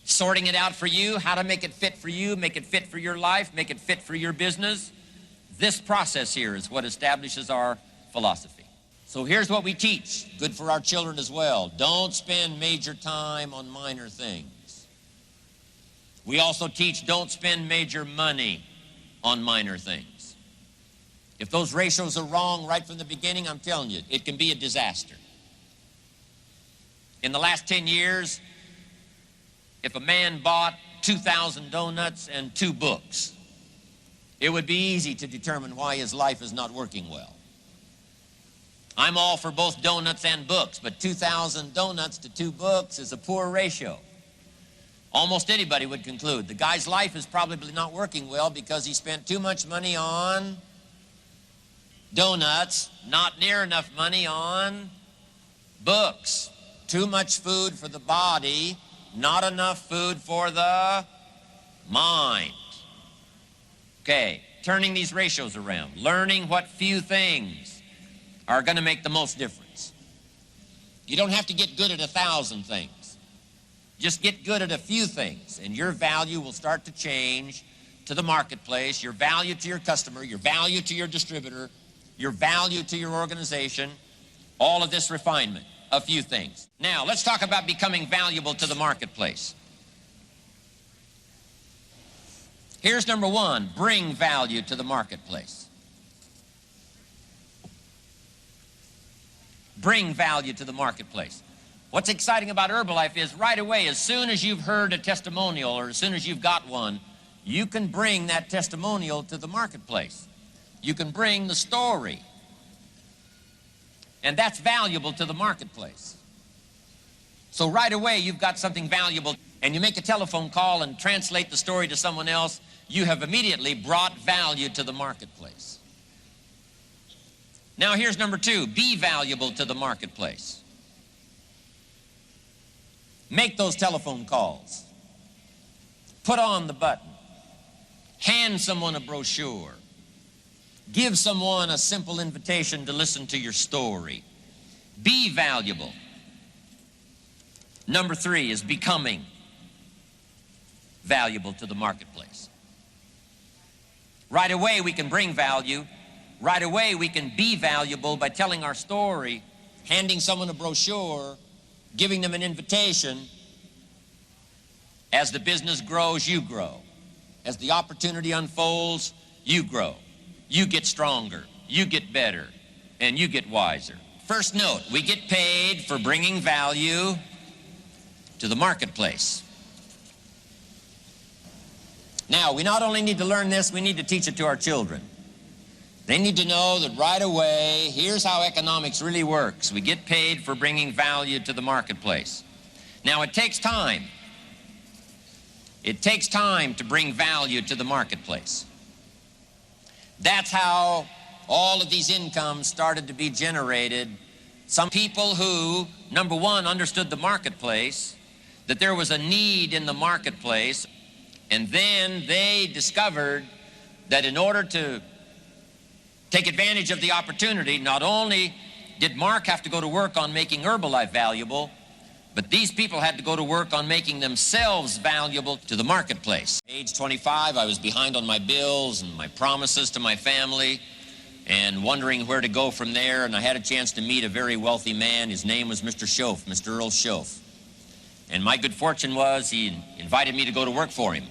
sorting it out for you, how to make it fit for you, make it fit for your life, make it fit for your business. This process here is what establishes our philosophy. So here's what we teach, good for our children as well. Don't spend major time on minor things. We also teach don't spend major money on minor things. If those ratios are wrong right from the beginning, I'm telling you, it can be a disaster. In the last 10 years, if a man bought 2,000 donuts and 2 books, it would be easy to determine why his life is not working well. I'm all for both donuts and books, but 2,000 donuts to 2 books is a poor ratio. Almost anybody would conclude the guy's life is probably not working well because he spent too much money on donuts, not near enough money on books. Too much food for the body, not enough food for the mind. Okay, turning these ratios around, learning what few things are going to make the most difference. You don't have to get good at 1,000 things. Just get good at a few things, and your value will start to change to the marketplace, your value to your customer, your value to your distributor, your value to your organization, all of this refinement, a few things. Now, let's talk about becoming valuable to the marketplace. Here's number 1, bring value to the marketplace. Bring value to the marketplace. What's exciting about Herbalife is right away, as soon as you've heard a testimonial or as soon as you've got one, you can bring that testimonial to the marketplace. You can bring the story. And that's valuable to the marketplace. So right away, you've got something valuable, and you make a telephone call and translate the story to someone else, you have immediately brought value to the marketplace. Now here's number 2, be valuable to the marketplace. Make those telephone calls. Put on the button. Hand someone a brochure. Give someone a simple invitation to listen to your story. Be valuable. Number 3 is becoming valuable to the marketplace. Right away we can bring value. Right away we can be valuable by telling our story, handing someone a brochure, giving them an invitation. As the business grows, you grow. As the opportunity unfolds, you grow. You get stronger, you get better, and you get wiser. First note, we get paid for bringing value to the marketplace. Now, we not only need to learn this, we need to teach it to our children. They need to know that right away, here's how economics really works. We get paid for bringing value to the marketplace. Now, it takes time. It takes time to bring value to the marketplace. That's how all of these incomes started to be generated. Some people who, number one, understood the marketplace, that there was a need in the marketplace, and then they discovered that in order to take advantage of the opportunity, not only did Mark have to go to work on making Herbalife valuable, but these people had to go to work on making themselves valuable to the marketplace. Age 25, I was behind on my bills and my promises to my family and wondering where to go from there, and I had a chance to meet a very wealthy man. His name was Mr. Schoaf, Mr. Earl Schoaf. And my good fortune was he invited me to go to work for him.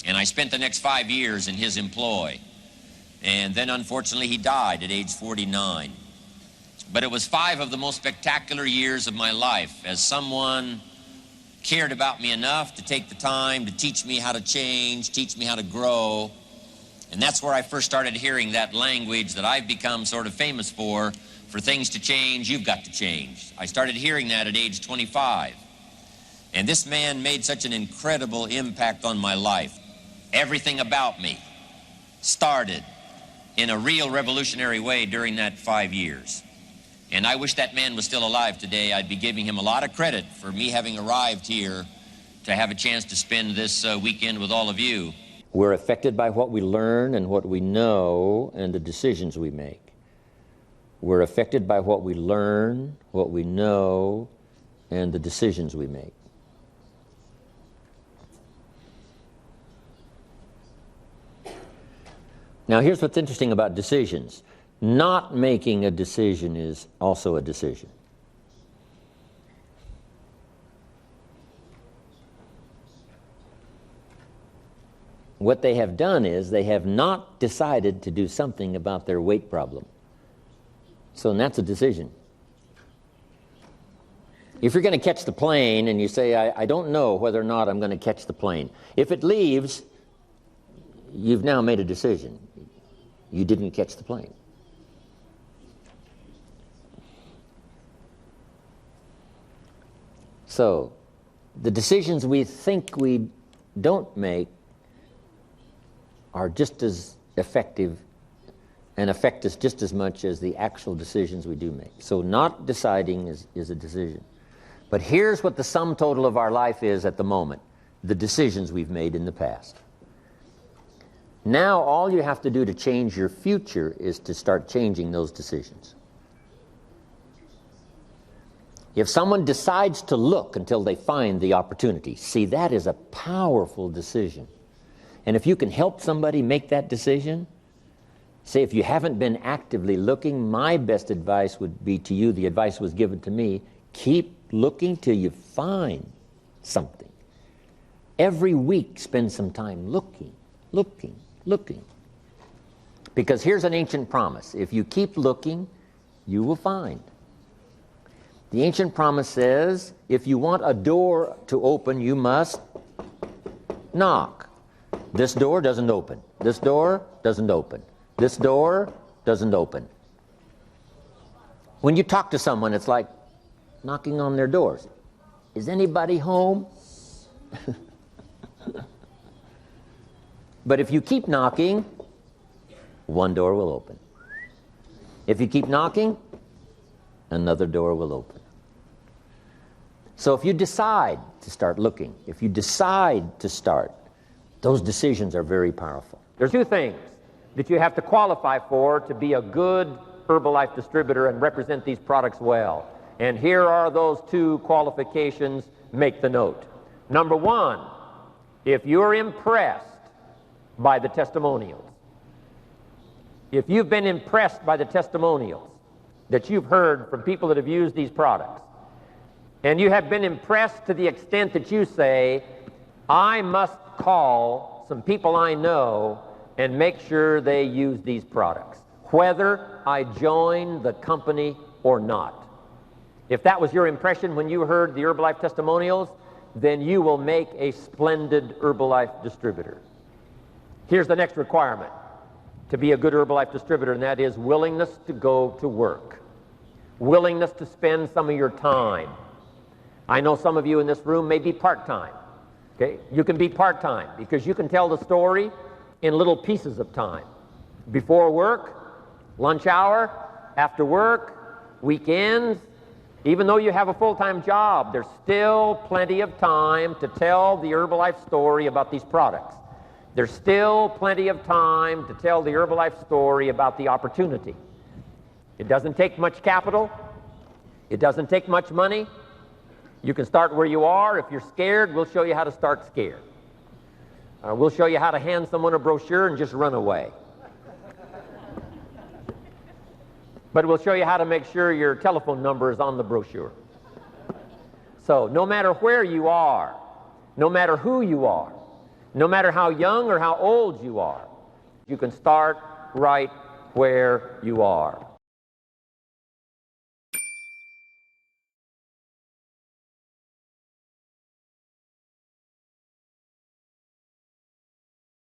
And I spent the next 5 years in his employ. And then, unfortunately, he died at age 49. But it was 5 of the most spectacular years of my life, as someone cared about me enough to take the time to teach me how to change, teach me how to grow. And that's where I first started hearing that language that I've become sort of famous for things to change, you've got to change. I started hearing that at age 25. And this man made such an incredible impact on my life. Everything about me started in a real revolutionary way during that 5 years. And I wish that man was still alive today. I'd be giving him a lot of credit for me having arrived here to have a chance to spend this weekend with all of you. We're affected by what we learn and what we know and the decisions we make. We're affected by what we learn, what we know, and the decisions we make. Now, here's what's interesting about decisions. Not making a decision is also a decision. What they have done is they have not decided to do something about their weight problem. So that's a decision. If you're going to catch the plane and you say, I don't know whether or not I'm going to catch the plane. If it leaves, you've now made a decision. You didn't catch the plane. So, the decisions we think we don't make are just as effective and affect us just as much as the actual decisions we do make. So not deciding is a decision. But here's what the sum total of our life is at the moment: the decisions we've made in the past. Now all you have to do to change your future is to start changing those decisions. If someone decides to look until they find the opportunity, see, that is a powerful decision. And if you can help somebody make that decision, say if you haven't been actively looking, my best advice would be to you, the advice was given to me, keep looking till you find something. Every week spend some time looking. Because here's an ancient promise: if you keep looking, you will find. The ancient promise says, if you want a door to open, you must knock. This door doesn't open. This door doesn't open. This door doesn't open. When you talk to someone, it's like knocking on their doors. Is anybody home? But if you keep knocking, one door will open. If you keep knocking, another door will open. So if you decide to start looking, if you decide to start, those decisions are very powerful. There's 2 things that you have to qualify for to be a good Herbalife distributor and represent these products well. And here are those 2 qualifications. Make the note. Number 1, if you're impressed by the testimonials, if you've been impressed by the testimonials that you've heard from people that have used these products, and you have been impressed to the extent that you say, I must call some people I know and make sure they use these products, whether I join the company or not. If that was your impression when you heard the Herbalife testimonials, then you will make a splendid Herbalife distributor. Here's the next requirement to be a good Herbalife distributor, and that is willingness to go to work. Willingness to spend some of your time. I know some of you in this room may be part-time. Okay? You can be part-time because you can tell the story in little pieces of time. Before work, lunch hour, after work, weekends. Even though you have a full-time job, there's still plenty of time to tell the Herbalife story about these products. There's still plenty of time to tell the Herbalife story about the opportunity. It doesn't take much capital. It doesn't take much money. You can start where you are. If you're scared, we'll show you how to start scared. We'll show you how to hand someone a brochure and just run away. But we'll show you how to make sure your telephone number is on the brochure. So no matter where you are, no matter who you are, no matter how young or how old you are, you can start right where you are.